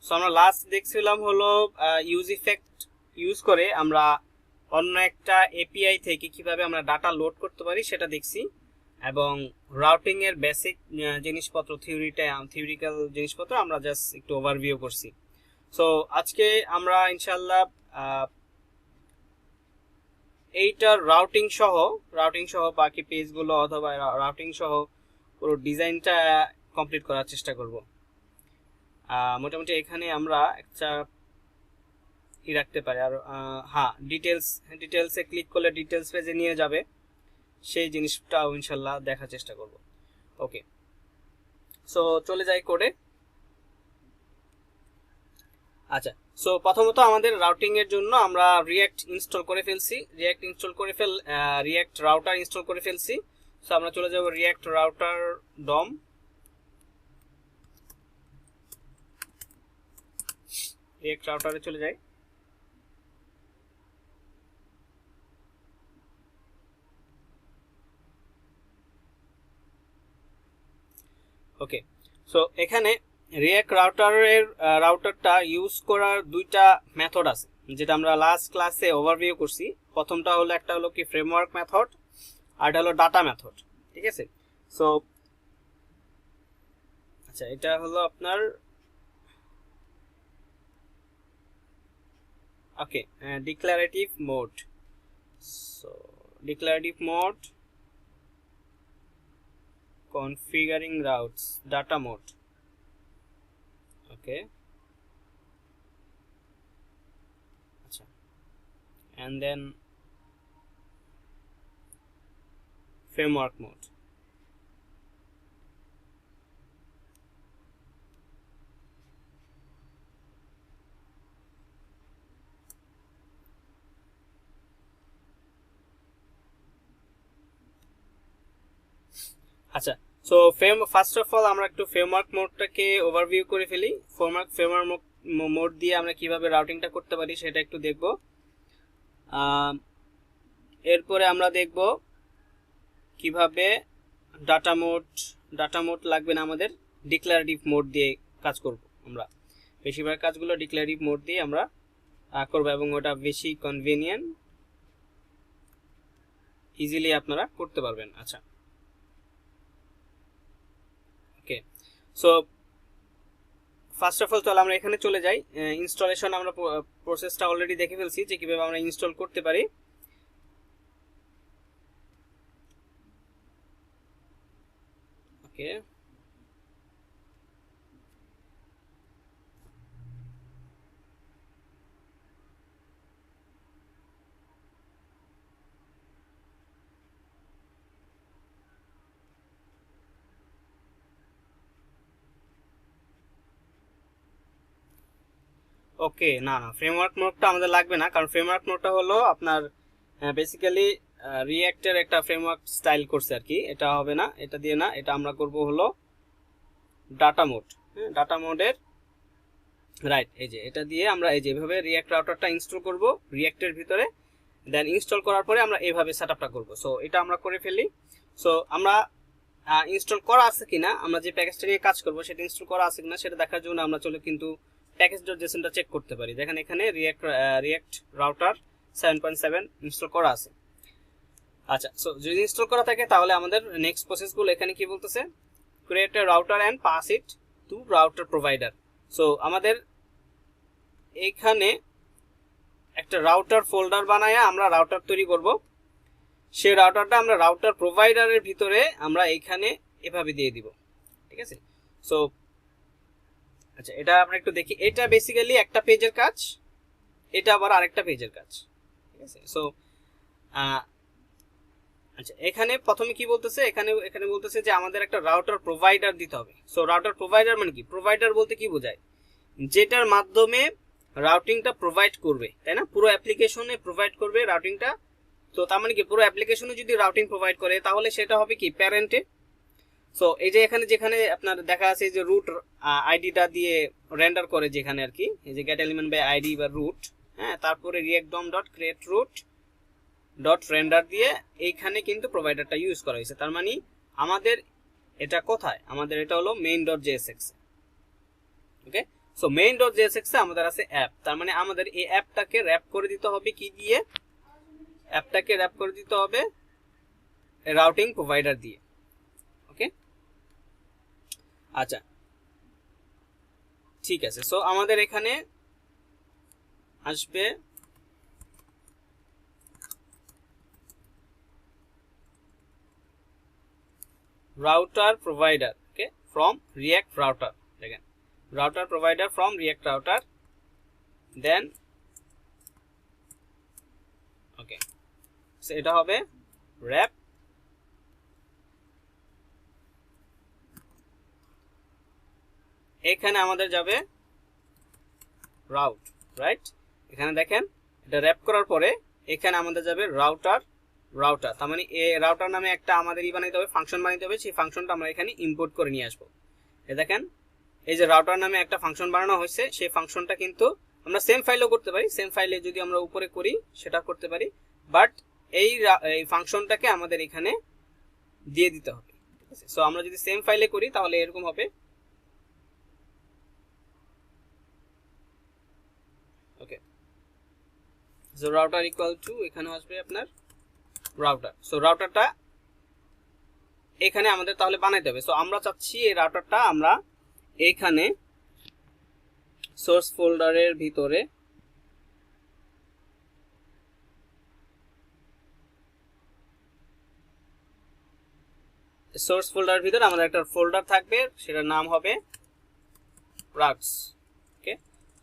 So আমরা last দেখছিলাম হলো ইউজ ইফেক্ট ইউজ করে আমরা অন্য একটা এপিআই থেকে কিভাবে আমরা ডাটা লোড করতে পারি সেটা দেখছি, এবং রাউটিং এর বেসিক জিনিসপত্র থিওরিক্যাল জিনিসপত্র আমরা জাস্ট একটু ওভারভিউ করছি। সো আজকে আমরা ইনশাল্লাহ এইটার রাউটিং সহ বাকি পেজগুলো অথবা রাউটিং সহ পুরো ডিজাইনটা কমপ্লিট করার চেষ্টা করব। মোটামুটি এখানে আমরা একটা রাখতে পারি। আর হ্যাঁ, ডিটেলসে ক্লিক করলে ডিটেলস পেজে নিয়ে যাবে, সেই জিনিসটাও ইনশাল্লাহ দেখার চেষ্টা করব। ওকে, সো চলে যাই কোডে। আচ্ছা, সো প্রথমত আমাদের রাউটিং এর জন্য আমরা রিঅ্যাক্ট ইনস্টল করে ফেলছি, রিঅ্যাক্ট রাউটার ইনস্টল করে ফেলছি। সো আমরা চলে যাব রিঅ্যাক্ট রাউটার ডম। রিঅ্যাক্ট রাউটারে চলে যাই। ওকে, সো এখানে রিঅ্যাক্ট রাউটারটা ইউজ করার দুইটা মেথড আছে, যেটা আমরা লাস্ট ক্লাসে ওভারভিউ করছি। প্রথমটা হলো একটা হলো কি ফ্রেমওয়ার্ক মেথড, আর এটা হলো ডাটা মেথড। ঠিক আছে, সো আচ্ছা, এটা হলো আপনার okay declarative mode. So declarative mode, configuring routes, data mode. Okay, acha, and then framework mode. আচ্ছা, সো ফার্স্ট অফ অল আমরা একটু ফ্রেমওয়ার্ক মোডটাকে ওভারভিউ করে ফেলি। ফ্রেমওয়ার্ক মোড দিয়ে আমরা কিভাবে রাউটিংটা করতে পারি সেটা একটু দেখব। এরপরে আমরা দেখব কিভাবে ডাটা মোড লাগবে না, আমাদের ডিক্লারেটিভ মোড দিয়ে কাজ করব। আমরা বেশিরভাগ কাজগুলো ডিক্লারেটিভ মোড দিয়ে আমরা করব, এবং ওটা বেশি কনভিনিয়েন্ট, ইজিলি আপনারা করতে পারবেন। আচ্ছা, ওকে, সো ফার্স্ট অফ অল তাহলে আমরা এখানে চলে যাই। ইনস্টলেশন আমরা প্রসেসটা অলরেডি দেখে ফেলছি যে কিভাবে আমরা ইনস্টল করতে পারি। ওকে, ওকে, না ফ্রেমওয়ার্ক মোডটা আমাদের লাগবে না, কারণ ফ্রেমওয়ার্ক মোডটা হলো আপনার বেসিক্যালি রিঅ্যাক্টের একটা ফ্রেমওয়ার্ক স্টাইল করছে আর কি। এটা হবে না, এটা দিয়ে না, এটা আমরা করব হলো ডাটা মোড। হ্যাঁ, ডাটা মোডের রাইট, এই যে এটা দিয়ে আমরা এই যেভাবে রিঅ্যাক্ট রাউটারটা ইনস্টল করব রিঅ্যাক্টের ভিতরে, দেন ইনস্টল করার পরে আমরা এইভাবে সেটআপটা করব। সো এটা আমরা করে ফেলি। সো আমরা ইনস্টল করা আছে কিনা, আমরা যে প্যাকেজটা নিয়ে কাজ করব সেটা ইনস্টল করা আছে কিনা সেটা দেখার জন্য আমরা চলে কিন্তু প্যাকেজ.json-টা চেক করতে পারি। দেখেন এখানে রিঅ্যাক্ট রাউটার 7.7 ইনস্টল করা আছে। আচ্ছা, সো যদি ইনস্টল করা থাকে তাহলে আমাদের নেক্সট প্রসেসগুলো এখানে কি বলতেছে, create a router and pass it to router provider. So আমাদের এখানে একটা রাউটার ফোল্ডার বানায় আমরা রাউটার তৈরি করব। সেই রাউটারটা আমরা রাউটার প্রোভাইডারের ভিতরে আমরা এইখানে এভাবে দিয়ে দিব। ঠিক আছে, সো আচ্ছা, এটা আমরা একটু দেখি। এটা বেসিক্যালি একটা পেজের কাজ, এটা আবার আরেকটা পেজের কাজ। ঠিক আছে, সো আচ্ছা, এখানে প্রথমে কি বলতেছে, এখানে বলতেছে যে আমাদের একটা রাউটার প্রোভাইডার দিতে হবে। সো রাউটার প্রোভাইডার মানে কি, প্রোভাইডার বলতে কি বোঝায়, যেটার মাধ্যমে রাউটিংটা প্রোভাইড করবে, তাই না? পুরো অ্যাপ্লিকেশনে প্রোভাইড করবে রাউটিংটা। তো তার মানে কি, পুরো অ্যাপ্লিকেশনে যদি রাউটিং প্রোভাইড করে তাহলে সেটা হবে কি প্যারেন্টে। সো এই যে এখানে যেখানে আপনার দেখা আছে যে রুট আইডিটা দিয়ে রেন্ডার করে, যেখানে আর কি এই যে গেট এলিমেন্ট বাই আইডি বা রুট, হ্যাঁ, তারপরে React DOM dot create root dot render দিয়ে এইখানে কিন্তু প্রোভাইডারটা ইউজ করা হয়েছে। তার মানে আমাদের এটা কোথায়, আমাদের এটা হলো main.jsx। ওকে, সো main.jsx এ আমাদের আছে অ্যাপ, তার মানে আমাদের এই অ্যাপটাকে র্যাপ করে দিতে হবে কি দিয়ে, অ্যাপটাকে র্যাপ করে দিতে হবে রাউটিং প্রোভাইডার দিয়ে। ওকে, আচ্ছা ঠিক আছে। সো আমাদের এখানে আসবে router provider, okay, from React router. দেখেন router provider from React router, then okay, so এটা হবে র্যাপ এখানে আমাদের যাবে রাউট, রাইট। এখানে দেখেন এটা র্যাপ করার পরে এখানে আমাদের যাবে রাউটার, তার মানে এই রাউটার নামে একটা আমাদের বানাইতে হবে, ফাংশন বানাইতে হবে। সেই ফাংশনটা আমরা এখানে ইম্পোর্ট করে নিয়ে আসবো। এই দেখেন এই যে রাউটার নামে একটা ফাংশন বানানো হয়েছে, সেই ফাংশনটা কিন্তু আমরা সেম ফাইলেও করতে পারি, সেম ফাইলে যদি আমরা উপরে করি সেটা করতে পারি, বাট এই ফাংশনটাকে আমাদের এখানে দিয়ে দিতে হবে। ঠিক আছে, সো আমরা যদি সেম ফাইলে করি তাহলে এরকম হবে। ওকে, সো রাউটার ইকুয়াল টু এখানে আসবে আপনার রাউটার। সো রাউটারটা এখানে আমাদের তাহলে বানাইতে হবে। সো আমরা চাচ্ছি এই রাউটারটা আমরা এখানে সোর্স ফোল্ডারের ভিতরে আমাদের একটা ফোল্ডার থাকবে, সেটার নাম হবে রাউটস। ওকে,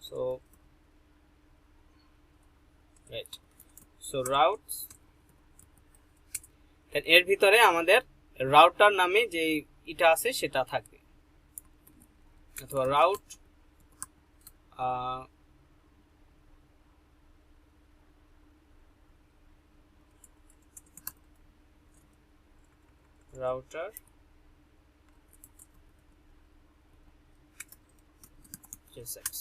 সো রাইট, সো রাউটস, এর ভিতরে আমাদের রাউটার নামে যে এটা আছে সেটা থাকবে, অথবা রাউট রাউটার JSX।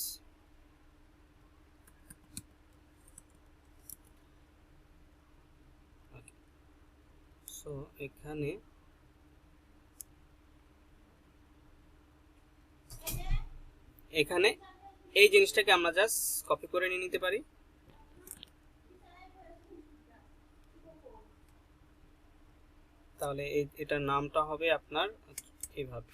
সো এখানে এই জিনিসটাকে আমরা জাস্ট কপি করে নিয়ে নিতে পারি। তাহলে এটার নামটা হবে আপনার এইভাবে,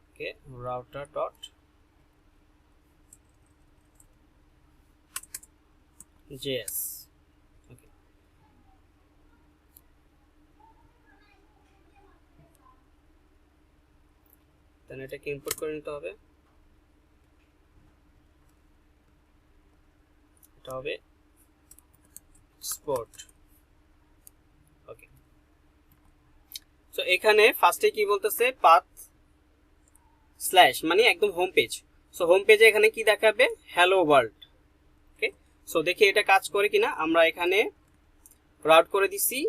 ওকে, রাউটার ডট js। ওকে, তাহলে এটাকে ইম্পোর্ট করে নিতে হবে। এটা হবে স্পট। ওকে, সো এখানে ফার্স্টে কি বলতেছে, পাথ স্ল্যাশ মানে একদম হোম পেজ। সো হোম পেজে এখানে কি দেখাবে, হ্যালো ওয়ার্ল্ড। ওকে, সো দেখি এটা কাজ করে কিনা। আমরা এখানে রাউট করে দিছি,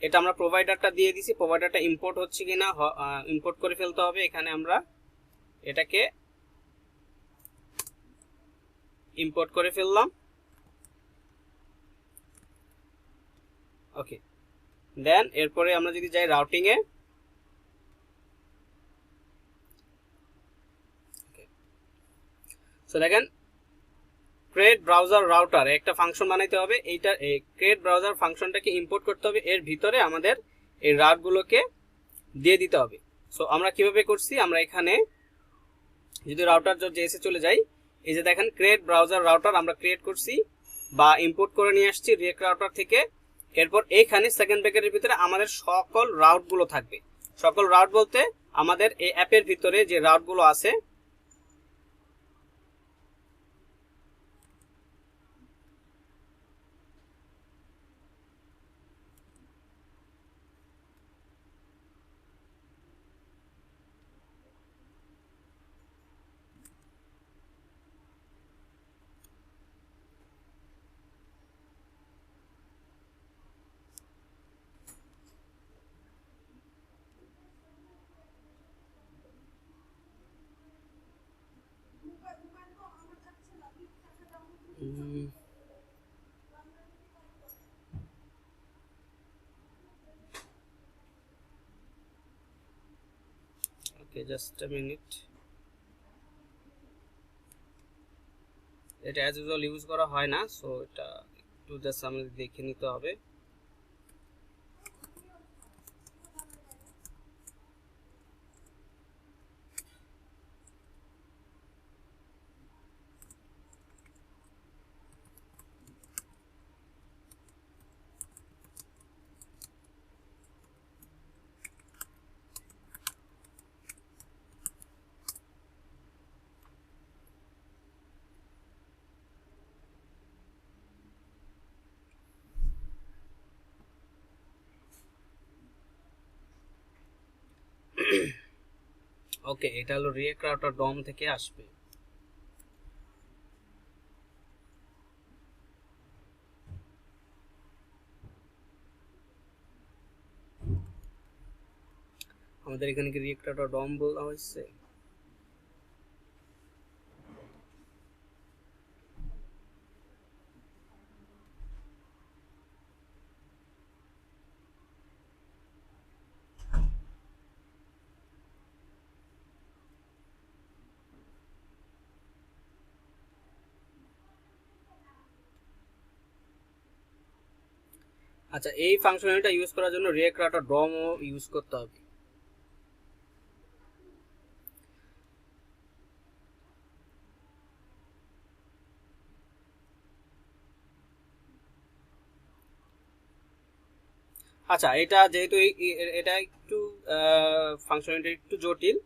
এটা আমরা প্রোভাইডারটা দিয়ে দিছি, প্রোভাইডারটা ইম্পোর্ট হচ্ছে কিনা ইম্পোর্ট করে ফেলতে হবে। এখানে আমরা এটাকে ইম্পোর্ট করে ফেললাম। ওকে, দেন এরপরে আমরা যদি যাই রাউটিং এ, সো দেখেন ক্রিয়েট ব্রাউজার রাউটার একটা ফাংশন বানাইতে হবে। এইটা এই ক্রিয়েট ব্রাউজার ফাংশনটাকে ইম্পোর্ট করতে হবে, এর ভিতরে আমাদের এই রাউটগুলোকে দিয়ে দিতে হবে। সো আমরা কিভাবে করছি, আমরা এখানে যদি রাউটার ডট জেএসএ চলে যাই, এই যে দেখেন ক্রিয়েট ব্রাউজার রাউটার আমরা ক্রিয়েট করছি বা ইম্পোর্ট করে নিয়ে আসছি রিঅ্যাক্ট রাউটার থেকে। এরপর এইখানে সেকেন্ড ব্র্যাকেটের ভিতরে আমাদের সকল রাউটগুলো থাকবে। সকল রাউট বলতে আমাদের এই অ্যাপের ভিতরে যে রাউটগুলো আছে ওকে, জাস্ট আ মিনিট। এটা অ্যাজ ইউজুয়াল ইউজ করা হয় না, সো এটা একটু জাস্ট আমাদের দেখে নিতে হবে। ওকে, এটা হলো রিয়েক্ট রাউটার ডম থেকে আসবে। আমাদের এখানে কি রিয়েক্ট রাউটার ডম বলা হয়েছে? আচ্ছা, এই ফাংশনালিটিটা ইউজ করার জন্য রিয়েক্ট রাউটার ডমও ইউজ করতে হবে। আচ্ছা, এটা যেহেতু এটা একটু ফাংশনালিটি একটু জটিল,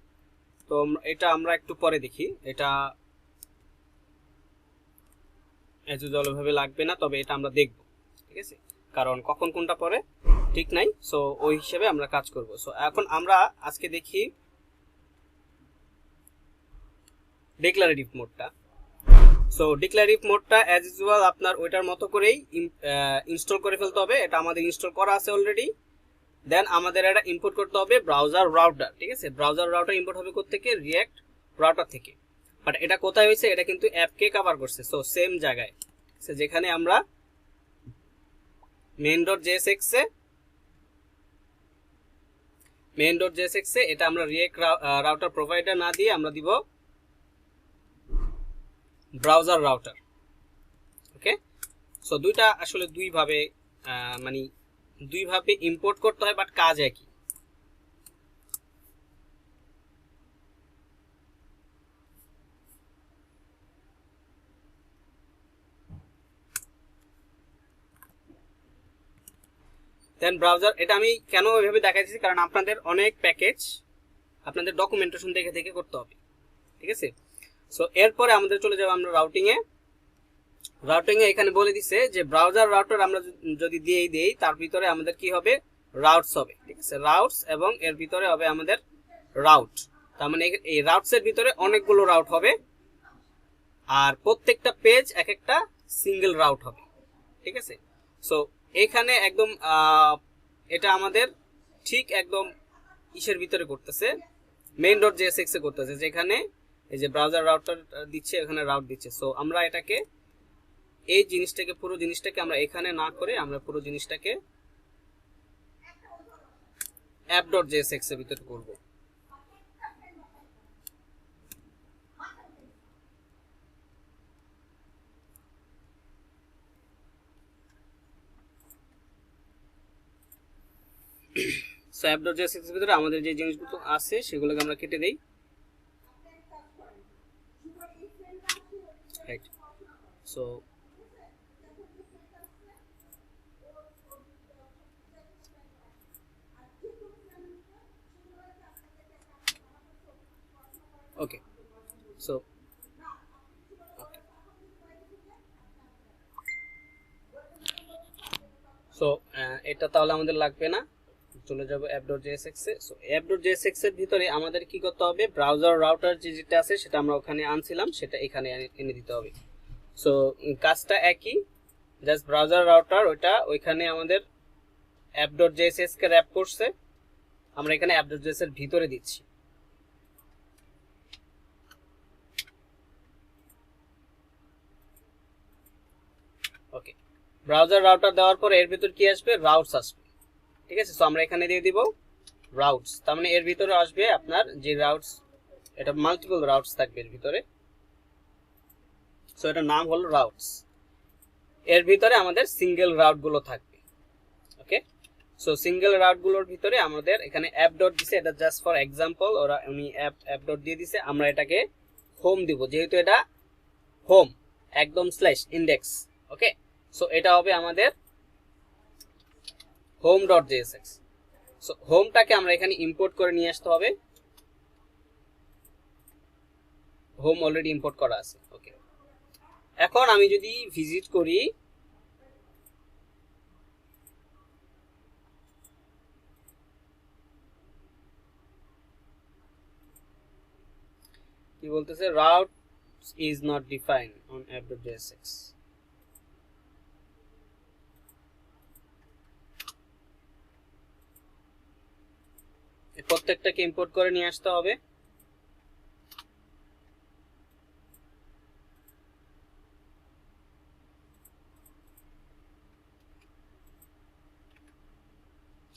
তো এটা আমরা একটু পরে দেখি। এটা এজ ইউজুয়াল ভাবে লাগবে না, তবে এটা আমরা দেখব, ঠিক আছে? কারণ কখন কোনটা পরে ঠিক নাই, সো ওই হিসেবে আমরা কাজ করব। সো এখন আমরা আজকে দেখি ডিক্লারেটিভ মোডটা। সো ডিক্লারেটিভ মোডটা অ্যাজ ইউজুয়াল আপনার ওইটার মতো করেই ইনস্টল করে ফেলতে হবে। এটা আমাদের ইনস্টল করা আছে অলরেডি। দেন আমাদের এটা ইম্পোর্ট করতে হবে ব্রাউজার রাউটার, ঠিক আছে? ব্রাউজার রাউটার ইম্পোর্ট হবে কোথা থেকে? রিয়েক্ট রাউটার থেকে। বাট এটা কোথায় হয়েছে? এটা কিন্তু অ্যাপকে কভার করছে, সো সেম জায়গায়, যেখানে আমরা main.jsx এ এটা আমরা রিয়েক্ট রাউটার প্রোভাইডার না দিয়ে আমরা দিব ব্রাউজার রাউটার। ওকে, সো দুইটা আসলে দুইভাবে ইম্পোর্ট করতে হয়, বাট কাজ একই। দেন ব্রাউজার, এটা আমি কেন ওইভাবে দেখাইছি কারণ আপনাদের অনেক প্যাকেজ আপনাদের ডকুমেন্টেশন দেখে দেখে করতে হবে, ঠিক আছে? সো এরপরে আমাদের চলে যাবো আমরা রাউটিংয়ে। এখানে বলে দিছে যে ব্রাউজার রাউটার আমরা যদি দিয়েই দেই, তার ভিতরে আমাদের কি হবে? রাউটস হবে, ঠিক আছে? রাউটস, এবং এর ভিতরে হবে আমাদের রাউট। তার মানে এই রাউটস এর ভিতরে অনেকগুলো রাউট হবে, আর প্রত্যেকটা পেজ এক একটা সিঙ্গেল রাউট হবে, ঠিক আছে? সো এখানে একদম এটা আমাদের ঠিক একদম ইসের ভিতরে করতেছে, main.jsx এ করতেছে, যেখানে এই যে ব্রাউজার রাউটার দিচ্ছে, এখানে রাউট দিচ্ছে। সো আমরা এটাকে এই জিনিসটাকে পুরো জিনিসটাকে আমরা এখানে না করে আমরা পুরো জিনিসটাকে app.jsx এর ভিতরে করব। সো app.jsx এর ভিতরে আমাদের যে জিনিসগুলো আছে সেগুলোকে আমরা কেটে দেই, রাইট? সো ওকে, সো এটা তাহলে আমাদের লাগবে না, চলে যাব app.jsx এ। সো app.jsx এর ভিতরে আমাদের কি করতে হবে? ব্রাউজার রাউটার যেটা আছে সেটা আমরা ওখানে আনছিলাম, সেটা এখানে এনে দিতে হবে। সো কাজটা একই, জাস্ট ব্রাউজার রাউটার ওইটা ওইখানে আমাদের app.jsx কে র্যাপ করছে, আমরা এখানে app.js এর ভিতরে দিচ্ছি। ওকে, ব্রাউজার রাউটার দেওয়ার পরে এর ভিতর কি আসবে? রাউটস আসবে, ঠিক আছে? সো আমরা এখানে দিয়ে দিব রাউটস, তার মানে এর ভিতরে আসবে আপনার যে রাউটস, এটা মাল্টিপল রাউটস থাকবে এর ভিতরে, সো এটার নাম হলো রাউটস। এর ভিতরে আমাদের সিঙ্গেল রাউট গুলো থাকবে। ওকে, সো সিঙ্গেল রাউট গুলোর ভিতরে আমাদের এখানে অ্যাপ ডট দিছে, এটা জাস্ট ফর এক্সাম্পল, ওরা উনি অ্যাপ ডট দিয়ে দিছে, আমরা এটাকে হোম দিব, যেহেতু এটা হোম একদম স্ল্যাশ ইন্ডেক্স। ওকে, সো এটা হবে আমাদের হোম ডট জেএসএক্স। সো হোমটাকে আমরা এখানে ইম্পোর্ট করে নিয়ে আসতে হবে, হোম অলরেডি ইম্পোর্ট করা আছে। ওকে, এখন আমি যদি ভিজিট করি, কি বলতেছে, route is not defined on app.jsx। প্রত্যেকটাকে ইম্পোর্ট করে নিয়ে আসতে হবে।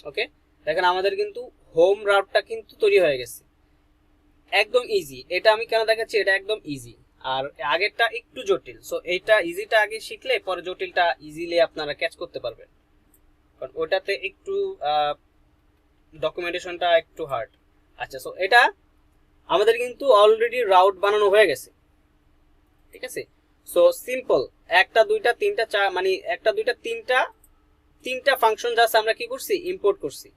ওকে, দেখেন আমাদের কিন্তু হোম রাউটটা কিন্তু তৈরি হয়ে গেছে, একদম ইজি। এটা আমি কেন দেখাচ্ছি, এটা একদম ইজি, আর আগেরটা একটু জটিল। সো এইটা ইজিটা আগে শিখলে পরে জটিলটা ইজিলি আপনারা ক্যাচ করতে পারবেন, কারণ ওটাতে একটু ডকুমেন্টেশনটা একটু হার্ড। আচ্ছা, সো এটা আমাদের কিন্তু অলরেডি রাউট বানানো হয়ে গেছে, ঠিক আছে। সো সিম্পল, একটা দুইটা তিনটা চার, মানে একটা দুইটা তিনটা ফাংশন জাস্ট আমরা কি করছি, ইম্পোর্ট করছি,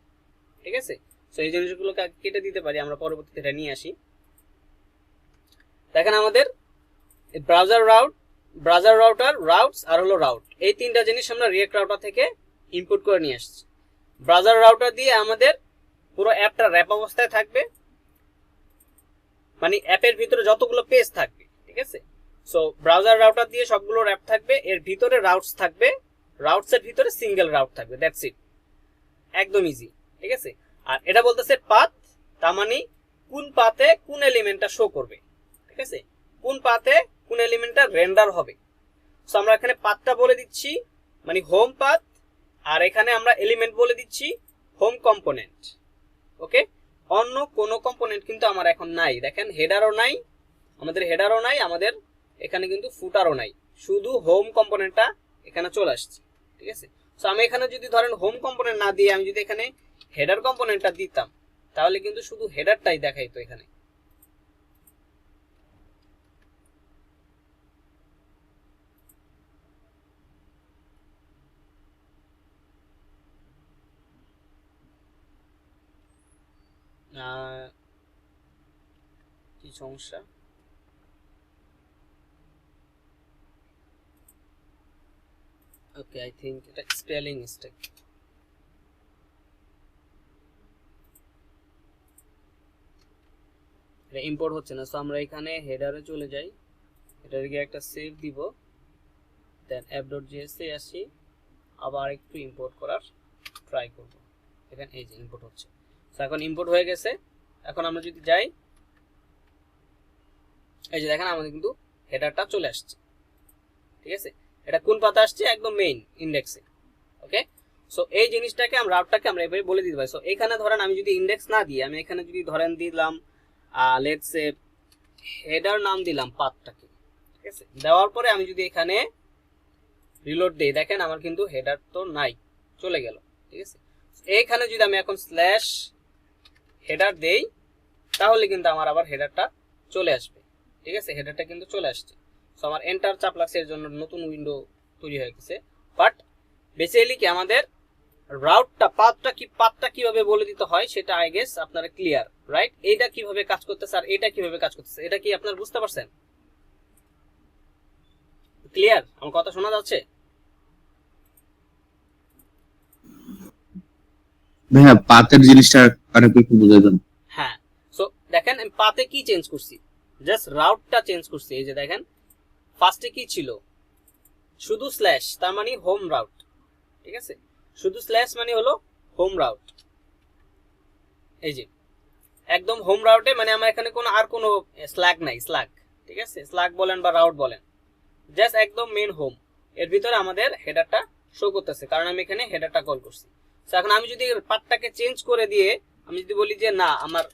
ঠিক আছে। সো এই জিনিসগুলোকে কেটে দিতে পারি, আমরা পরবর্তীতে এটা নিয়ে আসি। দেখেন আমাদের ব্রাউজার রাউটার, রাউটস আর হলো রাউট, এই তিনটা জিনিস আমরা রিয়েক্ট রাউটার থেকে ইম্পোর্ট করে নিয়ে আসছি। ব্রাউজার রাউটার দিয়ে আমাদের পুরো অ্যাপটা র্যাপ অবস্থায় থাকবে, মানে অ্যাপের ভিতরে যতগুলো পেজ থাকবে, ঠিক আছে। সো ব্রাউজার রাউটার দিয়ে সবগুলো র্যাপ থাকবে, এর ভিতরে রাউটস থাকবে, রাউটসের ভিতরে সিঙ্গেল রাউট থাকবে, দ্যাটস ইট, একদম ইজি, ঠিক আছে। আর এটা বলতেছে পাথ, তার মানে কোন পাথে কোন এলিমেন্টটা শো করবে, ঠিক আছে, কোন পাথে কোন এলিমেন্টটা রেন্ডার হবে। সো আমরা এখানে পাথটা বলে দিচ্ছি, মানে হোম পাথ, আর এখানে আমরা এলিমেন্ট বলে দিচ্ছি হোম কম্পোনেন্ট। ওকে, অন্য কোনো কম্পোনেন্ট কিন্তু আমার এখন নাই, দেখেন হেডারও নাই, আমাদের হেডারও নাই, আমাদের এখানে কিন্তু ফুটারও নাই, শুধু হোম কম্পোনেন্টটা এখানে চলে আসছে, ঠিক আছে। সো আমি এখানে যদি ধরেন হোম কম্পোনেন্ট না দিয়ে আমি যদি এখানে হেডার কম্পোনেন্টটা দিতাম, তাহলে কিন্তু শুধু হেডারটাই দেখাইতো এখানে। কি সমস্যা, ওকে, আই থিঙ্ক এটা স্পেলিং মিস্টেক। এটা ইম্পোর্ট হচ্ছে না, সো আমরা এখানে হেডারে চলে যাই, হেডারে গিয়ে একটা সেভ দিব, দেন app.js এ আসি, আবার একটু ইম্পোর্ট করার ট্রাই করব, দেখেন এই যে ইম্পোর্ট হচ্ছে। সো এখন ইম্পোর্ট হয়ে গেছে, এখন আমরা যদি যাই, এই যে দেখেন আমাদের কিন্তু হেডারটা চলে আসছে, ঠিক আছে। এটা কোন পাতা আসছে, একদম মেইন ইন্ডেক্সে। ওকে, সো এই জিনিসটাকে আমরা রাউটটাকে আমরা এভাবে বলে দিতে পারি। সো এখানে ধরেন আমি যদি ইন্ডেক্স না দিই, আমি এখানে যদি ধরেন দিলাম লেটস সে হেডার নাম দিলাম পাথটাকে, ঠিক আছে। দেওয়ার পরে আমি যদি এখানে রিলোড দেই, দেখেন আমার কিন্তু হেডার তো নাই, চলে গেল, ঠিক আছে। এইখানে যদি আমি এখন স্ল্যাশ হেডার দেই, তাহলে কিন্তু আমার আবার হেডারটা চলে আসবে, ঠিক আছে, হেডারটা কিন্তু চলে আসছে। সো আমার এন্টার চাপ লাগছে, এর জন্য নতুন উইন্ডো তৈরি হয়ে গেছে। বাট বেসিক্যালি কি আমাদের রাউটটা পাথটা কিভাবে বলে দিতে হয় সেটা আই গেস আপনারা ক্লিয়ার, রাইট। এইটা কিভাবে কাজ করতেছে আর এটা কিভাবে কাজ করতেছে, এটা কি আপনারা বুঝতে পারছেন? ক্লিয়ার, আমার কথা শোনা যাচ্ছে? ভাইয়া পাতের জিনিসটা আরেকটু একটু বুঝাই দেন। হ্যাঁ, সো দেখেন আমি পাতে কি চেঞ্জ করছি, জাস্ট রাউটটা চেঞ্জ করছি। এই যে দেখেন ফার্স্টে কি ছিল, শুধু স্ল্যাশ, তার মানে হোম রাউট, ঠিক আছে, শুধু স্ল্যাশ মানে হলো হোম রাউট। এই যে একদম হোম রাউটে, মানে আমার এখানে কোনো আর কোনো স্ল্যাগ নাই, স্ল্যাগ, ঠিক আছে, স্ল্যাগ বলেন বা রাউট বলেন, জাস্ট একদম মেন হোম। এর ভিতরে আমাদের হেডারটা শো করতেছে, কারণ আমি এখানে হেডারটা কল করছি। এখন আমি যদি পাথটাকে চেঞ্জ করে দিয়ে আমি যদি বলি যে না আমার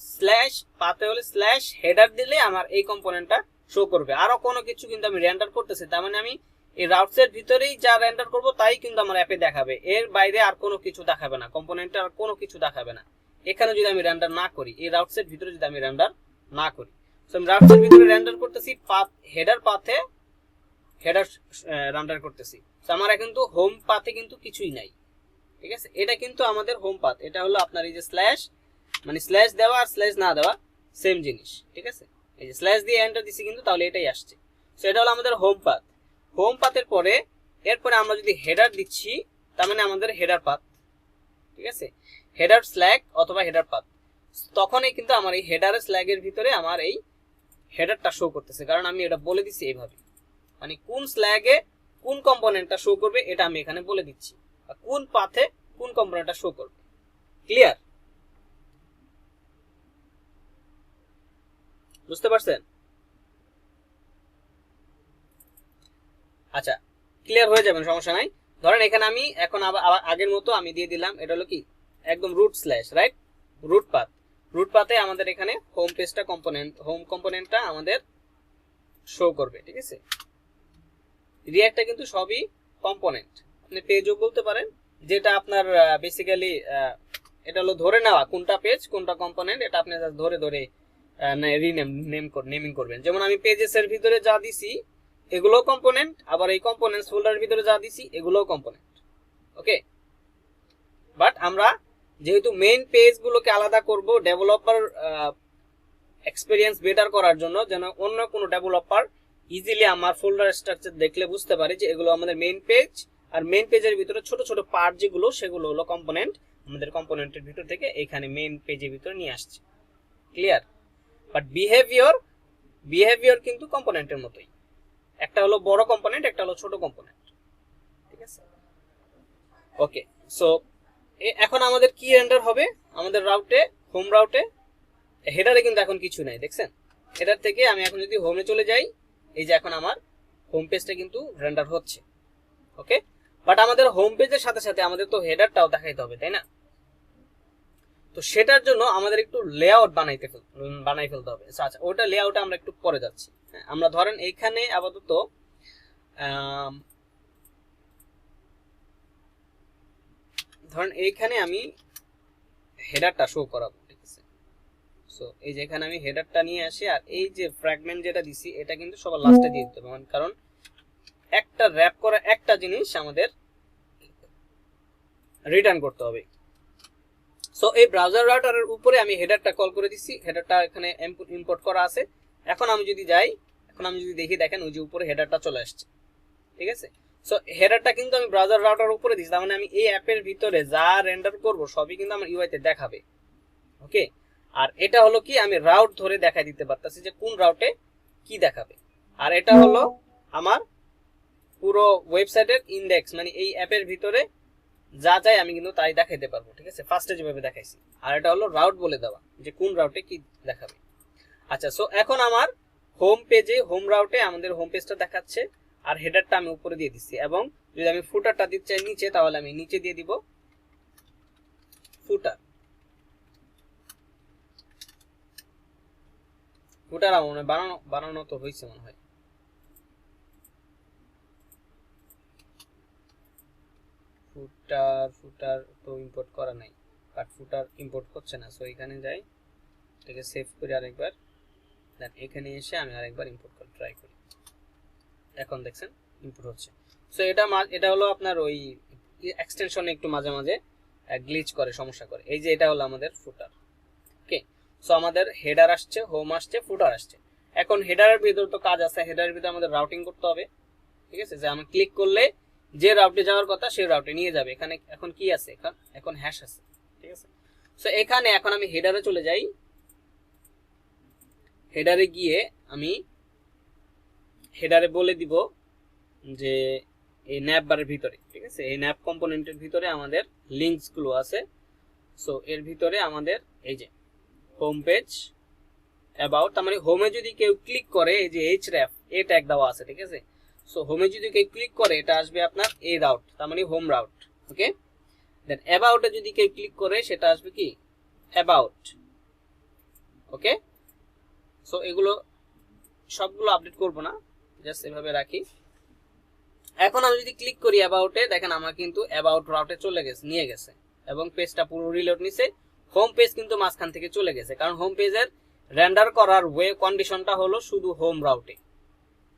স্ল্যাশ পাতে হলে স্ল্যাশ হেডার দিলে আমার এই কম্পোনেন্টটা শো করবে, আরো কোনো কিছু কিন্তু আমি রেন্ডার করতেছি, তার মানে আমি এই রাউটসের ভিতরেই যা রেন্ডার করব তাই কিন্তু আমার অ্যাপে দেখাবে, এর বাইরে আর কোনো কিছু দেখাবে না, কম্পোনেন্টে আর কোনো কিছু দেখাবে না। এখানে যদি আমি রেন্ডার না করি, এই রাউটসের ভিতরে যদি আমি রেন্ডার না করি, সো আমি রাউটসের ভিতরে রেন্ডার করতেছি, পাথ হেডার পাথে হেডার রেন্ডার করতেছি, তো আমার কিন্তু হোম পাথে কিন্তু কিছুই নাই, ঠিক আছে। এটা কিন্তু আমাদের হোম পাথ, এটা হলো আপনার এই যে স্ল্যাশ, মানে স্ল্যাশ দেওয়া আর স্ল্যাশ না দেওয়া সেম জিনিস, ঠিক আছে। এই যে স্ল্যাশ দিয়ে এন্টার দিছি কিন্তু তাহলে এটাই আসছে, সো এটা হলো আমাদের হোম পাথ। হোম পাথের পরে এরপরে আমরা যদি হেডার দিচ্ছি তার মানে আমাদের হেডার পাথ, ঠিক আছে, হেডার স্ল্যাগ অথবা হেডার পাথ, তখনই কিন্তু আমার এই হেডার স্ল্যাগের ভিতরে আমার এই হেডারটা শো করতেছে, কারণ আমি এটা বলে দিচ্ছি এইভাবে, মানে কোন স্ল্যাগে কোন কম্পোনেন্টটা শো করবে এটা আমি এখানে বলে দিচ্ছি, কোন পাথে কোন কম্পোনেন্টটা শো করবে। ক্লিয়ার? বুঝতে পারছেন? আচ্ছা, ক্লিয়ার হয়ে যাবেন, সমস্যা নাই। ধরেন এখানে আমি এখন আবার আগের মতো আমি দিয়ে দিলাম, এটা হলো কি একদম root slash, right, root path. Root পাথে আমাদের এখানে হোম পেজটা কম্পোনেন্ট, হোম কম্পোনেন্টটা আমাদের শো করবে, ঠিক আছে। রিঅ্যাক্টটা কিন্তু সবই কম্পোনেন্ট, আপনি পেজও বলতে পারেন, যেটা আপনার বেসিক্যালি এটা হলো ধরে নেওয়া কোনটা পেজ কোনটা কম্পোনেন্ট, এটা আপনি ধরে ধরে নেমিং করবেন। যেমন আমি পেজেস এর ভিতরে যা দিছি এগুলো কম্পোনেন্ট, আবার এই কম্পোনেন্টস ফোল্ডারের ভিতরে যা দিছি এগুলোও কম্পোনেন্ট, ওকে। বাট আমরা যেহেতু মেইন পেজগুলোকে আলাদা করব ডেভেলপার এক্সপেরিয়েন্স বেটার করার জন্য, যেন অন্য কোনো ডেভেলপার ইজিলি আমার ফোল্ডার স্ট্রাকচার দেখলে বুঝতে পারে যে এগুলো আমাদের মেইন পেজ, আর মেইন পেজের ভিতরে ছোট ছোট পার্ট যেগুলো সেগুলো হলো কম্পোনেন্ট, আমাদের কম্পোনেন্টের ভিতর থেকে এখানে মেইন পেজের ভিতরে নিয়ে আসছে। ক্লিয়ার? বাট বিহেভিয়ার কিন্তু কম্পোনেন্টের মতোই, একটা হলো বড় কম্পোনেন্ট, একটা হলো ছোট কম্পোনেন্ট, ঠিক আছে। ওকে, সো এখন আমাদের কি রেন্ডার হবে আমাদের রাউটে, হোম রাউটে। হেডারে কিন্তু এখন কিছু নাই, দেখছেন। হেডার থেকে আমি এখন যদি হোমে চলে যাই, এই যে এখন আমার হোম পেজটা কিন্তু রেন্ডার হচ্ছে, ওকে। বাট আমাদের হোম পেজের সাথে সাথে আমাদের তো হেডারটাও দেখাইতে হবে, তাই না? তো সেটার জন্য আমাদের একটু লেআউট বানাই ফেলতে হবে। আচ্ছা, ওটা লেআউটে আমরা একটু পরে যাচ্ছি। আমরা ধরেন এইখানে আপাতত ধরেন এইখানে আমি হেডারটা শো করাবো, ঠিক আছে। সো এই যে এখানে আমি হেডারটা নিয়ে আসি, আর এই যে ফ্র্যাগমেন্ট যেটা দিছি এটা কিন্তু সবার লাস্টে দিয়ে দিতে হবে, কারণ একটা র‍্যাপ করা একটা জিনিস আমাদের রিটার্ন করতে হবে। সো এই ব্রাউজার রাউটারের উপরে আমি হেডারটা কল করে দিচ্ছি, হেডারটা এখানে ইম্পোর্ট করা আছে। এখন আমি যদি যাই, এখন আমি যদি দেখি, দেখেন ওই যে উপরে হেডারটা চলে আসছে, ঠিক আছে। সো হেডারটা কিন্তু আমি ব্রাউজার রাউটার উপরে দিচ্ছি, তার মানে আমি এই অ্যাপের ভিতরে যা রেন্ডার করব সবই কিন্তু আমার ইউআইতে দেখাবে, ওকে। আর এটা হলো কি আমি রাউট ধরে দেখাই দিতে পারতাছি যে কোন রাউটে কি দেখাবে। আর এটা হলো আমার পুরো ওয়েবসাইটের ইন্ডেক্স, মানে এই অ্যাপের ভিতরে যা চাই আমি কিন্তু তাই দেখাইতে পারবো, ঠিক আছে, ফার্স্টে যেভাবে দেখাইছি। আর এটা হলো রাউট বলে দেওয়া যে কোন রাউটে কি দেখাবে। আচ্ছা, সো এখন আমার হোম পেজে, হোম রাউটে আমাদের হোম পেজটা দেখাচ্ছে, আর হেডারটা আমি উপরে দিয়ে দিচ্ছি, এবং যদি আমি ফুটারটা দিতে চাই নিচে, তাহলে আমি নিচে দিয়ে দিব ফুটার। ফুটার আমার বানানো তো হয়েছে মনে হয়। ফুটার তো ইম্পোর্ট করা নাই, বাট ফুটার ইম্পোর্ট হচ্ছে না। সো এখানে যাই, এটাকে সেভ করে আরেকবার, দেন এখানে এসে আমি আরেকবার ইম্পোর্ট করে ট্রাই করি, এখন দেখছেন ইম্পোর্ট হচ্ছে। সো এটা হলো আপনার ওই এক্সটেনশনে একটু মাঝে মাঝে গ্লিচ করে, সমস্যা করে। এই যে এটা হলো আমাদের ফুটার, ওকে। সো আমাদের হেডার আসছে, হোম আসছে, ফুটার আসছে। এখন হেডারের ভিতর তো কাজ আছে, হেডারের ভিতরে আমাদের রাউটিং করতে হবে, ঠিক আছে। যে আমি ক্লিক করলে যে রাউটে যাওয়ার কথা সেই রাউটে নিয়ে যাবে। এখানে এখন কি আছে, এখন হ্যাশ আছে, ঠিক আছে। সো এখানে এখন আমি হেডারে চলে যাই, হেডারে গিয়ে আমি হেডারে বলে দিব যে এই ন্যাপ বারের ভিতরে, ঠিক আছে, এই ন্যাপ কম্পোনেন্টের ভিতরে আমাদের লিঙ্কস গুলো আছে। সো এর ভিতরে আমাদের এই যে হোম পেজ, অ্যাবাউট, তার মানে হোমে যদি কেউ ক্লিক করে, এই যে href এ ট্যাগ দেওয়া আছে, ঠিক আছে। সো হোমে যদি কেউ ক্লিক করে এটা আসবে আপনার এই রাউট, তার মানে হোম রাউট, ওকে। দেন অ্যাবাউটে যদি কেউ ক্লিক করে সেটা আসবে কি অ্যাবাউট। ওকে, সো এগুলো সবগুলো আপডেট করব না, জাস্ট এভাবে রাখি। এখন আমি যদি ক্লিক করি অ্যাবাউটে, দেখেন আমার কিন্তু অ্যাবাউট রাউটে চলে গেছে, নিয়ে গেছে, এবং পেজটা পুরো রিলোড নিছে। হোম পেজ কিন্তু মাঝখান থেকে চলে গেছে, কারণ হোম পেজের রেন্ডার করার ওয়ে কন্ডিশনটা হলো শুধু হোম রাউটে।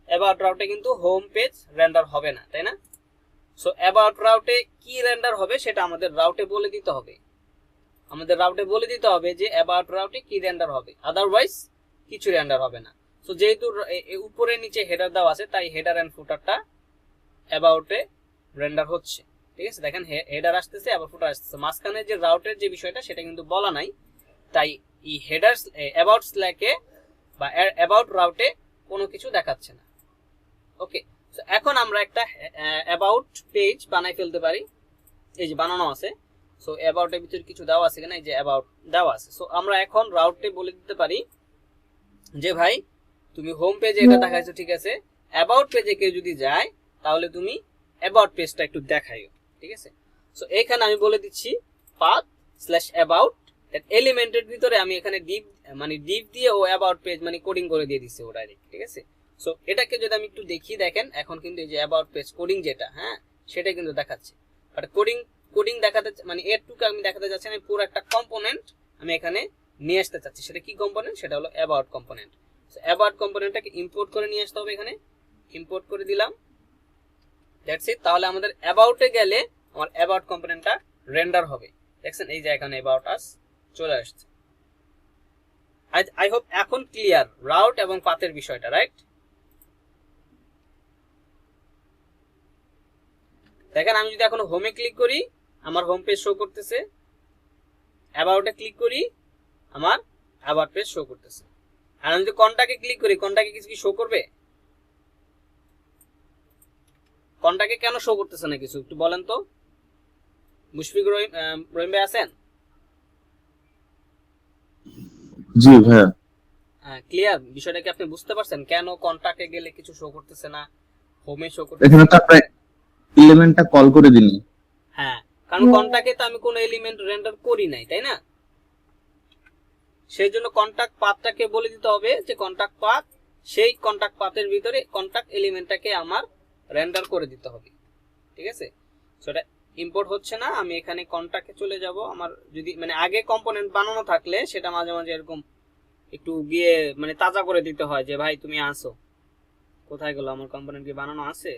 অ্যাবাউট রাউটে কিন্তু হোম পেজ রেন্ডার হবে না, তাই না? সো অ্যাবাউট রাউটে কি রেন্ডার হবে সেটা আমাদের রাউটে বলে দিতে হবে। আমাদের রাউটে বলে দিতে হবে যে অ্যাবাউট রাউটে কি রেন্ডার হবে, আদারওয়াইজ কিছু রেন্ডার হবে না। সো যেহেতু উপরে নিচে হেডার দেওয়া আছে, তাই হেডার এন্ড ফুটারটা অ্যাবাউটে রেন্ডার হচ্ছে। ঠিক আছে, দেখেন হেডার আসতেছে আবার ফুটার আসতেছে, মাঝখানে যে রাউটের যে বিষয়টা সেটা কিন্তু বলা নাই, তাই এই হেডার অ্যাবাউট স্ল্যাকে বা অ্যাবাউট রাউটে কোনো কিছু দেখাচ্ছে না। ওকে, এখন আমরা একটা অ্যাবাউট পেজ বানাই ফেলতে পারি, এই যে বানানো আছে। সো অ্যাবাউটের ভিতরে কিছু দেওয়া আছে কিনা, এই যে অ্যাবাউট দেওয়া আছে। সো আমরা এখন রাউটে বলে দিতে পারি যে ভাই তুমি হোম পেজে এটা দেখাইছো, ঠিক আছে, অ্যাবাউট পেজে কেউ যদি যায় তাহলে তুমি অ্যাবাউট পেজটা একটু দেখাইও। ঠিক আছে, সো এখানে আমি বলে দিচ্ছি পাথ স্ল্যাশ অ্যাবাউট এলিমেন্টের ভিতরে আমি এখানে ডিভ দিয়ে ও অ্যাবাউট পেজ মানে কোডিং করে দিয়ে দিচ্ছি ও ডাইরেক্ট। ঠিক আছে, সো এটাকে যদি আমি একটু দেখি, দেখেন এখন কিন্তু এই যে অ্যাবাউট পেজ কোডিং যেটা, হ্যাঁ সেটা কিন্তু দেখাচ্ছে। বাট কোডিং দেখাতে মানে এরটুকু আমি দেখাতে চাচ্ছি না, পুরো একটা কম্পোনেন্ট আমি এখানে নিয়ে আসতে চাচ্ছি। সেটা কি কম্পোনেন্ট? সেটা হলো অ্যাবাউট কম্পোনেন্ট। সো অ্যাবাউট কম্পোনেন্টটাকে ইম্পোর্ট করে নিয়ে আসতে হবে, এখানে ইম্পোর্ট করে দিলাম, দ্যাটস ইট। তাহলে আমাদের অ্যাবাউটে গেলে আমার অ্যাবাউট কম্পোনেন্টটা রেন্ডার হবে। দেখছেন এই যে এখানে অ্যাবাউট আস চলে আসছে। আই হোপ এখন ক্লিয়ার রাউট এবং পাথের বিষয়টা, রাইট? দেখেন আমি যদি এখন হোমে ক্লিক করি আমার হোম পেজ শো করতেছে, অ্যাবাউটে ক্লিক করি আমার অ্যাবাউট পেজ শো করতেছে। আর আমি যদি কন্টাক্টে ক্লিক করি, কন্টাক্টে কিছু কি শো করবে? কন্টাক্টে কেন শো করতেছে না কিছু একটু বলেন তো। মুশফিক রহিম ভাই আছেন? জি ভাইয়া, ক্লিয়ার বিষয়টা কি আপনি বুঝতে পারছেন কেন কন্টাক্টে গেলে কিছু শো করতেছে না, হোমে শো করতেছে? এখানে তো আপনার এলিমেন্টটা কল করে দিন। হ্যাঁ, কারণ কন্টাক্টে তো আমি কোনো এলিমেন্ট রেন্ডার করি নাই, তাই না? সেই জন্য কন্টাক্ট পাথটাকে বলে দিতে হবে যে কন্টাক্ট পাথ, সেই কন্টাক্ট পাথের ভিতরে কন্টাক্ট এলিমেন্টটাকে আমার রেন্ডার করে দিতে হবে। ঠিক আছে, সেটা ইম্পোর্ট হচ্ছে না। আমি এখানে কন্টাক্টে চলে যাব। আমার যদি মানে আগে কম্পোনেন্ট বানানো থাকলে সেটা মাঝে মাঝে এরকম একটু গিয়ে মানে তাজা করে দিতে হয় যে ভাই তুমি আসো, কোথায় গেল আমার কম্পোনেন্ট, কি বানানো আছে?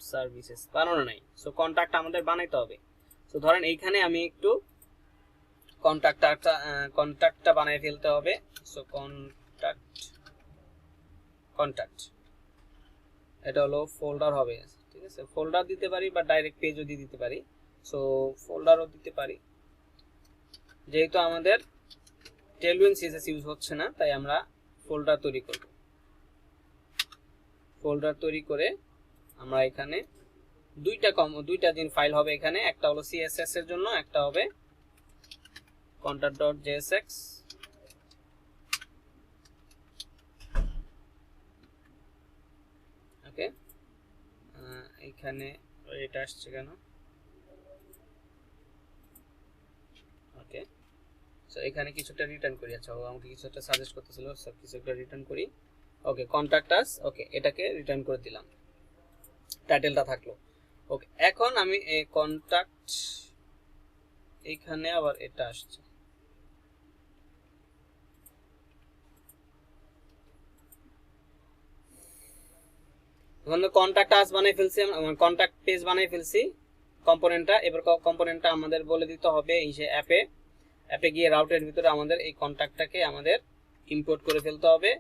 সার্ভিসেস বানানো নাই। সো কন্টাক্ট আমাদের বানাইতে হবে। সো ধরেন এইখানে আমি একটু কন্টাক্টটা বানিয়ে ফেলতে হবে। সো কন্টাক্ট এটা হলো ফোল্ডার হবে। ঠিক আছে, ফোল্ডার দিতে পারি বা ডাইরেক্ট পেজও দিয়ে দিতে পারি। সো ফোল্ডারও দিতে পারি, যেহেতু আমাদের টেলউইন সিএসএস ইউজ হচ্ছে না তাই আমরা ফোল্ডার তৈরি করব। ফোল্ডার তৈরি করে আমরা এখানে দুইটা জিন ফাইল হবে এখানে, একটা হলো সিএসএস এর জন্য, একটা হবে contact.jsx। ওকে, এখানে এটা আসছে কেন? ওকে, সো এখানে কিছুটা রিটার্ন করি। আচ্ছা, ও আমাকে কিছুটা সাজেস্ট করতেছিল, সব কিছুটা রিটার্ন করি। ওকে, কন্টাক্ট আস, ওকে এটাকে রিটার্ন করে দিলাম, টাইটেলটা থাকলো। ওকে, এখন আমি এই কন্টাক্ট এইখানে আবার এটা আসছে, এখন কন্টাক্ট আস বানাই ফেলছি, কন্টাক্ট পেজ বানাই ফেলছি কম্পোনেন্টটা। এবার কম্পোনেন্টটা আমাদের বলে দিতে হবে এই যে অ্যাপে গিয়ে রাউটের ভিতরে আমাদের এই কন্টাক্টটাকে আমাদের ইম্পোর্ট করে ফেলতে হবে।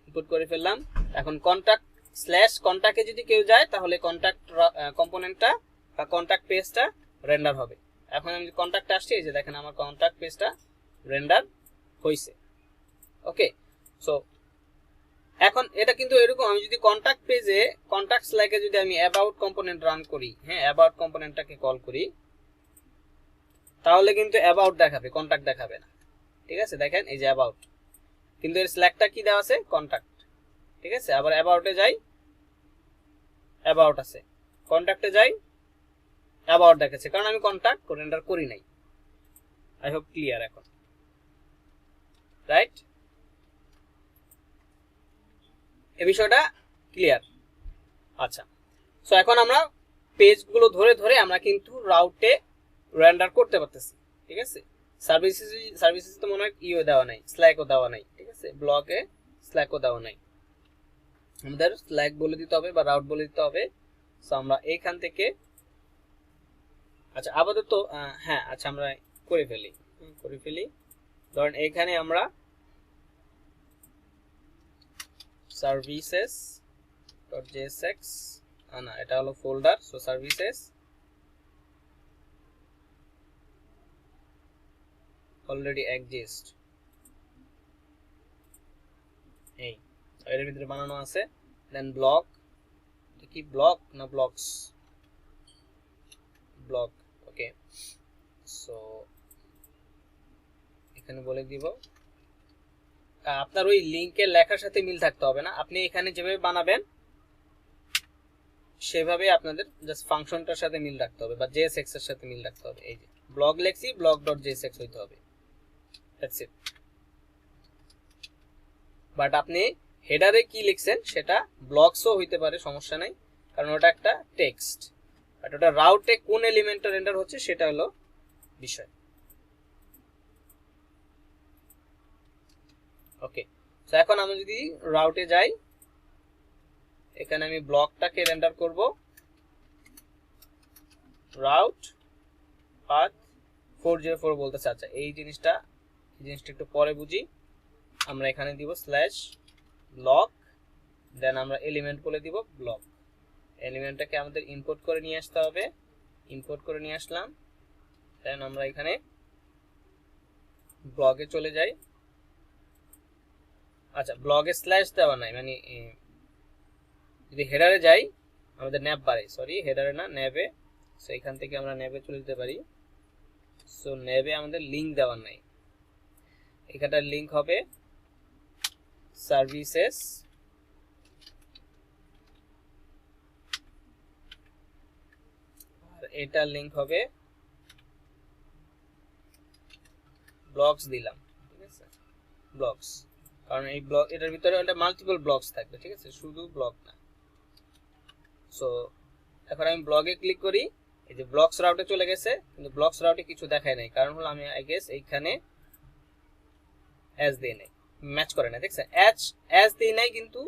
ইম্পোর্ট করে ফেললাম। এখন কন্টাক্ট স্ল্যাশ কন্টাক্টে যদি কেউ যায় তাহলে কন্টাক্ট কম্পোনেন্টটা বা কন্টাক্ট পেজটা রেন্ডার হবে। এখন আমি কন্টাক্টে আসছি, এই যে দেখেন আমার কন্টাক্ট পেজটা রেন্ডার হয়েছে। ওকে, সো এখন এটা কিন্তু এরকম, আমি যদি কন্টাক্ট পেজে কন্টাক্ট স্ল্যাকে যদি আমি অ্যাবাউট কম্পোনেন্ট রান করি, হ্যাঁ অ্যাবাউট কম্পোনেন্টটাকে কল করি, তাহলে কিন্তু অ্যাবাউট দেখাবে, কন্টাক্ট দেখাবে না। ঠিক আছে, দেখেন এই যে অ্যাবাউট, কিন্তু এর স্ল্যাকটা কি দেওয়া আছে? কন্টাক্ট। ঠিক আছে, আবার অ্যাবাউটে যাই, অ্যাবাউট আছে, কন্টাক্টে যাই, অ্যাবাউট দেখাচ্ছে, কারণ আমি কন্টাক্ট রেন্ডার করি নাই। আই হোপ ক্লিয়ার এখন, রাইট? এই বিষয়টা ক্লিয়ার? আচ্ছা, সো এখন আমরা পেজগুলো ধরে ধরে আমরা কিন্তু রাউটে রেন্ডার করতে পারতেছি, ঠিক আছে? সার্ভিসেস তো মনে হয় ইও দেওয়া নাই, স্ল্যাকও দেওয়া নাই, ঠিক আছে? ব্লগে স্ল্যাকও দেওয়া নাই, আমাদের স্ল্যাক বলে দিতে হবে বা রাউট বলে দিতে হবে। সো আমরা এইখান থেকে, আচ্ছা আপাতত হ্যাঁ, আচ্ছা আমরা করে ফেলি। ধরেন এইখানে আমরা সার্ভিসেস ডট জেএসএক্স, না এটা হলো folder, so services already exist, এই এর ভিতরে বানানো আছে। দেন ব্লক, কি ব্লক না ব্লকস, ব্লক, ওকে। সো এখানে বলে দিব, আপনার ওই লিংকের লেখার সাথে মিল থাকতে হবে না, আপনি এখানে যেভাবে বানাবেন সেভাবে আপনাদের জাস্ট ফাংশনটার সাথে মিল রাখতে হবে বা জেএসএক্স এর সাথে মিল রাখতে হবে। এই যে ব্লক লেখছি, ব্লক ডট জেএসএক্স হইতে হবে, দ্যাটস ইট। বাট আপনি হেডারে কি লিখছেন সেটা ব্লকসও হইতে পারে, সমস্যা নাই, কারণ ওটা একটা টেক্সট। বাট ওটা রাউটে কোন এলিমেন্টটা রেন্ডার হচ্ছে সেটা হলো বিষয়। ওকে, তো এখন আমি যদি রাউটে যাই, এখানে আমি ব্লকটাকে রেন্ডার করব, রাউট পাথ 404 বলতেছে। আচ্ছা এই জিনিসটা একটু পরে বুঝি। আমরা এখানে দিব স্ল্যাশ ব্লক, দেন আমরা এলিমেন্ট বলে দিব ব্লক। এলিমেন্টটাকে আমাদের ইম্পোর্ট করে নিয়ে আসতে হবে, ইম্পোর্ট করে নিয়ে আসলাম। দেন আমরা এখানে ব্লগে চলে যাই। আচ্ছা ব্লগে স্ল্যাশ দেওয়া নাই, মানে যদি হেডারে যাই আমাদের ন্যাব বাড়ে, সরি হেডারে না ন্যাবে। সো এখান থেকে আমরা ন্যাবে চলে যেতে পারি। সো ন্যাবে আমাদের লিঙ্ক দেওয়ার নাই, এখানটার লিঙ্ক হবে সার্ভিসেস আর এটার লিঙ্ক হবে ব্লকস দিলাম, ঠিক আছে? ব্লকস, কারণ এই ব্লক এটার ভিতরে একটা মাল্টিপল ব্লকস থাকবে, ঠিক আছে, শুধু ব্লক না। সো এখন আমি ব্লগে ক্লিক করি, এই যে ব্লকস রাউটে চলে গেছে, কিন্তু ব্লকস রাউটে কিছু দেখায় নাই, কারণ হলো আমি আই গেস এইখানে অ্যাজ দেই নাই, ম্যাচ করে না, দেখছেন? অ্যাজ দেই নাই, কিন্তু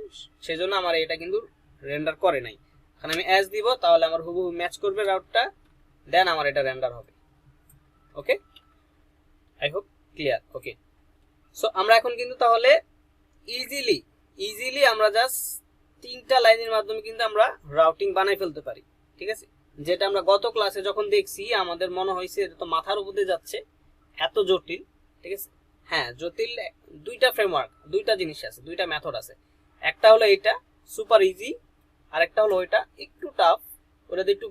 সেজন্য আমার এটা কিন্তু রেন্ডার করে নাই। এখন আমি অ্যাজ দিব, তাহলে আমার হুবহু ম্যাচ করবে রাউটটা, দেন আমার এটা রেন্ডার হবে। Okay, I hope clear. Okay, so আমরা এখন কিন্তু তাহলে ইজিলি আমরা জাস্ট 3টা লাইনের মাধ্যমে কিন্তু আমরা রাউটিং বানাই ফেলতে পারি, ঠিক আছে? যেটা আমরা গত ক্লাসে যখন দেখছি আমাদের মনে হয়েছে এটা তো মাথার উপরে যাচ্ছে, এত জটিল, ঠিক আছে? হ্যাঁ জটিল, 2টা ফ্রেমওয়ার্ক, 2টা জিনিস আছে, 2টা মেথড আছে। একটা হলো এটা সুপার ইজি, আর একটা হলো ওইটা একটু টাফ, ওটাতে একটু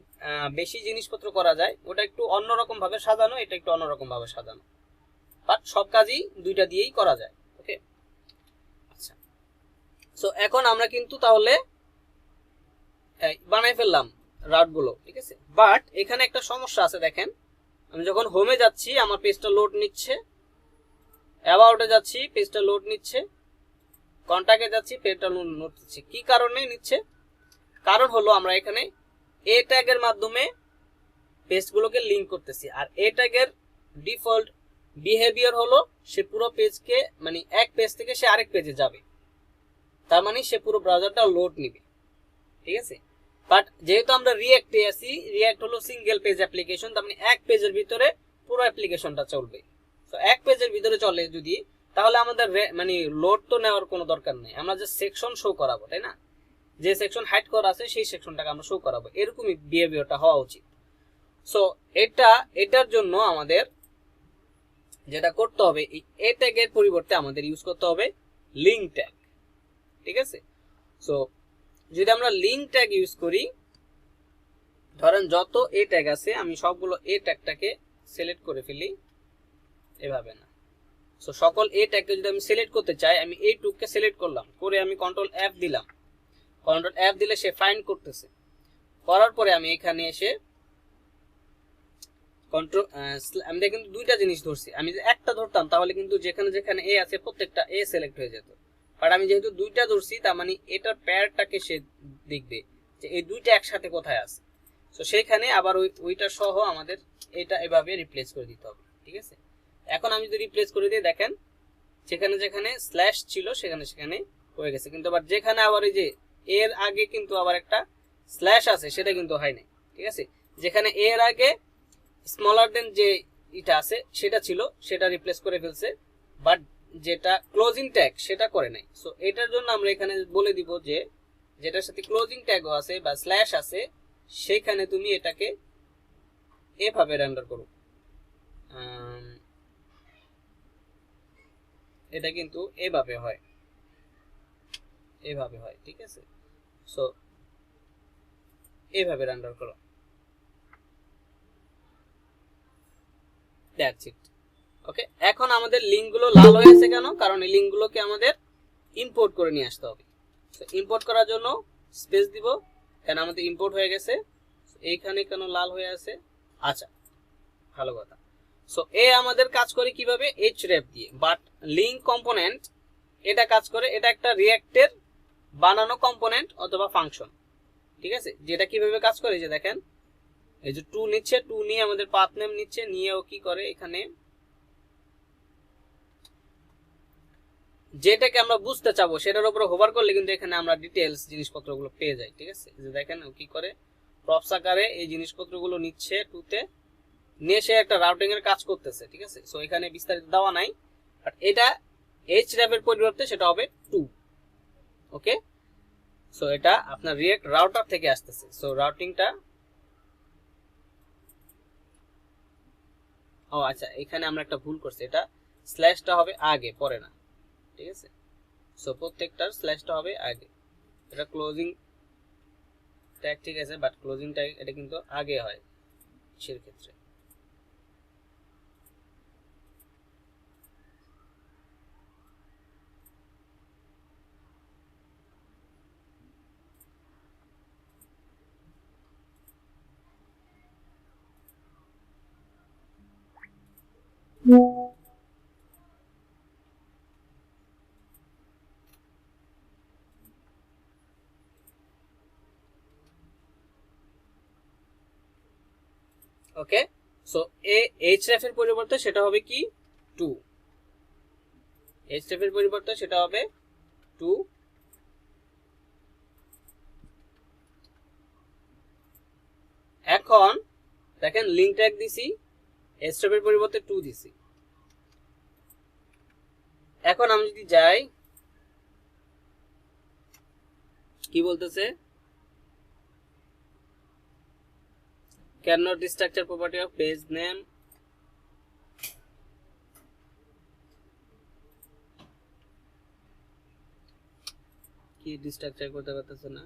বেশি জিনিসপত্র করা যায়, ওটা একটু অন্যরকম ভাবে সাজানো, এটা একটু অন্যরকম ভাবে সাজানো, বাট সব কাজই 2টা দিয়েই করা যায়। ওকে, আচ্ছা, সো এখন আমরা কিন্তু তাহলে বানাই ফেললাম রাউটগুলো, ঠিক আছে? বাট এখানে একটা সমস্যা আছে, দেখেন আমি যখন হোমে যাচ্ছি আমার পেজটা লোড নিচ্ছে, অ্যাবাউটে যাচ্ছি পেজটা লোড নিচ্ছে, কন্টাক্টে যাচ্ছি পেজটা লোড নিচ্ছে। কি কারণে নিচ্ছে? কারণ হলো আমরা এখানে এ ট্যাগের মাধ্যমে পেজগুলোকে লিংক করতেছি, আর এ ট্যাগের ডিফল্ট বিহেভিয়ার হলো সে পুরো পেজকে, মানে এক পেজ থেকে সে আরেক পেজে যাবে, তার মানে সে পুরো ব্রাউজারটা লোড নিবে, ঠিক আছে? বাট যেহেতু আমরা রিঅ্যাক্টে আছি, রিঅ্যাক্ট হলো সিঙ্গেল পেজ অ্যাপ্লিকেশন, তার মানে এক পেজের ভিতরে পুরো অ্যাপ্লিকেশনটা চলবে। তো এক পেজের ভিতরে চলে যদি, তাহলে আমাদের মানে লোড তো নেওয়ার কোনো দরকার নেই, আমরা যে সেকশন শো করাবো, তাই না? যে সেকশন হাইড করা আছে সেই সেকশনটাকে আমরা শো করাবো, এরকমই বিহেভিয়ারটা হওয়া উচিত। সো এটার জন্য আমাদের যেটা করতে হবে, এই এ ট্যাগের পরিবর্তে আমাদের ইউজ করতে হবে লিঙ্ক ট্যাগ, ঠিক আছে? সো যদি আমরা লিঙ্ক ট্যাগ ইউজ করি, ধরেন যত এ ট্যাগ আছে আমি সবগুলো এ ট্যাগটাকে সিলেক্ট করে ফেলি, এভাবে না। সো সকল এ ট্যাগকে যদি আমি সিলেক্ট করতে চাই, আমি এই টুককে সিলেক্ট করলাম, করে আমি কন্ট্রোল এফ দিলাম, কন্ট্রোল এফ দিলে সে ফাইন্ড করতেছে, করার পরে আমি এখানে এসে কন্ট্রোল আমি কিন্তু দুইটা জিনিস ধরছি, আমি যদি একটা ধরতাম তাহলে কিন্তু যেখানে যেখানে এ আছে প্রত্যেকটা এ সিলেক্ট হয়ে যেত, বাট আমি যেহেতু দুইটা ধরছি তার মানে এটার পেয়ারটাকে সে দেখবে যে এই দুইটা একসাথে কোথায় আছে। তো সেইখানে আবার ওইটা সহ আমাদের এটা এভাবে রিপ্লেস করে দিতে হবে, ঠিক আছে। এখন আমি যদি রিপ্লেস করে দিই দেখেন যেখানে যেখানে স্ল্যাশ ছিল সেখানে সেখানে হয়ে গেছে, কিন্তু আবার যেখানে আবার এই যে এর আগে কিন্তু আবার একটা স্ল্যাশ আছে সেটা কিন্তু হয় নাই, ঠিক আছে। যেখানে এর আগে স্মলার দেন যে এটা আছে সেটা ছিল সেটা রিপ্লেস করে ফেলছে, বাট যেটা ক্লোজিং ট্যাগ সেটা করে নাই। সো এটার জন্য আমরা এখানে বলে দিব যে যেটার সাথে ক্লোজিং ট্যাগও আছে বা স্ল্যাশ আছে সেখানে তুমি এটাকে এভাবে রেন্ডার করো। এটা কিন্তু এভাবে হয়, এভাবে হয়, ঠিক আছে। সো এভাবে রেন্ডার করো, দ্যাটস ইট। ওকে, এখন আমাদের লিঙ্কগুলো লাল হয়েছে কেন? কারণ এই লিঙ্কগুলোকে আমাদের ইম্পোর্ট করে নিয়ে আসতে হবে। তো ইম্পোর্ট করার জন্য স্পেস দিব, কেন আমাদের ইম্পোর্ট হয়ে গেছে। এইখানে কেন লাল হয়ে আছে? আচ্ছা, ভালো কথা। সো এ আমাদের কাজ করে কিভাবে? href দিয়ে, বাট লিঙ্ক কম্পোনেন্ট এটা কাজ করে, এটা একটা রিঅ্যাক্টের বানানো কম্পোনেন্ট অথবা ফাংশন, ঠিক আছে। যেটা কিভাবে কাজ করে যে দেখেন এই যে 2 নিচ্ছে, 2 নিয়ে আমাদের পাথ নেম নিচ্ছে, নিয়েও কি করে এখানে যেটাকে আমরা বুঝতে চাবো সেটার উপরে হোভার করলে কিন্তু এখানে আমরা ডিটেইলস জিনিসপত্রগুলো পেয়ে যাই, ঠিক আছে। যে দেখেন ও কি করে প্রপস আকারে এই জিনিসপত্রগুলো নিচ্ছে 2 তে, নিয়ে সে একটা রাউটিং এর কাজ করতেছে, ঠিক আছে। সো এখানে বিস্তারিত দেওয়া নাই, বাট এটা href এর পরিবর্তে সেটা হবে 2। ওকে, সো এটা আপনার রিঅ্যাক্ট রাউটার থেকে আসতেছে। সো রাউটিংটা, ও আচ্ছা, এখানে আমরা একটা ভুল করছি, এটা স্ল্যাশটা হবে আগে পরে না, ঠিক আছে। সো প্রত্যেকটার স্ল্যাশটা হবে আগে, এটা ক্লোজিং ট্যাগ, ঠিক আছে, বাট ক্লোজিং ট্যাগ এটা কিন্তু আগে হয় কিসের ক্ষেত্রে। ওকে, সো href এর পরিবর্তে সেটা হবে কি 2, href এর পরিবর্তে সেটা হবে 2। এখন দেখেন লিংক ট্যাগ দিছি, href এর পরিবর্তে 2 দিছি। এখন আমি যদি যাই, কি বলতেছে, cannot destructure property of page name, কি ডিস্ট্রাকচার করতে পারতেছে না।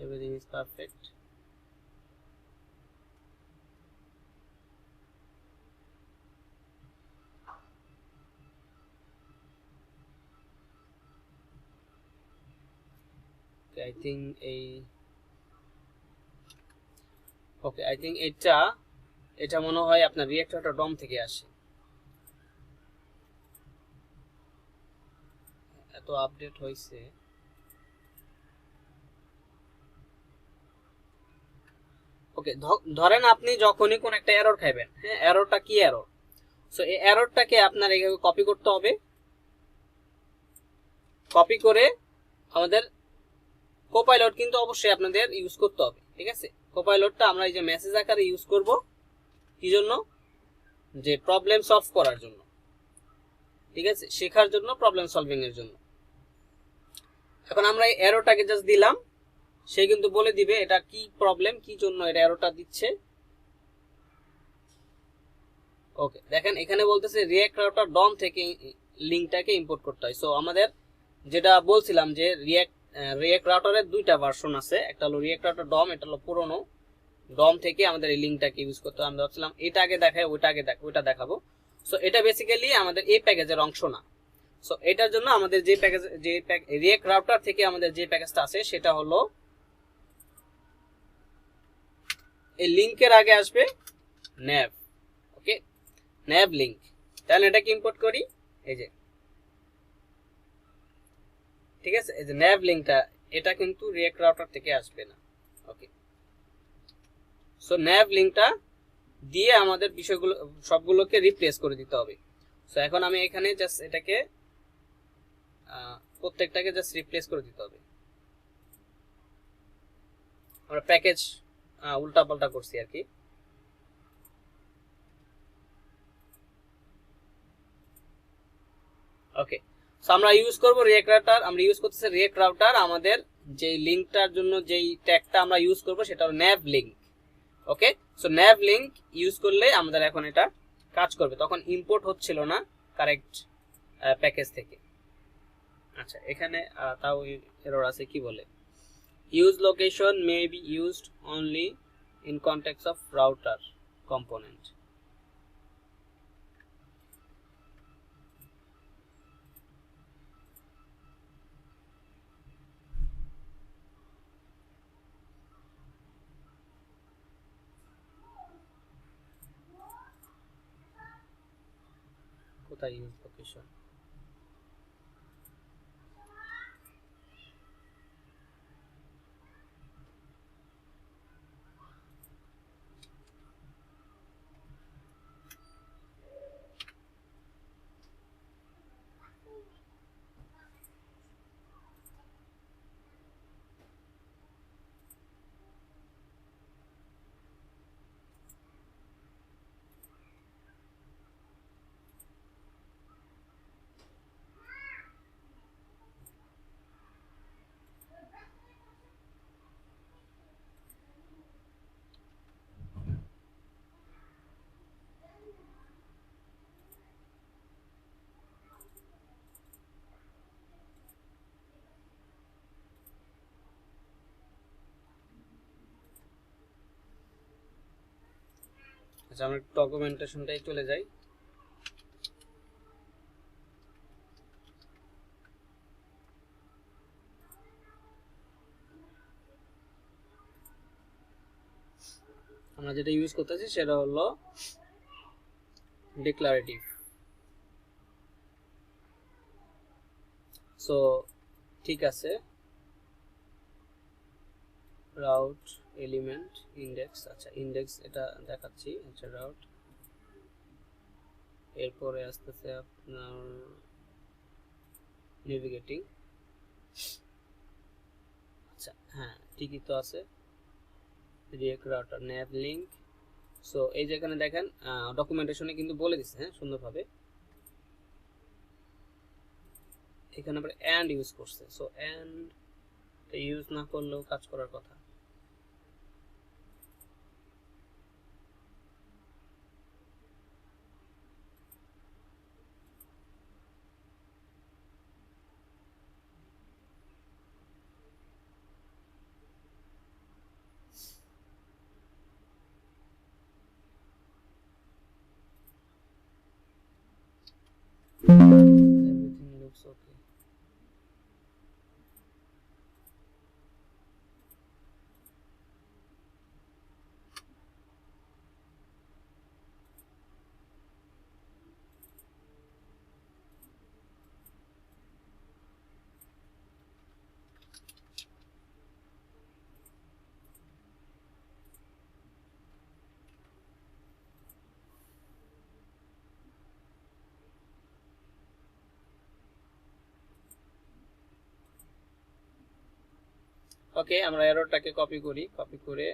Everything is perfect. Okay, I think এটা মনে হয় আপনার রিঅ্যাক্টরটা ডম থেকে আসে, এত আপডেট হয়েছে। ওকে, ধরেন আপনি যখনই কোন একটা এরর খাইবেন, হ্যাঁ, এররটা কি এরর? সো এই এররটাকে আপনার এইভাবে কপি করতে হবে, কপি করে আমাদের কোপাইলট কিন্তু অবশ্যই আপনাদের ইউজ করতে হবে, ঠিক আছে। কোপাইলটটা আমরা এই যে মেসেজ আকারে ইউজ করব, কি জন্য? যে প্রবলেম সলভ করার জন্য, ঠিক আছে, শেখার জন্য, প্রবলেম সলভিং এর জন্য। এখন আমরা এই এররটাকে জাস্ট দিলাম, সে কিন্তু বলে দিবে এটা কি প্রবলেম, কি জন্য এটা এররটা দিচ্ছে। ওকে, দেখেন এখানে বলতেছে রিঅ্যাক্ট রাউটার ডম থেকে লিঙ্কটাকে ইম্পোর্ট করতে হয়। সো আমাদের যেটা বলছিলাম যে রিঅ্যাক্ট রাউটারের দুইটা ভার্সন আছে, একটা হলো রিঅ্যাক্ট রাউটার ডম, এটা হলো পুরনো। ডম থেকে আমাদের এই লিঙ্কটাকে ইউজ করতে হয়। আমরা ভাবছিলাম এটা আগে দেখাই, ওইটা দেখাবো। সো এটা বেসিক্যালি আমাদের এই প্যাকেজের অংশ না। সো এটার জন্য আমাদের যে প্যাকেজ, যে রিঅ্যাক্ট রাউটার থেকে আমাদের যে প্যাকেজটা আছে সেটা হলো এই লিঙ্কের আগে আসবে nav। ওকে, nav লিঙ্ক। তাহলে এটাকে ইম্পোর্ট করি, এই যে ঠিক আছে, এই যে nav লিঙ্কটা, এটা কিন্তু রিঅ্যাক্ট রাউটার থেকে আসবে না। ওকে, সো nav লিঙ্কটা দিয়ে আমাদের বিষয়গুলো সবগুলোকে রিপ্লেস করে দিতে হবে। সো এখন আমি এখানে জাস্ট এটাকে প্রত্যেকটাকে জাস্ট রিপ্লেস করে দিতে হবে। আমরা প্যাকেজ উল্টাপাল্টা করছি আর কি। ওকে, সো আমরা ইউজ করব রিঅ্যাক্ট রাউটার। আমরা ইউজ করতেছি রিঅ্যাক্ট রাউটার। আমাদের যে লিঙ্কটার জন্য যেই ট্যাগটা আমরা ইউজ করব সেটা হলো nav লিঙ্ক। ওকে, সো nav লিঙ্ক ইউজ করলে আমাদের এখন এটা কাজ করবে, তখন ইম্পোর্ট হচ্ছিল না কারেক্ট প্যাকেজ থেকে। আচ্ছা, এখানে তাও এরর আছে, কি বলে use location may be used only in context of router component. কোথায় ইউজ লোকেশন? আচ্ছা, আমরা ডকুমেন্টেশনটাই চলে যাই। আমরা যেটা ইউজ করতেছি সেটা হলো ডিক্লারেটিভ। সো ঠিক আছে, রাউট এলিমেন্ট ইন্ডেক্স, আচ্ছা ইন্ডেক্স এটা দেখাচ্ছি। আচ্ছা, রাউট, এরপরে আসতেছে আপনার নেভিগেটিং। আচ্ছা হ্যাঁ, ঠিকই তো আছে, react router nav link. So এই যেখানে দেখেন ডকুমেন্টেশনে কিন্তু বলে দিচ্ছে হ্যাঁ সুন্দরভাবে। এখানে আবার এন্ড ইউজ করছে। সো এন্ড ইউজ না করলেও কাজ করার কথা। Everything looks okay. ওকে, আমরা এররটাকে কপি করি, কপি করে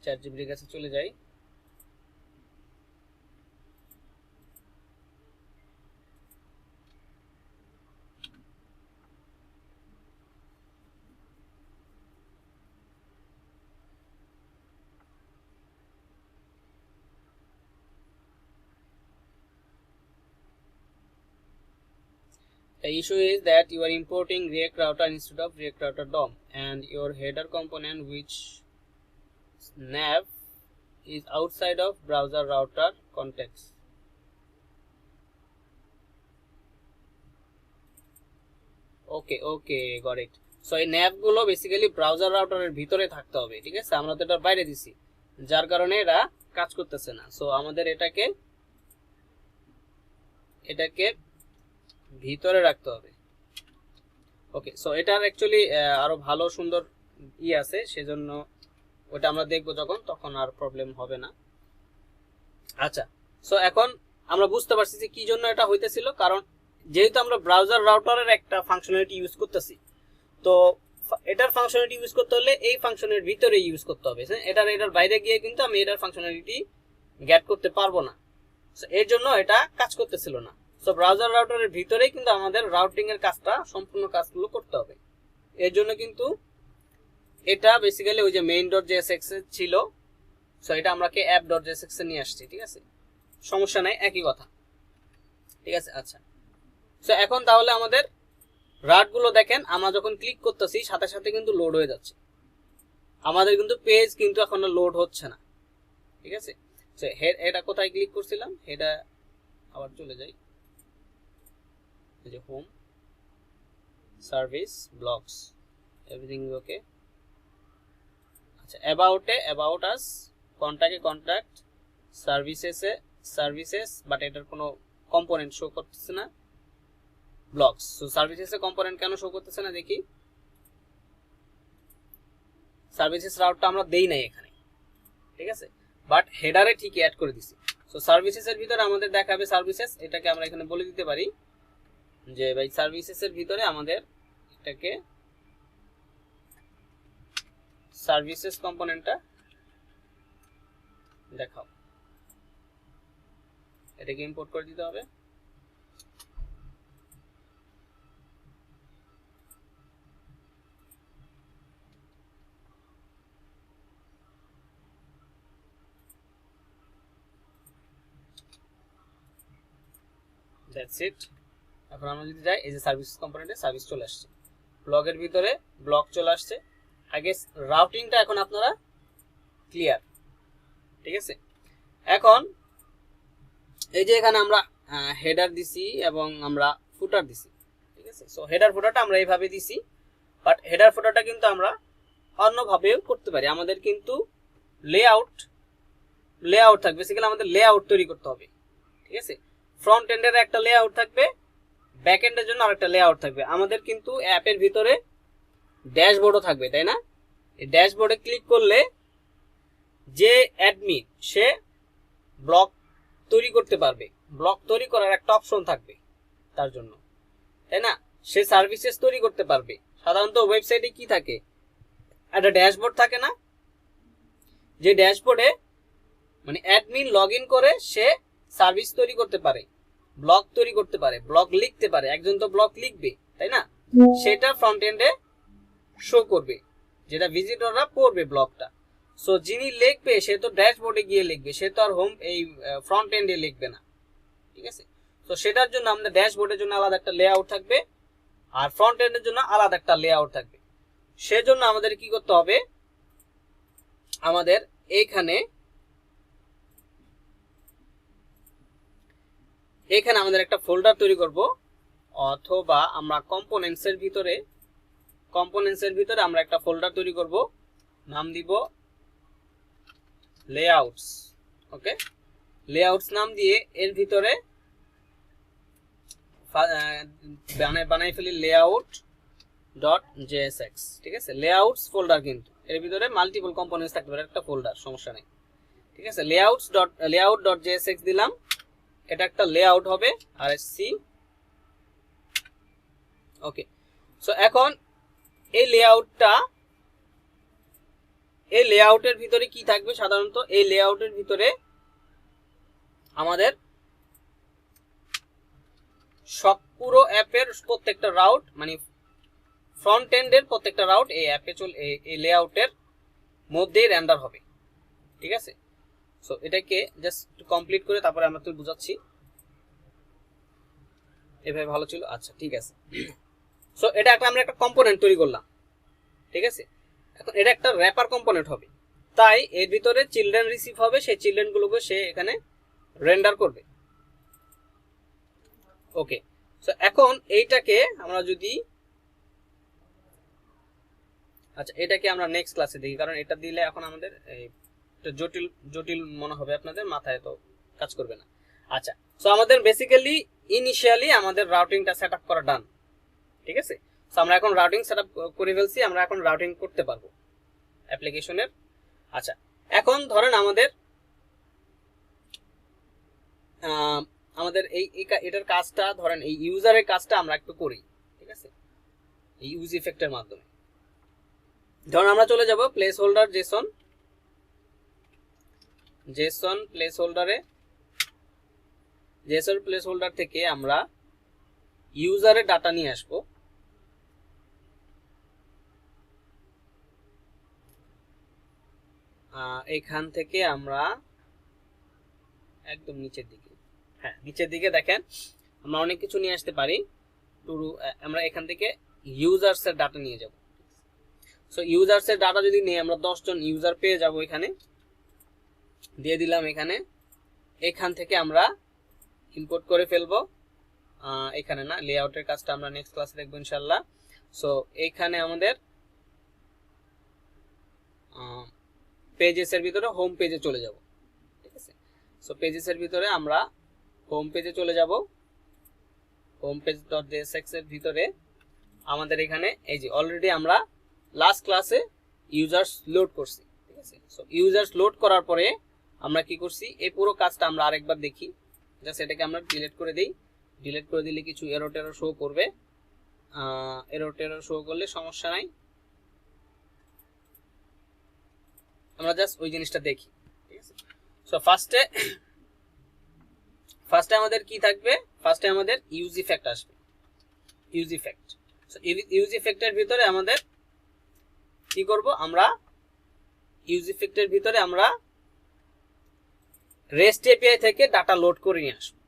চ্যাটজিপিটির কাছে চলে যাই। The issue is that you are importing React Router instead of React Router DOM, and your header component, which nav, is outside of browser router context. Okay got it. So এই nav গুলো basically browser রাউটারের ভিতরে থাকতে হবে, ঠিক আছে? আমরা তো এটার বাইরে দিছি, যার কারণে এটা কাজ করতেছে না। সো আমাদের এটাকে ভিতরে রাখতে হবে। ওকে, সো এটার অ্যাকচুয়ালি আরো ভালো সুন্দর আছে, সেজন্য ওটা আমরা দেখবো তখন আর প্রবলেম হবে না। আচ্ছা, সো এখন আমরা বুঝতে পারছি যে কি জন্য এটা হইতেছিল, কারণ যেহেতু আমরা ব্রাউজার রাউটারের একটা ফাংশনালিটি ইউজ করতেছি, তো এটার ফাংশনালিটি ইউজ করতে হলে এই ফাংশনের ভিতরে ইউজ করতে হবে। এটার বাইরে গিয়ে কিন্তু আমি এটার ফাংশনালিটি গেট করতে পারবো না। সো এর জন্য এটা কাজ করতেছিল না। সো ব্রাউজার রাউটারের ভিতরেই কিন্তু আমাদের রাউটিং এর কাজটা, সম্পূর্ণ কাজগুলো করতে হবে। এর জন্য কিন্তু এটা বেসিক্যালি ওই যে main.jsx ছিল, সো এটা আমরাকে app.jsx এ নিয়ে আসছি, ঠিক আছে? সমস্যা নাই, একই কথা, ঠিক আছে? আচ্ছা, সো এখন তাহলে আমাদের রাউট গুলো দেখেন, আমরা যখন ক্লিক করতেছি সাথে সাথে কিন্তু লোড হয়ে যাচ্ছে, আমাদের কিন্তু পেজ কিন্তু এখন লোড হচ্ছে না, ঠিক আছে? সো এটা কোথায় ক্লিক করছিলাম, এটা আবার চলে যাই, এই যে home, service, blogs, everything is okay. আচ্ছা, about us, contact, services, but এটার কোনো কম্পোনেন্ট শো করতেছে না, ব্লগস। সো সার্ভিসেস এর কম্পোনেন্ট কেন শো করতেছে না দেখি। সার্ভিসেস রাউটটা আমরা দেই নাই এখানে, ঠিক আছে? বাট হেডারে ঠিকই অ্যাড করে দিছি। সো সার্ভিসেস এর ভিতরে আমাদের দেখাবে সার্ভিসেস, এটাকে আমরা এখানে বলে দিতে পারি যে ভাই সার্ভিসেস এর ভিতরে আমাদের এটাকে সার্ভিসেস কম্পোনেন্টটা দেখাও, এটাকে ইম্পোর্ট করে দিতে হবে। That's it. এখন আমরা যদি যাই, এই যে সার্ভিস কম্পোনেন্টে সার্ভিস চলে আসছে, ব্লগের ভিতরে ব্লগ চলে আসছে। আগে রাউটিংটা এখন আপনারা ক্লিয়ার, ঠিক আছে? এখন এই যে এখানে আমরা হেডার দিছি এবং আমরা ফুটার দিছি, ঠিক আছে? সো হেডার ফুটারটা আমরা এইভাবে দিছি, বাট হেডার ফুটারটা কিন্তু আমরা অন্যভাবেও করতে পারি। আমাদের কিন্তু লেআউট থাকবে, বেসিক্যালি আমাদের লেআউট তৈরি করতে হবে, ঠিক আছে? ফ্রন্ট এন্ডের একটা লেআউট থাকবে, ব্যাক এন্ডের জন্য আরেকটা লেআউট থাকবে। আমাদের কিন্তু অ্যাপের ভিতরে ড্যাশবোর্ডও থাকবে, তাই না? এই ড্যাশবোর্ডে ক্লিক করলে যে অ্যাডমিন, সে ব্লগ তৈরি করতে পারবে, ব্লগ তৈরি করার একটা অপশন থাকবে তার জন্য, তাই না? সে সার্ভিসেস তৈরি করতে পারবে। সাধারণত ওয়েবসাইটে কি থাকে, একটা ড্যাশবোর্ড থাকে না, যে ড্যাশবোর্ডে মানে অ্যাডমিন লগ ইন করে সে সার্ভিস তৈরি করতে পারে, ব্লগ তৈরি করতে পারে, ব্লগ লিখতে পারে। একজন তো ব্লগ লিখবে, তাই না? সেটা ফ্রন্ট এন্ডে শো করবে, যেটা ভিজিটররা পড়বে ব্লগটা। সো যিনি লিখবে সে তো ড্যাশবোর্ডে গিয়ে লিখবে, সে তো আর হোম এই ফ্রন্ট এন্ডে লিখবে না, ঠিক আছে? তো সেটার জন্য আমাদের ড্যাশবোর্ডের জন্য আলাদা একটা লেআউট থাকবে, আর ফ্রন্ট এন্ডের জন্য আলাদা একটা লেআউট থাকবে। সেজন্য আমাদের কি করতে হবে, আমাদের এখানে আমাদের একটা ফোল্ডার তৈরি করব, অথবা আমরা কম্পোনেন্টস এর ভিতরে আমরা একটা ফোল্ডার তৈরি করব, নাম দিব লেআউটস। ওকে, লেআউটস নাম দিয়ে এর ভিতরে বানাই ফেলি layout.jsx, ঠিক আছে? লেআউটস ফোল্ডার, কিন্তু এর ভিতরে মাল্টিপল কম্পোনেন্টস থাকতে পারে, একটা ফোল্ডার, সমস্যা নেই, ঠিক আছে? layout.jsx দিলাম, এটা একটা লেআউট হবে, আরএসসি। ওকে, সো এখন এই লেআউটের ভিতরে কি থাকবে? সাধারণত এই লেআউটের ভিতরে আমাদের সব পুরো অ্যাপের প্রত্যেকটা রাউট, মানে ফ্রন্ট এন্ডের প্রত্যেকটা রাউট এই অ্যাপে এই লেআউটের মধ্যেই রেন্ডার হবে, ঠিক আছে? সো এটাকে জাস্ট কমপ্লিট করে তারপরে আমরা তো বুঝাচ্ছি। এভাবে ভালো ছিল, আচ্ছা ঠিক আছে। সো এটা আমরা একটা কম্পোনেন্ট তৈরি করলাম, ঠিক আছে। এখন এটা একটা র্যাপার কম্পোনেন্ট হবে, তাই এর ভিতরে চিলড্রেন রিসিভ হবে, সেই চিলড্রেন গুলোকে সে এখানে রেন্ডার করবে। ওকে, সো এখন এইটাকে আমরা যদি, আচ্ছা এটাকে আমরা নেক্সট ক্লাসে দেখি, কারণ এটা দিলে এখন আমাদের জটিল জটিল মনে হবে, আপনাদের মাথায় তো কাজ করবে না। আচ্ছা, সো আমাদের বেসিক্যালি ইনিশিয়ালি আমাদের রাউটিংটা সেট আপ করা ডান, ঠিক আছে। সো আমরা এখন রাউটিং সেট আপ করে ফেলছি, আমরা এখন রাউটিং করতে পারবো অ্যাপ্লিকেশনের। আচ্ছা, এখন ধরেন আমাদের এটার কাজটা, ধরেন এই ইউজারের কাজটা আমরা একটু করি, ঠিক আছে, এই ইউজ ইফেক্টের মাধ্যমে। ধরুন আমরা চলে যাব place holder Jason place holder থেকে আমরা ইউজারের ডাটা নিয়ে আসবো। এখান থেকে আমরা একদম নিচের দিকে, হ্যাঁ নিচের দিকে দেখেন আমরা অনেক কিছু নিয়ে আসতে পারি। আমরা এখান থেকে ইউজার্স এর ডাটা নিয়ে যাব। সো ইউজার্স এর ডাটা যদি নিয়ে আমরা 10 জন ইউজার পেয়ে যাব, এখানে দিয়ে দিলাম। এখান থেকে আমরা ইম্পোর্ট করে ফেলবো, এখানে না, লেআউটের কাজটা আমরা নেক্সট ক্লাসে দেখবো ইনশাআল্লাহ। সো এইখানে আমাদের পেজেস এর ভিতরে হোম পেজে চলে যাব, ঠিক আছে। সো পেজেস এর ভিতরে আমরা হোম পেজে চলে যাব। হোম পেজ ডট জেএসএক্স এর ভিতরে আমাদের এখানে এই যে অলরেডি আমরা লাস্ট ক্লাসে ইউজার্স লোড করছি, ঠিক আছে। সো ইউজার্স লোড করার পরে আমরা কি করছি, এই পুরো কাজটা আমরা আরেকবার দেখি। জাস্ট এটাকে আমরা ডিলিট করে দিই। ডিলিট করে দিলে কিছু এরর টেরর শো করবে, এরর টেরর শো করলে সমস্যা নাই, আমরা জাস্ট ওই জিনিসটা দেখি, ঠিক আছে। সো ফার্স্টে আমাদের কি থাকবে, ফার্স্টে আমাদের ইউজ ইফেক্ট আসবে, ইউজ ইফেক্ট। সো ইউজ ইফেক্টের ভিতরে আমাদের কি করব, আমরা ইউজ ইফেক্টের ভিতরে আমরা রেস্ট এপিআই থেকে ডাটা লোড করে নিয়ে আসবো,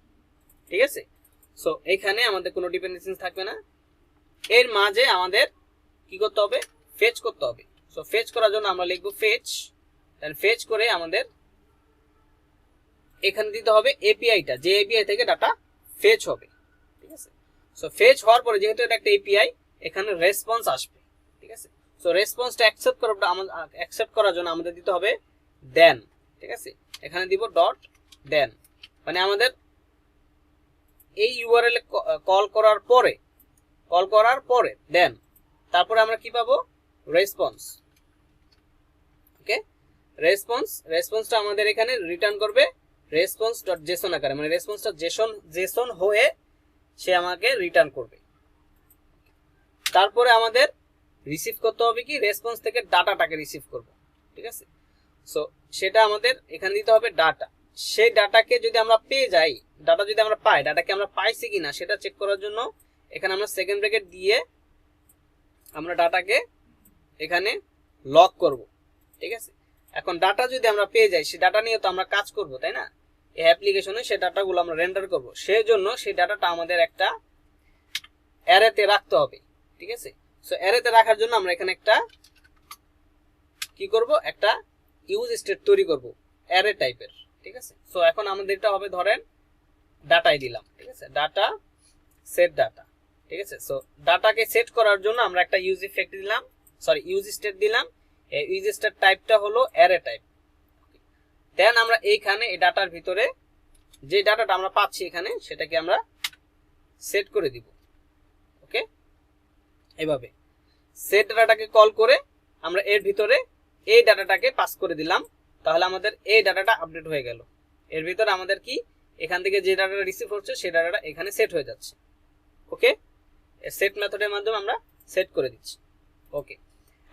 ঠিক আছে। সো এখানে আমাদের কোনো ডিপেন্ডেন্সি থাকবে না, এর মাঝে আমাদের কি করতে হবে, ফেচ করতে হবে। সো ফেচ করার জন্য আমরা লিখবো ফেচ, দেন ফেচ করে আমাদের এখানে দিতে হবে এপিআইটা, যে এপিআই থেকে ডাটা ফেচ হবে, ঠিক আছে। সো ফেচ হওয়ার পরে যেহেতু এটা একটা এপিআই, এখানে রেসপন্স আসবে, ঠিক আছে। সো রেসপন্সটা অ্যাকসেপ্ট করার জন্য আমাদের দিতে হবে দেন, ঠিক আছে। এখানে দিব ডট দেন, মানে আমাদের এই ইউআরএল এ কল করার পরে দেন তারপরে আমরা কি পাবো, রেসপন্স। ওকে, রেসপন্সটা আমাদের এখানে রিটার্ন করবে রেসপন্স ডট জেসন আকারে, মানে রেসপন্সটা জেসন হয়ে সে আমাকে রিটার্ন করবে। তারপরে আমাদের রিসিভ করতে হবে কি, রেসপন্স থেকে ডাটাটাকে রিসিভ করব, ঠিক আছে। সো সেটা আমাদের এখানে দিতে হবে ডাটা। সেই ডাটাকে যদি আমরা পেয়ে যাই, ডাটা যদি আমরা পাই, ডাটাকে আমরা পাইছি কিনা সেটা চেক করার জন্য এখানে আমরা সেকেন্ড ব্র্যাকেট দিয়ে আমরা ডাটাকে এখানে লক করব, ঠিক আছে। এখন ডাটা যদি আমরা পেয়ে যাই, সেই ডাটা নিয়ে তো আমরা কাজ করব, তাই না। এই অ্যাপ্লিকেশনে সেই ডাটাগুলো আমরা রেন্ডার করব, সেই জন্য সেই ডাটাটা আমাদের একটা অ্যারেতে রাখতে হবে, ঠিক আছে। সো অ্যারেতে রাখার জন্য আমরা এখানে একটা কি করব, একটা ইউজ স্টেট তৈরি করব অ্যারে টাইপের, ঠিক আছে। সো এখন আমাদের এটা হবে, ধরেন ডাটাই দিলাম, ঠিক আছে, ডাটা সেট ডাটা, ঠিক আছে। সো ডাটাকে সেট করার জন্য আমরা একটা ইউজ ইফেক্ট দিলাম, সরি ইউজ স্টেট দিলাম। এই ইউজ স্টেট টাইপটা হলো অ্যারে টাইপ। দেন আমরা এইখানে এই ডাটার ভিতরে যে ডাটাটা আমরা পাচ্ছি এখানে, সেটাকে আমরা সেট করে দিব। ওকে, এভাবে সেট ডাটাটাকে কল করে আমরা এর ভিতরে এই ডাটাটাকে পাস করে দিলাম, তাহলে আমাদের এই ডাটাটা আপডেট হয়ে গেল। এর ভিতরে আমাদের কি, এখান থেকে যে ডাটাটা রিসিভ হচ্ছে সেই ডাটাটা এখানে সেট হয়ে যাচ্ছে। ওকে, সেট মেথডের মাধ্যমে আমরা সেট করে দিচ্ছি। ওকে,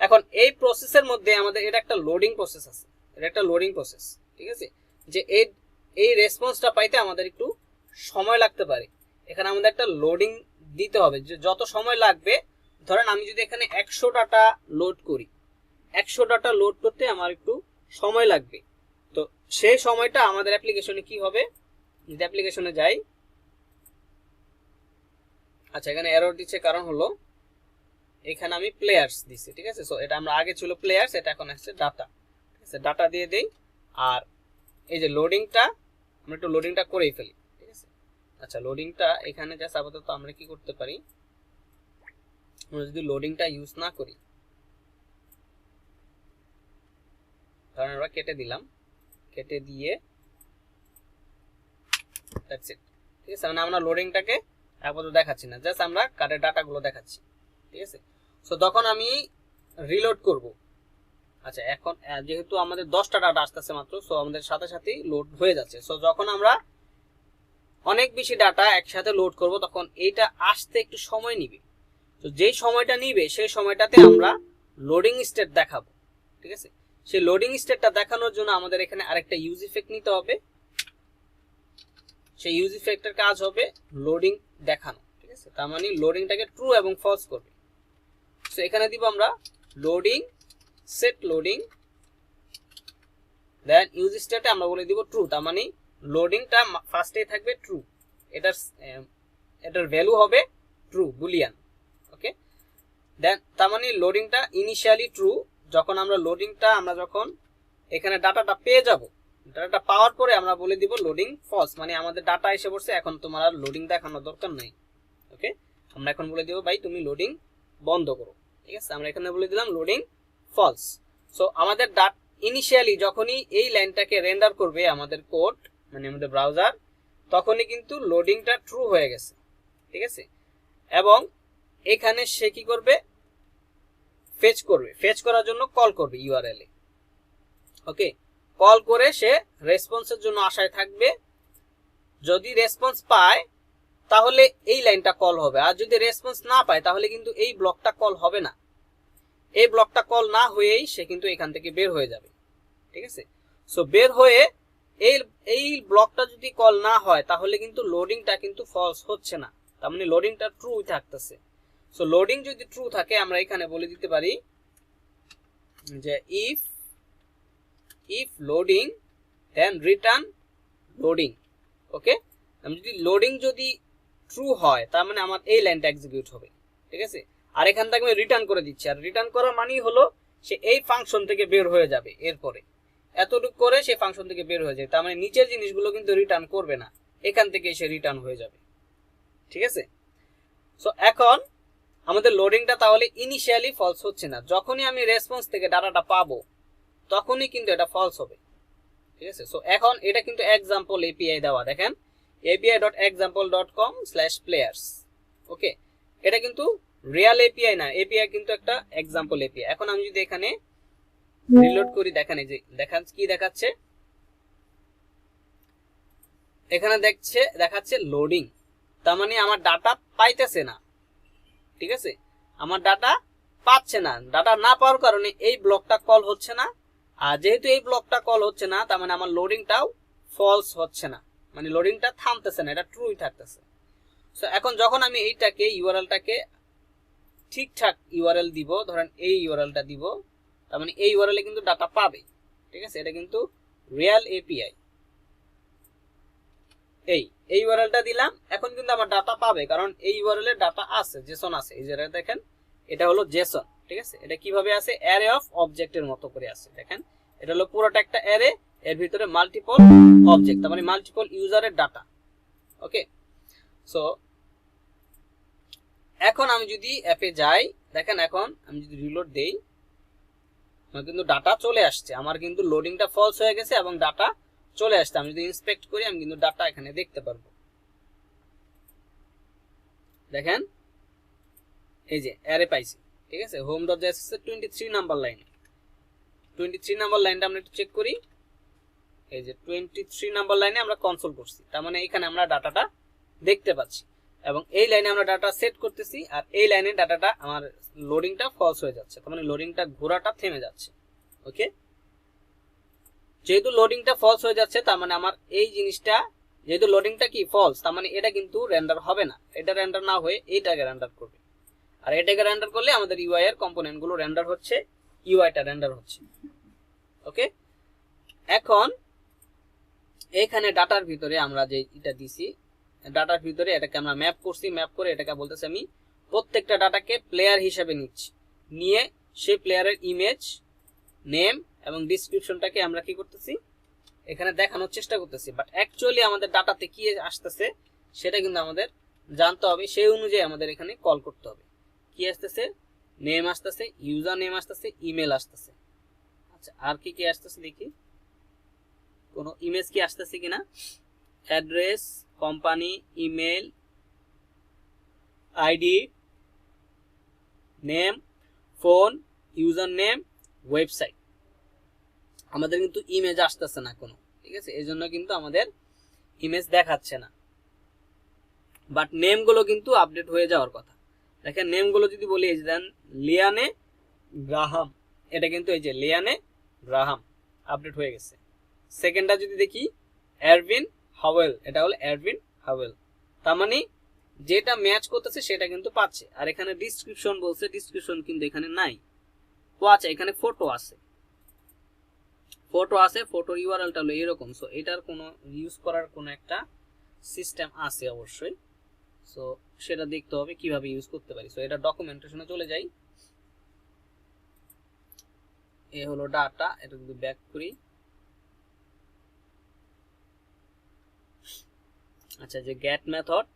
এখন এই প্রসেসের মধ্যে আমাদের এটা একটা লোডিং প্রসেস আছে, এটা একটা লোডিং প্রসেস, ঠিক আছে। যে এই রেসপন্সটা পাইতে আমাদের একটু সময় লাগতে পারে, এখানে আমাদের একটা লোডিং দিতে হবে। যে যত সময় লাগবে, ধরেন আমি যদি এখানে 100 ডাটা লোড করি, 100 ডাটা লোড করতে আমার একটু সময় লাগবে। তো সেই সময়টা আমাদের অ্যাপ্লিকেশনে কি হবে, যদি অ্যাপ্লিকেশনে যাই, আচ্ছা, এখানে এরর দিচ্ছে কারণ হলো এখানে আমি প্লেয়ার্স দিছি, ঠিক আছে। সো এটা আমরা আগে ছিল প্লেয়ার্স, এটা এখন আসছে ডাটা, ঠিক আছে। ডাটা দিয়ে দেই, আর এই যে লোডিংটা আমরা একটু লোডিংটা করেই ফেলি, ঠিক আছে। আচ্ছা, লোডিংটা এখানে জাস্ট আপাতত আমরা কি করতে পারি, আমরা যদি লোডিংটা ইউজ না করি, কারণ আমরা কেটে দিলাম, কেটে দিয়ে দ্যাটস ইট, ঠিক আছে। মানে আমরা লোডিংটাকে আপাতত দেখাচ্ছি না, জাস্ট আমরা কার্ডের ডাটাগুলো দেখাচ্ছি, ঠিক আছে। সো তখন আমি রিলোড করব। আচ্ছা, এখন যেহেতু আমাদের 10টা ডাটা আসতেছে মাত্র, সো আমাদের সাথে সাথেই লোড হয়ে যাচ্ছে। সো যখন আমরা অনেক বেশি ডাটা একসাথে লোড করব তখন এইটা আসতে একটু সময় নিবে। তো যেই সময়টা নিবে সেই সময়টাতে আমরা লোডিং স্টেট দেখাবো, ঠিক আছে। সেই লোডিং স্টেটটা দেখানোর জন্য আমাদের এখানে আরেকটা ইউজ ইফেক্ট নিতে হবে। সেই ইউজ ইফেক্টের কাজ হবে লোডিং দেখানো, ঠিক আছে। তার মানে লোডিংটাকে ট্রু এবং ফলস করবে। সো এখানে দিব আমরা loading set loading, then use স্টেটে আমরা বলে দিব ট্রু, তার মানে লোডিংটা ফার্স্টেই থাকবে ট্রু, এটার ভ্যালু হবে ট্রু বুলিয়ান, ওকে। দেন তার মানে লোডিংটা ইনিশিয়ালি ট্রু, যখন আমরা লোডিংটা আমরা যখন এখানে ডাটাটা পেয়ে যাব, ডাটাটা পাওয়ার পরে আমরা বলে দিব লোডিং ফলস, মানে আমাদের ডাটা এসে পড়ছে, এখন তোমার আর লোডিং দেখানোর দরকার নেই, ওকে। আমরা এখন বলে দিব ভাই তুমি লোডিং বন্ধ করো, ঠিক আছে। আমরা এখানে বলে দিলাম লোডিং ফলস। সো আমাদের ইনিশিয়ালি যখনই এই লাইনটাকে রেন্ডার করবে আমাদের কোড, মানে আমাদের ব্রাউজার, তখনই কিন্তু লোডিংটা ট্রু হয়ে গেছে, ঠিক আছে। এবং এখানে সে কি করবে, ফেচ করবে, ফেচ করার জন্য কল করবে ইউআরএল এ, ওকে। কল করে সে রেসপন্সের জন্য আশায় থাকবে। যদি রেসপন্স পায় তাহলে এই লাইনটা কল হবে, আর যদি রেসপন্স না পায় তাহলে কিন্তু এই ব্লকটা কল হবে না। এই ব্লকটা কল না হয়েই সে কিন্তু এখান থেকে বের হয়ে যাবে, ঠিক আছে। সো বের হয়ে এই ব্লকটা যদি কল না হয় তাহলে কিন্তু লোডিংটা কিন্তু ফলস হচ্ছে না, তার মানে লোডিংটা ট্রু থাকতেছে। সো লোডিং যদি ট্রু থাকে আমরা এখানে বলে দিতে পারি যে if loading then return loading, okay. আমি যদি লোডিং যদি ট্রু হয় তার মানে আমার এই লাইনটা এক্সিকিউট হবে, ঠিক আছে। আর এখান থেকে আমি রিটার্ন করে দিচ্ছি, আর রিটার্ন করার মানেই হলো সে এই ফাংশন থেকে বের হয়ে যাবে, এরপরে এতটুকু করে সে ফাংশন থেকে বের হয়ে যায়, তার মানে নিচের জিনিসগুলো কিন্তু রিটার্ন করবে না, এখান থেকে এসে রিটার্ন হয়ে যাবে, ঠিক আছে। সো এখন আমাদের লোডিংটা তাহলে ইনিশিয়ালি ফলস হচ্ছে না, যখনই আমি রেসপন্স থেকে ডাটাটা পাবো তখনই কিন্তু এটা ফলস হবে, ঠিক আছে। সো এখন এটা কিন্তু এক্সাম্পল এপিআই দেওয়া, দেখেন api.example.com/players, ওকে। এটা কিন্তু রিয়েল এপিআই না, এপিআই কিন্তু একটা এক্সাম্পল এপিআই। এখন আমি যদি এখানে রিলোড করি, দেখেন এই যে কি দেখাচ্ছে, এখানে দেখাচ্ছে লোডিং, তার মানে আমার ডাটা পাইতেছে না, ঠিক আছে। আমার ডাটা পাচ্ছে না, ডাটা না পাওয়ার কারণে এই ব্লকটা কল হচ্ছে না, আর যেহেতু এই ব্লকটা কল হচ্ছে না তার মানে আমার লোডিংটাও ফলস হচ্ছে না, মানে লোডিংটা থামতেছে না, এটা ট্রুই থাকতেছে। সো এখন যখন আমি এইটাকে ইউআরএলটাকে ঠিকঠাক ইউআরএল দিব, ধরেন এই ইউআরএলটা দিব, তার মানে এই ইউআরএল এ কিন্তু ডাটা পাবে, ঠিক আছে। এটা কিন্তু রিয়েল এপিআই, এই ইউআরএলটা দিলাম, এখন কিন্তু আমার ডাটা পাবে, কারণ এই ইউআরএল এর ডাটা আছে, জেসন আছে, এই যে দেখেন এটা হলো জেসন, ঠিক আছে। এটা কিভাবে আছে, অ্যারে অফ অবজেক্টের মতো করে আছে, দেখেন এটা হলো পুরোটা একটা অ্যারে, এর ভিতরে মাল্টিপল অবজেক্ট, তার মানে মাল্টিপল ইউজারের ডাটা, ওকে। সো এখন আমি যদি অ্যাপে যাই, দেখেন এখন আমি যদি রিলোড দেই, আমার কিন্তু ডাটা চলে আসছে, আমার কিন্তু লোডিংটা ফলস হয়ে গেছে এবং ডাটা চলে আসছে। আমি যদি ইন্সপেক্ট করি আমি কিন্তু ডাটা এখানে দেখতে পারবো, দেখেন এই যে অ্যারে পাইছি, ঠিক আছে। home.js 23 নাম্বার লাইন, 23 নাম্বার লাইনটা আমরা একটু চেক করি, এই যে 23 নাম্বার লাইনে আমরা কনসোল করছি, তার মানে এখানে আমরা ডাটাটা দেখতে পাচ্ছি, এবং এই লাইনে আমরা ডাটা সেট করতেছি, আর এই লাইনে ডাটাটা আমার লোডিংটা ফলস হয়ে যাচ্ছে, তার মানে লোডিংটা ঘোরাটা থেমে যাচ্ছে, ওকে। যেহেতু লোডিংটা ফলস হয়ে যাচ্ছে তার মানে আমার এই জিনিসটা, যেহেতু লোডিংটা কি ফলস, তার মানে এটা কিন্তু রেন্ডার হবে না, এটা রেন্ডার না হয়ে এইটাকে রেন্ডার করবে, আর এটাকে রেন্ডার করলে আমাদের ইউআই এর কম্পোনেন্ট গুলো রেন্ডার হচ্ছে, ইউআইটা রেন্ডার হচ্ছে, ওকে। এখন এখানে ডাটার ভিতরে আমরা যে এটা দিছি ডাটার ভিতরে এটাকে আমরা ম্যাপ করছি, ম্যাপ করে এটাকে বলতেছি আমি প্রত্যেকটা ডাটাকে প্লেয়ার হিসেবে নিচ্ছি, নিয়ে সেই প্লেয়ারের ইমেজ, নেম এবং ডিসক্রিপশনটাকে আমরা কি করতেছি এখানে দেখানোর চেষ্টা করতেছি। বাট অ্যাকচুয়ালি আমাদের ডাটাতে কি আসতেছে সেটা কিন্তু আমাদের জানতে হবে, সেই অনুযায়ী আমাদের এখানে কল করতে হবে। কি আসতেছে? নেম আসতেছে, ইউজার নেম আসতেছে, ইমেল আসতেছে। আচ্ছা, আর কি কি আসতেছে দেখি, কোনো ইমেজ কি আসতেছে কিনা? Address, company, email, ID, name, phone, user name, website. আমাদের কিন্তু ইমেজ আসতেছে না কোনো, ঠিক আছে, এই জন্য কিন্তু আমাদের ইমেজ দেখাচ্ছে না। বাট নেমগুলো কিন্তু আপডেট হয়ে যাওয়ার কথা। দেখেন নেমগুলো যদি বলি, এই যে দেন লিয়ানে গ্রাহাম, এটা কিন্তু এই যে লিয়ানে গ্রাহাম আপডেট হয়ে গেছে। সেকেন্ডটা যদি দেখি এরভিন হাওয়েল, এটা হলো এরভিন হাওয়েল, তার মানে যেটা ম্যাচ করতেছে সেটা কিন্তু পাচ্ছে। আর এখানে ডিসক্রিপশন বলছে, ডিসক্রিপশন কিন্তু এখানে নাই। ও আচ্ছা, এখানে ফটো আছে, ফটো আছে, ফটোর ইউআরএলটা হলো এরকম। সো এটার কোনো ইউজ করার কোনো একটা সিস্টেম আছে অবশ্যই, সো সেটা দেখতে হবে কিভাবে ইউজ করতে পারি। সো এটা ডকুমেন্টেশনে চলে যাই, এ হলো ডাটা, এটা যদি ব্যাক করি, আচ্ছা যে গেট মেথড,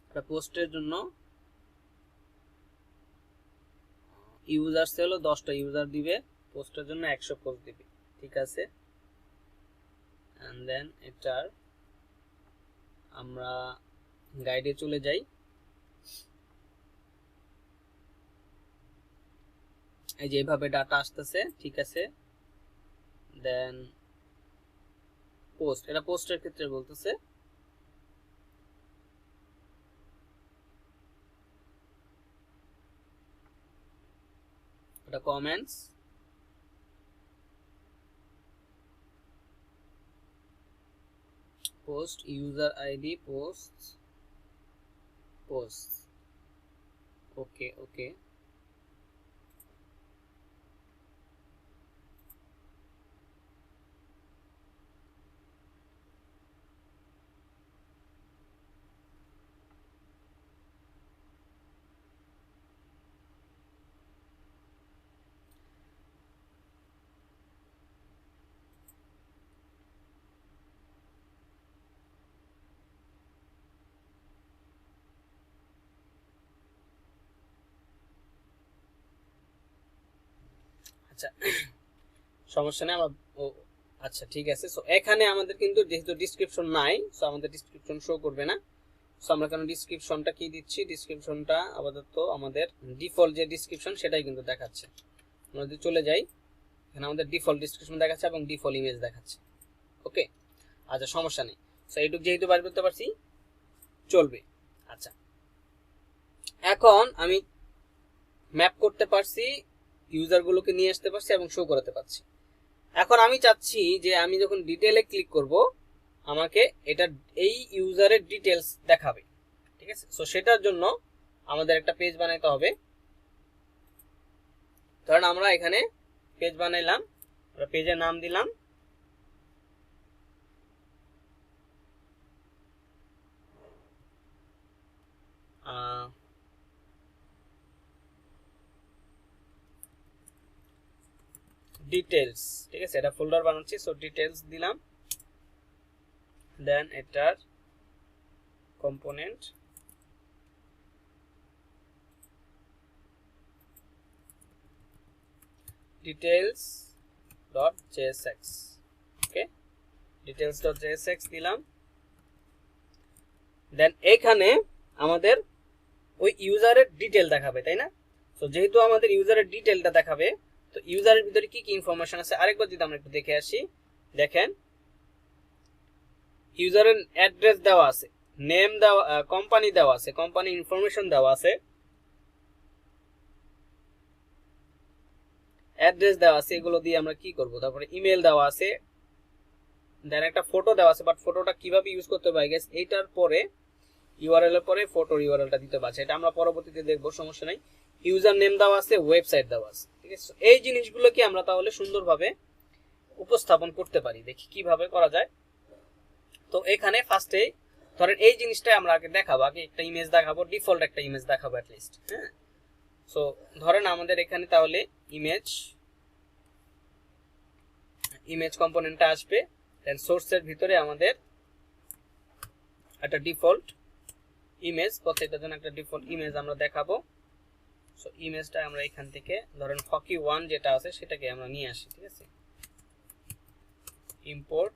এটা পোস্টের জন্য ইউজার হলো 10টা ইউজার দিবে, পোস্টের জন্য 100 পোস্ট দিবে, ঠিক আছে। এন্ড দেন এটার আমরা গাইডে চলে যাই, এই যে এইভাবে ডাটা আসতেছে, ঠিক আছে। দেন পোস্ট, এটা পোস্টের ক্ষেত্রে বলতেছে, এটা comments, post, user ID, post, post, okay okay. আচ্ছা সমস্যা নেই, আমরা আচ্ছা ঠিক আছে। সো এখানে আমাদের কিন্তু যেহেতু ডিসক্রিপশন নাই, সো আমাদের ডিসক্রিপশন শো করবে না। সো আমরা কেন ডিসক্রিপশনটা কি দিচ্ছি, ডিসক্রিপশনটা আপাতত আমাদের ডিফল্ট যে ডিসক্রিপশন সেটাই কিন্তু দেখাচ্ছে। আমরা যদি চলে যাই, এখানে আমাদের ডিফল্ট ডিসক্রিপশন দেখাচ্ছে এবং ডিফল্ট ইমেজ দেখাচ্ছে, ওকে। আচ্ছা সমস্যা নেই, সো এইটুকু যেহেতু বার করতে পারছি চলবে। আচ্ছা এখন আমি ম্যাপ করতে পারছি, ইউজারগুলোকে নিয়ে আসতে পারছি এবং শো করাতে পারছি। এখন আমি চাচ্ছি যে আমি যখন ডিটেলে ক্লিক করব আমাকে এটা এই ইউজারের ডিটেলস দেখাবে, ঠিক আছে। সো সেটার জন্য আমাদের একটা পেজ বানাইতে হবে। ধরেন আমরা এখানে পেজ বানাইলাম, আমরা পেজের নাম দিলাম ডিটেলস, ঠিক আছে, এটা ফোল্ডার বানাচ্ছি। সো ডিটেলস দিলাম, দেন এটার কম্পোনেন্ট, ডিটেলস ডট জেএসএক্স, ওকে, ডিটেলস ডট জেএসএক্স দিলাম। দেন এখানে আমাদের ওই ইউজারের ডিটেল দেখাবে, তাই না? সো যেহেতু আমাদের ইউজারের ডিটেলটা দেখাবে, তো ইউজারের ভিতরে কি কি ইনফরমেশন আছে আরেকবার যদি আমরা একটু দেখে আসি, দেখেন ইউজারের অ্যাড্রেস দেওয়া আছে, নেম দেওয়া, কোম্পানি দেওয়া আছে, কোম্পানি ইনফরমেশন দেওয়া আছে, অ্যাড্রেস দেওয়া আছে, এগুলো দিয়ে আমরা কি করব। তারপরে ইমেল দেওয়া আছে, দেন একটা ফটো দেওয়া আছে, বাট ফটোটা কিভাবে ইউজ করতে হবে গাইস, এইটার পরে ইউআরএল এর পরে ফটোর ইউআরএলটা দিতে পারছে, এটা আমরা পরবর্তীতে দেখবো, সমস্যা নাই। ইউজার নেম দেওয়া আছে, ওয়েবসাইট দেওয়া আছে, ঠিক আছে। এই জিনিসগুলোকে আমরা তাহলে সুন্দরভাবে উপস্থাপন করতে পারি, দেখি কিভাবে করা যায়। তো এখানে ফার্স্টে ধরেন এই জিনিসটা আমরা আগে দেখাবো, আগে একটা ইমেজ দেখাবো, ডিফল্ট একটা ইমেজ দেখাবো অ্যাট লিস্ট। হ্যাঁ, সো ধরেন আমাদের এখানে তাহলে ইমেজ কম্পোনেন্টটা আসবে, দেন সোর্সের ভিতরে আমাদের একটা ডিফল্ট ইমেজ, প্রত্যেকটার জন্য একটা ডিফল্ট ইমেজ আমরা দেখাবো। সো ইমেজটা আমরা এখান থেকে ধরেন হকি 1 যেটা আছে সেটাকে আমরা নিয়ে আসি, ঠিক আছে, ইম্পোর্ট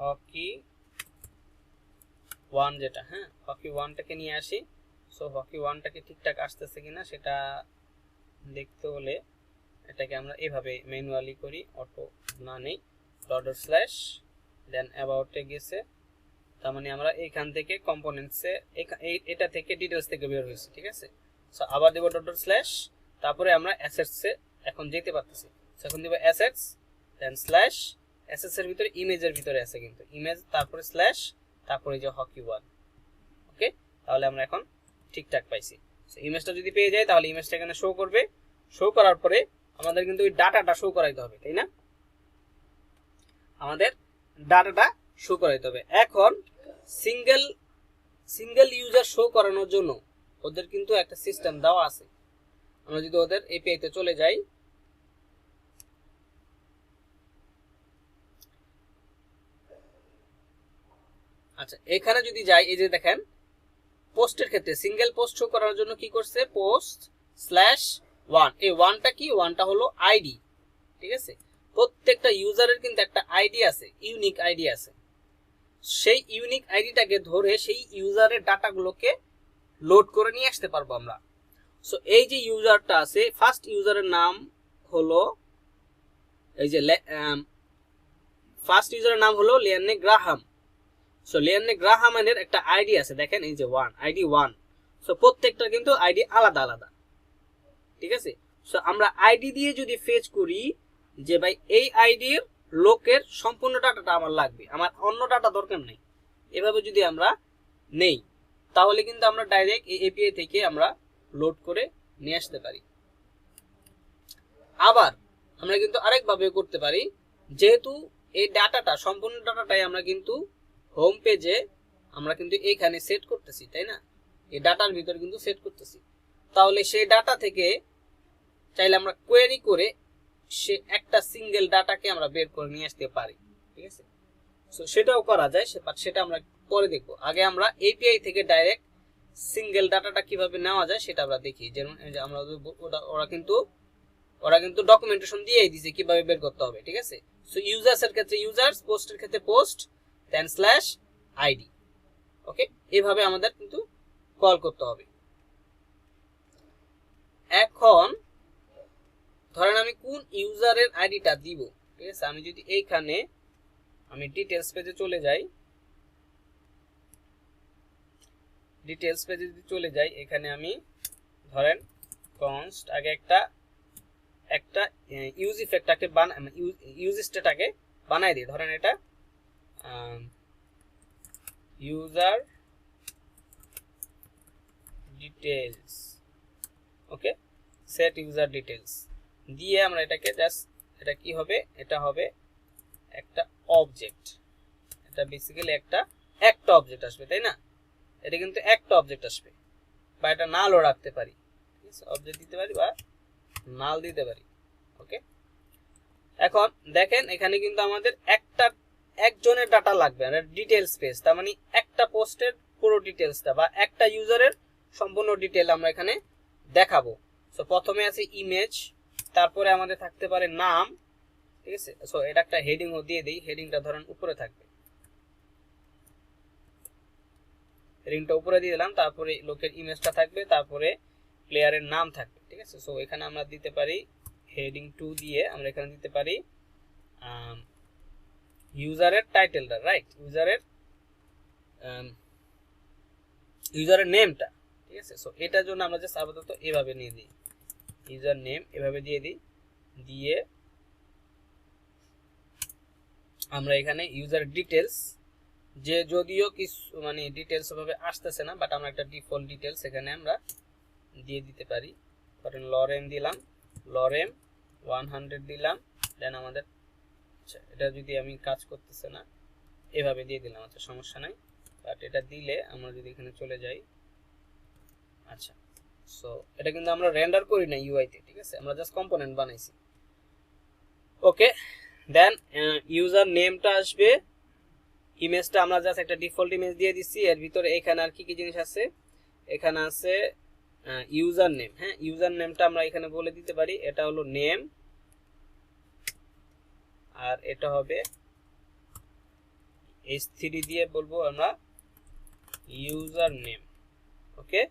হকি 1 যেটা, হ্যাঁ হকি 1টাকে নিয়ে আসি। সো হকি 1টাকে ঠিকঠাক আসতেছে কিনা সেটা দেখতে হলে এটাকে আমরা এভাবে ম্যানুয়ালি করি, অটো না নেই, ডলার স্ল্যাশ দেন অ্যাবাউটে গেছে, তার মানে আমরা এখান থেকে কম্পোনেন্টসে এটা থেকে ডিটেলস থেকে বের হয়েছে, ঠিক আছে। সো আবার দেব ডলার স্ল্যাশ, তারপরে আমরা অ্যাসেটসে এখন যেতে পারতেছি। সো এখন দেব অ্যাসেটস দেন স্ল্যাশ, অ্যাসেটসের ভিতরে ইমেজের ভিতরে আছে কিন্তু ইমেজ, তারপরে স্ল্যাশ, তারপরে যে হকি 1। ওকে, তাহলে আমরা এখন ঠিকঠাক পাইছি। সো ইমেজটা যদি পেয়ে যাই তাহলে ইমেজটা এখানে শো করবে, শো করার পরে আমাদের কিন্তু ওই ডাটাটা শো করাইতে হবে, তাই না, আমাদের ডাটাটা শো করাইতে হবে। এখন সিঙ্গেল ইউজার শো করানোর জন্য ওদের কিন্তু একটা সিস্টেম দেওয়া আছে। আমরা যদি ওদের এপিআই তে চলে যাই, আচ্ছা এখানে যদি যাই, এই যে দেখেন পোস্টের ক্ষেত্রে সিঙ্গেল পোস্ট শো করার জন্য কি করছে, পোস্ট স্ল্যাশ 1, এই 1টা কি, 1টা হলো আইডি, ঠিক আছে। প্রত্যেকটা ইউজারের কিন্তু একটা আইডি আছে, ইউনিক আইডি আছে। সেই ইউনিক আইডিটাকে ধরে সেই ইউজারের ডাটাগুলোকে লোড করে নিয়ে আসতে পারবো আমরা। সো এই যে ইউজারটা আছে, ফার্স্ট ইউজারের নাম হলো এই যে ফার্স্ট ইউজারের নাম হলো লিয়ান্নে গ্রাহাম। সো লিয়ান্নে গ্রাহামের একটা আইডি আছে, দেখেন এই যে 1 আইডি 1। সো প্রত্যেকটা কিন্তু আইডি আলাদা আলাদা, ঠিক আছে। সো আমরা আইডি দিয়ে যদি ফেচ করি যে ভাই এই আইডির লোকের সম্পূর্ণ ডাটাটা আমার লাগবে, আমার অন্য ডাটা দরকার নেই, এভাবে যদি আমরা নেই তাহলে কিন্তু আমরা ডাইরেক্ট এই এপিআই থেকে আমরা লোড করে নিয়ে আসতে পারি। আবার আমরা কিন্তু আরেকভাবে করতে পারি, যেহেতু এই ডাটাটা সম্পূর্ণ ডাটাটাই আমরা কিন্তু হোম পেজে আমরা কিন্তু এইখানে সেট করতেছি, তাই না, এই ডাটার ভিতরে কিন্তু সেট করতেছি, তাহলে সেই ডাটা থেকে চাইলে আমরা কোয়েরি করে সে একটা সিঙ্গেল ডাটাকে আমরা বের করে নিয়ে আসতে পারি, ঠিক আছে। সো সেটাও করা যায়, সেটা আমরা পরে দেখবো। আগে আমরা এপিআই থেকে ডাইরেক্ট সিঙ্গেল ডাটাটা কিভাবে নেওয়া যায় সেটা আমরা দেখি। যেমন আমরা ওরা কিন্তু ডকুমেন্টেশন দিয়েই দিয়েছে কিভাবে বের করতে হবে, ঠিক আছে। সো ইউজার্স এর ক্ষেত্রে ইউজার্স, পোস্টের ক্ষেত্রে পোস্ট, দেন স্ল্যাশ আইডি। ওকে, এভাবে আমাদের কিন্তু কল করতে হবে। এখন ধরেন আমি কোন ইউজারের আইডিটা দিব, ঠিক আছে। আমি যদি এইখানে আমি ডিটেলস পেজে চলে যাই, ডিটেলস পেজে যদি চলে যাই, এখানে আমি ধরেন কনস্ট আগে একটা ইউজ ইফেক্টটাকে ইউজ স্টেটটাকে বানাই দিই। ধরেন এটা ইউজার ডিটেলস, ওকে, সেট ইউজার ডিটেলস দিয়ে আমরা এটাকে জাস্ট, এটা কি হবে, এটা হবে একটা অবজেক্ট, এটা বেসিক্যালি একটা অবজেক্ট আসবে, তাই না, এটা কিন্তু একটা অবজেক্ট আসবে, বা এটা নালও রাখতে পারি, ঠিক আছে, অবজেক্ট দিতে পারি বা নাল দিতে পারি। ওকে, এখন দেখেন এখানে কিন্তু আমাদের একজনের ডাটা লাগবে, আর ডিটেলস পেজ, তার মানে একটা পোস্টের পুরো ডিটেলসটা বা একটা ইউজারের সম্পূর্ণ ডিটেল আমরা এখানে দেখাবো। সো প্রথমে আছে ইমেজ, তারপরে আমাদের থাকতে পারে নাম, ঠিক আছে। সো এটা একটা হেডিংও দিয়ে দিই, হেডিংটা ধরেন উপরে থাকবে, হেডিংটা উপরে দিয়ে দিলাম, তারপরে লোকের ইমেজটা থাকবে, তারপরে প্লেয়ারের নাম থাকবে, ঠিক আছে। সো এখানে আমরা দিতে পারি হেডিং 2 দিয়ে আমরা এখানে দিতে পারি ইউজারের টাইটেলটা, রাইট, ইউজারের নেমটা, ঠিক আছে। সো এটার জন্য আমরা জাস্ট আপাতত এভাবে নিয়ে দিই, ইউজার নেম এভাবে দিয়ে দিই, দিয়ে আমরা এখানে ইউজার ডিটেলস, যে যদিও কিছু মানে ডিটেলস ভাবে আসতেছে না, বাট আমরা একটা ডিফল্ট ডিটেলস এখানে আমরা দিয়ে দিতে পারি। ধরেন লরেম দিলাম, লরেম 100 দিলাম, দেন আমাদের আচ্ছা এটা যদি আমি কাজ করতেছে না, এভাবে দিয়ে দিলাম, আচ্ছা সমস্যা নাই। বাট এটা দিলে আমরা যদি এখানে চলে যাই, আচ্ছা সো এটা কিন্তু আমরা রেন্ডার করি না ইউআই তে, ঠিক আছে, আমরা জাস্ট কম্পোনেন্ট বানাইছি। ওকে, দেন ইউজার নেমটা আসবে, ইমেজটা আমরা জাস্ট একটা ডিফল্ট ইমেজ দিয়ে দিচ্ছি। এর ভিতরে এখানে আর কি কি জিনিস আছে, এখানে আছে ইউজার নেম। হ্যাঁ, ইউজার নেমটা আমরা এখানে বলে দিতে পারি, এটা হলো নেম, আর এটা হবে h3 দিয়ে বলবো আমরা ইউজার নেম। ওকে,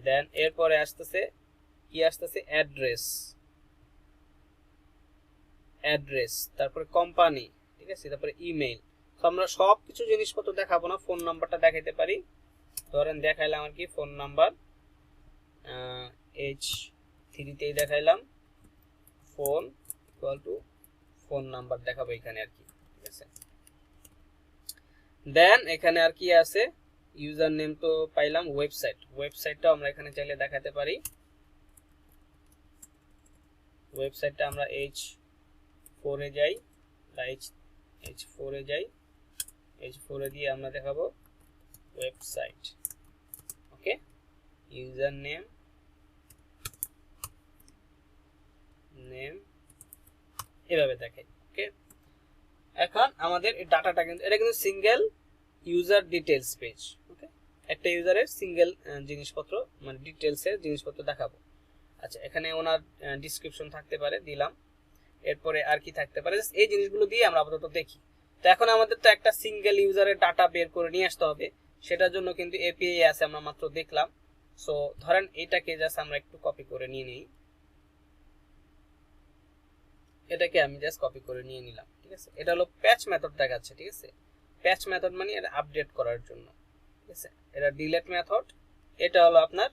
দেন এরপরে আসতেছে কি, আসতেছে অ্যাড্রেস, তারপরে কোম্পানি, ঠিক আছে, তারপরে ইমেইল। তো আমরা সব কিছু জিনিসপত্র দেখাবো না, ফোন নাম্বারটা দেখাইতে পারি। ধরেন দেখাইলাম আর কি ফোন নাম্বার, h3 তেই দেখাইলাম phone equal to phone number দেখাবো এখানে আর কি, ঠিক আছে। দেন এখানে আর কি আছে, ইউজার নেম তো পাইলাম, ওয়েবসাইটটাও আমরা এখানে চাইলে দেখাতে পারি। ওয়েবসাইটটা আমরা h4 এ যাই, বা h4 এ যাই, h4 এ দিয়ে আমরা দেখাবো ওয়েবসাইট। ওকে, ইউজার নেম এভাবে দেখাই। ওকে, এখন আমাদের এই ডাটাটা কিন্তু এটা কিন্তু সিঙ্গেল ইউজার ডিটেইলস পেজ। ওকে, একটা ইউজারের সিঙ্গেল জিনিসপত্র মানে ডিটেইলসের জিনিসপত্র দেখাবো। আচ্ছা, এখানে ওনার ডেসক্রিপশন থাকতে পারে, দিলাম। এরপরে আর কি থাকতে পারে, এই জিনিসগুলো দিয়ে আমরা আপাতত দেখি। তো এখন আমাদের তো একটা সিঙ্গেল ইউজারের ডাটা বের করে নিয়ে আসতে হবে, সেটার জন্য কিন্তু এপিআই আছে, আমরা মাত্র দেখলাম। সো ধরেন এটাকে জাস্ট আমরা একটু কপি করে নিয়ে নিই, এটাকে আমি জাস্ট কপি করে নিয়ে নিলাম, ঠিক আছে। এটা হলো প্যাচ মেথড দেখাচ্ছে, ঠিক আছে। প্যাচ মেথড মানে এটা আপডেট করার জন্য, ঠিক আছে। এটা ডিলিট মেথড, এটা হলো আপনার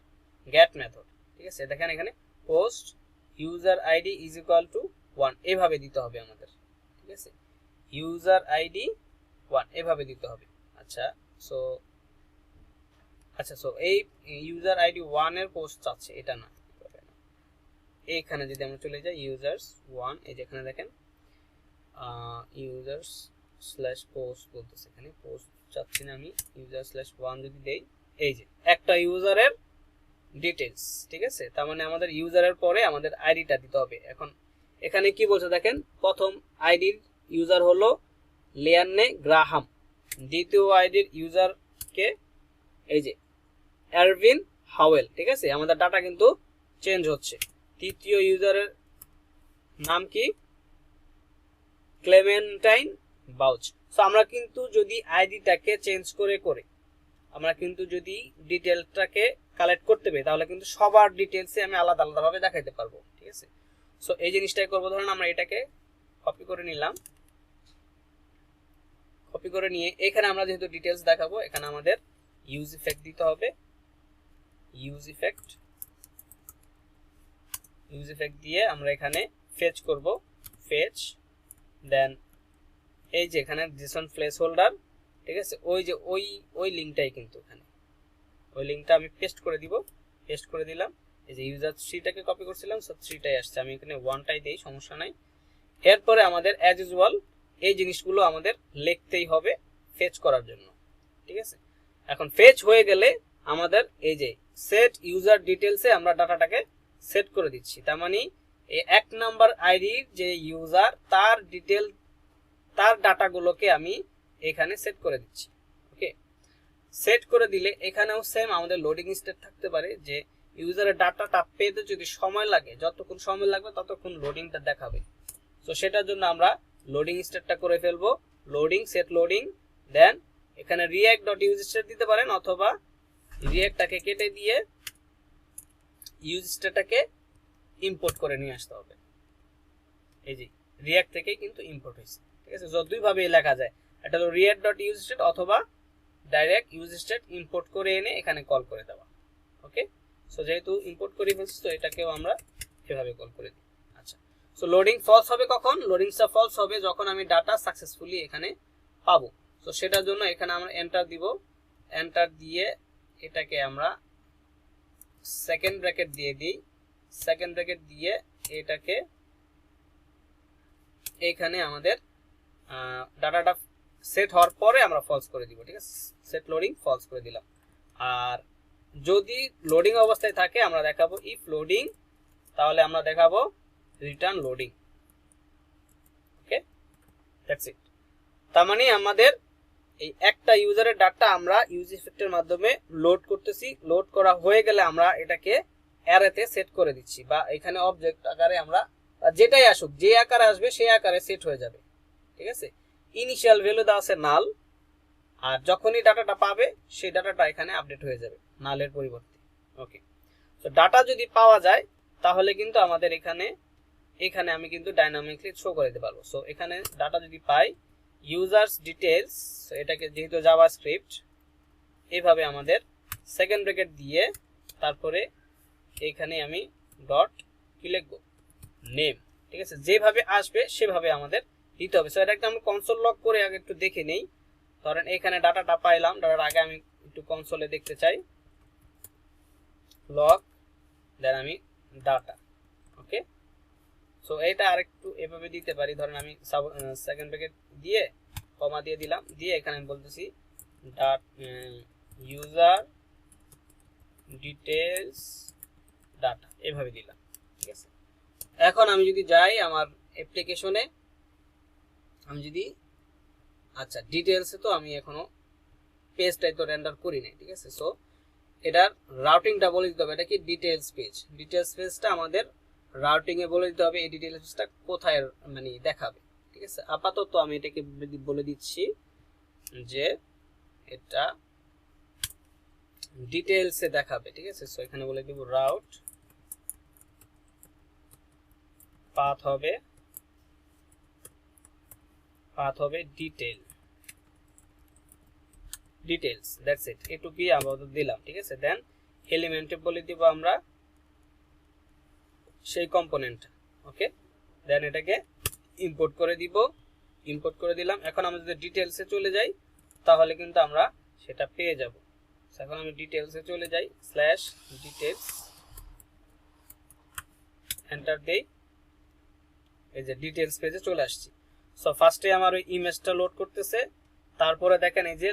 গেট মেথড, ঠিক আছে। দেখেন এখানে post user ID is equal to 1 এভাবে দিতে হবে আমাদের, ঠিক আছে। ইউজার আইডি 1 এভাবে দিতে হবে। আচ্ছা সো এই ইউজার আইডি 1 এর পোস্ট চাচ্ছে, এটা না, এইখানে যদি আমরা চলে যাই ইউজার্স 1, এই যেখানে দেখেন ইউজার্স স্ল্যাশ পোস্ট বলতেছে, এখানে পোস্ট চাচ্ছি না আমি, ইউজার স্ল্যাশ 1 যদি দেই, এই যে একটা ইউজারের ডিটেইলস, ঠিক আছে। তার মানে আমাদের ইউজারের পরে আমাদের আইডিটা দিতে হবে। এখন এখানে কি বলছে দেখেন, প্রথম আইডির ইউজার হলো লিয়ান্নে গ্রাহাম, দ্বিতীয় আইডির ইউজার কে এই যে এরভিন হাওয়েল, ঠিক আছে। আমাদের ডাটা কিন্তু চেঞ্জ হচ্ছে। তৃতীয় ইউজারের নাম কি, ক্লেমেন্টাইন বাউচ। সো আমরা কিন্তু যদি আইডিটাকে চেঞ্জ করে আমরা কিন্তু যদি ডিটেলসটাকে কালেক্ট করতে পারি, তাহলে কিন্তু সবার ডিটেলসে আমি আলাদা আলাদাভাবে দেখাইতে পারবো, ঠিক আছে। সো এই জিনিসটাই করবো। ধরেন আমরা এটাকে কপি করে নিলাম, কপি করে নিয়ে এখানে আমরা যেহেতু ডিটেলস দেখাবো, এখানে আমাদের ইউজ ইফেক্ট দিতে হবে। ইউজ ইফেক্ট দিয়ে আমরা এখানে ফেচ করব, ফেচ। দেন এই যে এখানে জেসন প্লেস হোল্ডার, ঠিক আছে, ওই যে ওই লিঙ্কটাই কিন্তু এখানে, ওই লিঙ্কটা আমি পেস্ট করে দিব, পেস্ট করে দিলাম। এই যে ইউজার 3টাকে কপি করছিলাম, সব 3টাই আসছে, আমি এখানে 1টাই দেই, সমস্যা নাই। এরপরে আমাদের অ্যাজ ইউজুয়াল এই জিনিসগুলো আমাদের লিখতেই হবে ফেচ করার জন্য, ঠিক আছে। এখন ফেচ হয়ে গেলে আমাদের এই যে সেট ইউজার ডিটেইলসে আমরা ডাটাটাকে সেট করে দিচ্ছি। তার মানে এই 1 নাম্বার আইডির যে ইউজার, তার ডিটেইল, তার ডাটাগুলোকে আমি এখানে সেট করে দিচ্ছি। ওকে, সেট করে দিলে এখানেও সেম আমাদের লোডিং স্টেট থাকতে পারে, যে ইউজারের ডাটাটা পেতে যদি সময় লাগে, যতক্ষণ সময় লাগবে ততক্ষণ লোডিংটা দেখাবে। তো সেটার জন্য আমরা লোডিং স্টেটটা করে ফেলবো, লোডিং, সেট লোডিং। দেন এখানে রিঅ্যাক্ট ডট ইউজ স্টেট দিতে পারেন, অথবা রিঅ্যাক্টটাকে কেটে দিয়ে ইউজ স্টেটটাকে ইম্পোর্ট করে নিয়ে আসতে হবে। এই যে রিঅ্যাক্ট থেকেই কিন্তু ইম্পোর্ট হয়েছে, ঠিক আছে। দুইভাবে লেখা যায়, এটা হলো রিঅ্যাক্ট ডট ইউজ স্টেট, অথবা ডাইরেক্ট ইউজ স্টেট ইম্পোর্ট করে এনে এখানে কল করে দেওয়া। ওকে, সো যেহেতু ইম্পোর্ট করে ফেলছি, তো এটাকেও আমরা এভাবে কল করে দিই। আচ্ছা, সো লোডিং ফলস হবে কখন, লোডিংটা ফলস হবে যখন আমি ডাটা সাকসেসফুলি এখানে পাবো। তো সেটার জন্য এখানে আমরা এন্টার দিব, এন্টার দিয়ে এটাকে আমরা সেকেন্ড ব্র্যাকেট দিয়ে দিই, সেকেন্ড ব্র্যাকেট দিয়ে এটাকে এইখানে আমাদের ডাটাটা সেট হওয়ার পরে আমরা ফলস করে দিব, ঠিক আছে, সেট লোডিং ফলস করে দিলাম। আর যদি লোডিং অবস্থায় থাকে আমরা দেখাবো ইফ লোডিং, তাহলে আমরা দেখাবো return loading. Okay, that's it. তার মানে আমাদের এই একটা ইউজারের ডাটা আমরা ইউজ ইফেক্টের মাধ্যমে লোড করতেছি, লোড করা হয়ে গেলে আমরা এটাকে অ্যারেতে সেট করে দিচ্ছি, বা এখানে অবজেক্ট আকারে আমরা যেটাই আসুক, যে আকারে আসবে সেই আকারে সেট হয়ে যাবে, ঠিক আছে। ইনিশিয়াল ভ্যালু দেওয়া আছে নাল, আর যখনই ডাটাটা পাবে সেই ডাটাটা এখানে আপডেট হয়ে যাবে নালের পরিবর্তে। ওকে, তো ডাটা যদি পাওয়া যায় তাহলে কিন্তু আমাদের এখানে আমি কিন্তু ডাইনামিকলি শো করে দিতে পারবো। সো এখানে ডাটা যদি পাই ইউজার্স ডিটেলস, এটাকে যেহেতু জাভাস্ক্রিপ্ট, এইভাবে আমাদের সেকেন্ড ব্র্যাকেট দিয়ে তারপরে এইখানে আমি ডট কি লিখবো, নেম, ঠিক আছে, যেভাবে আসবে সেভাবে আমাদের দিতে হবে। সো এটা একটা আমরা কনসোল লগ করে আগে একটু দেখে নেই। ধরেন এখানে ডাটাটা পাইলাম, ডাটার আগে আমি একটু কনসোলে দেখতে চাই, লগ দেন আমি ডাটা। ওকে, সো এটা আরেকটু এভাবে দিতে পারি। ধরেন আমি সেকেন্ড ব্র্যাকেট দিয়ে কমা দিয়ে দিলাম, দিয়ে এখানে আমি বলতেছি ইউজার ডিটেলস ডাটা, এভাবে দিলাম, ঠিক আছে। এখন আমি যদি যাই আমার অ্যাপ্লিকেশনে, আমি যদি আচ্ছা ডিটেলসে তো আমি এখনো পেজটাই তো রেন্ডার করি নাই, ঠিক আছে। সো এটার রাউটিংটা বলে দিতে হবে, এটা কি ডিটেলস পেজ, ডিটেলস পেজটা আমাদের রাউটিং এ বলে দিতে হবে এই ডিটেলস পেজটা কোথায় মানে দেখাবে, ঠিক আছে। আপাতত আমি এটাকে বলে দিচ্ছি যে এটা ডিটেলসে দেখাবে, ঠিক আছে। সো এখানে বলে দিব রাউট, পাথ হবে ডিটেলস, দ্যাটস ইট, এটুকুই আপাতত দিলাম, ঠিক আছে। দেন এলিমেন্টে বলে দিব আমরা সেই কম্পোনেন্ট। ওকে, দেন এটাকে ইম্পোর্ট করে দিব, ইম্পোর্ট করে দিলাম। এখন আমরা যদি ডিটেলসে চলে যাই তাহলে কিন্তু আমরা সেটা পেয়ে যাব। এখন আমি ডিটেলসে চলে যাই, স্ল্যাশ ডিটেলস, এন্টার দেই, এই যে ডিটেলস পেজে চলে আসছি। সো ফার্স্টে আমার ওই ইমেজটা লোড করতেছে, তারপরে দেখেন এই যে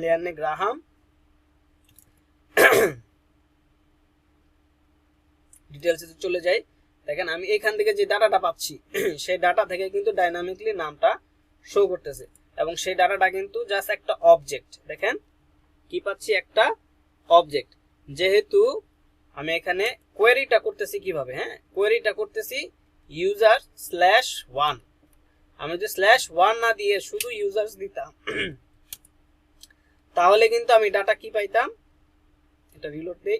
লেয়ানে গ্রাহাম ডিটেলসে চলে যাই, দেখেন আমি এখান থেকে যে ডাটাটা পাচ্ছি সেই ডাটা থেকে কিন্তু ডাইনামিকলি নামটা শো করতেছে, এবং সেই ডাটাটা কিন্তু জাস্ট একটা অবজেক্ট। দেখেন কি পাচ্ছি, একটা অবজেক্ট। যেহেতু আমি এখানে কোয়েরিটা করতেছি কিভাবে, হ্যাঁ, কোয়েরিটা করতেছি ইউজার স্ল্যাশ ওয়ান। আমি যদি স্ল্যাশ ওয়ান না দিয়ে শুধু ইউজার্স দিতাম তাহলে কিন্তু আমি ডাটা কি পাইতাম, এটা রিলোড দেই,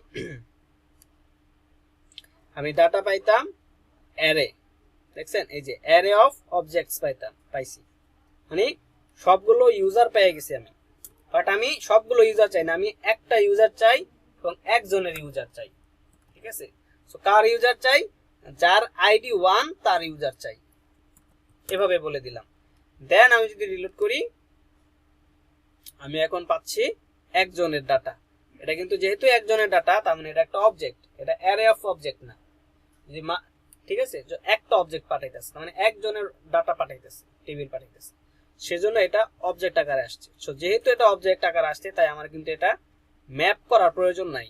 আমি ডাটা পাইতাম অ্যারে, দেখছেন এই যে অ্যারে অফ অবজেক্টস পাইছি, মানে সবগুলো ইউজার পেয়ে গেছি আমি। বাট আমি সবগুলো ইউজার চাই না, আমি একটা ইউজার চাই এবং একজনের ইউজার চাই, ঠিক আছে। সো কার ইউজার চাই, যার আইডি 1 তার ইউজার চাই, এভাবে বলে দিলাম। দেন আমি যদি রিলোড করি আমি এখন পাচ্ছি একজনের ডাটা। এটা কিন্তু যেহেতু একজনের ডাটা তার মানে এটা একটা অবজেক্ট, এটা অ্যারে অফ অবজেক্ট না, যদি ঠিক আছে, একটা অবজেক্ট পাঠাইতেছে মানে একজনের ডাটা পাঠাইতেছে, টেবিল পাঠাইতেছে, সেজন্য এটা অবজেক্ট আকারে আসছে। সো যেহেতু এটা অবজেক্ট আকারে আসছে তাই আমার কিন্তু এটা ম্যাপ করার প্রয়োজন নাই,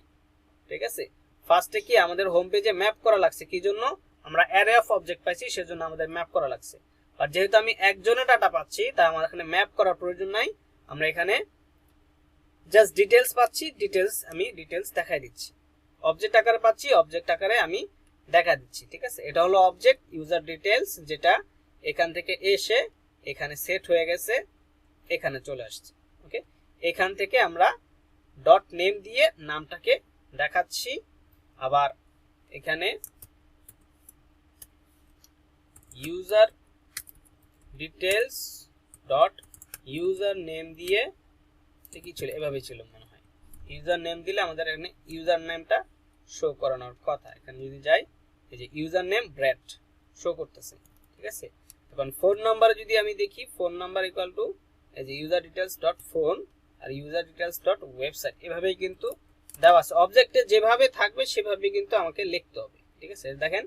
ঠিক আছে। ফার্স্টে কি আমাদের হোম পেজে ম্যাপ করা লাগছে, কি জন্য, আমরা অ্যারে অফ অবজেক্ট পাইছি সেজন্য আমাদের ম্যাপ করা লাগছে। আর যেহেতু আমি একজনের ডাটা পাচ্ছি তাই আমার এখানে ম্যাপ করার প্রয়োজন নাই, আমরা এখানে জাস্ট ডিটেলস পাচ্ছি, আমি ডিটেলস দেখাই দিচ্ছি, অবজেক্ট আকারে পাচ্ছি, অবজেক্ট আকারে আমি দেখা দিচ্ছি, ঠিক আছে। এটা হলো অবজেক্ট ইউজার ডিটেলস, যেটা এখান থেকে এসে এখানে সেট হয়ে গেছে, এখানে চলে আসছে। ওকে, এখান থেকে আমরা ডট নেম দিয়ে নামটাকে দেখাচ্ছি, আবার এখানে user details dot user name দিয়ে কি ছিল, এভাবে ছিল মনে হয়, ইউজার নেম দিলে আমাদের এখানে ইউজার নেমটা শো করানোর কথা। এখানে যদি যাই এই যে ইউজার নেম ব্র্যাড শো করতেছে, ঠিক আছে। এখন ফোন নাম্বার যদি আমি দেখি, ফোন নাম্বার ইকুয়াল টু এই যে ইউজার ডিটেলস ডট ফোন আর ইউজার ডিটেলস ডট ওয়েবসাইট, এভাবেই কিন্তু দেওয়া আছে। অবজেক্টে যেভাবে থাকবে সেভাবে কিন্তু আমাকে লিখতে হবে, ঠিক আছে। দেখেন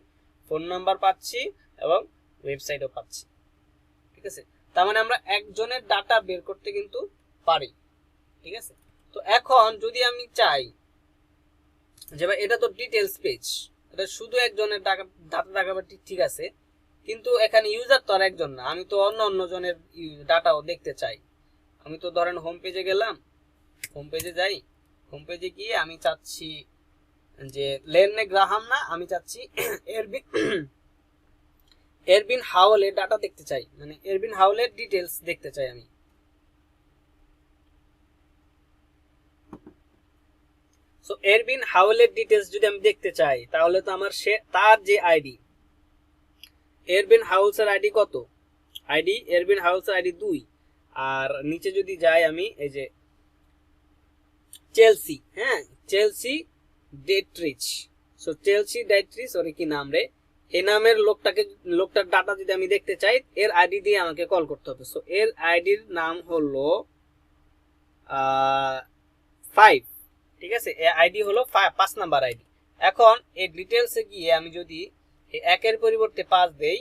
ফোন নাম্বার পাচ্ছি এবং ওয়েবসাইটও পাচ্ছি। ঠিক আছে, তার মানে আমরা একজনের ডাটা বের করতে কিন্তু পারি। ঠিক আছে, তো এখন যদি আমি চাই যে ভাই এটা তো ডিটেলস পেজ, এটা শুধু একজনের ডাটা দেখাবে, ঠিক আছে, কিন্তু এখানে ইউজার তো আর একজন না, আমি তো অন্য অন্য জনের ডাটাও দেখতে চাই। আমি তো ধরেন হোম পেজে গেলাম, হোম পেজে যাই, হোম পেজে গিয়ে আমি চাচ্ছি যে লেননে গ্রাহাম না, আমি চাচ্ছি এরবিন হাওলের ডাটা দেখতে চাই, মানে এরবিন হাওলের ডিটেলস দেখতে চাই আমি। সো এরবিন হাওলের ডিটেলস যদি আমি দেখতে চাই, তাহলে তো আমার সে তার যে আইডি, এরবিন হাউলসের আইডি কত, আইডি এরবিন হাউলসের আইডি 2, আর নিচে যদি যাই আমি এই যে চেলসি, হ্যাঁ চেলসি ডেট্রিচ, সো চেলসি ডেট্রিচ ওর কি নাম রে, এই নামের লোকটার ডাটা যদি আমি দেখতে চাই, এর আইডি দিয়ে আমাকে কল করতে হবে। সো এর আইডির নাম হলো 5, ঠিক আছে, এর আইডি হলো 5 নাম্বার আইডি। এখন এই ডিটেলসে গিয়ে আমি যদি এই 1-এর পরিবর্তে 5 দেই,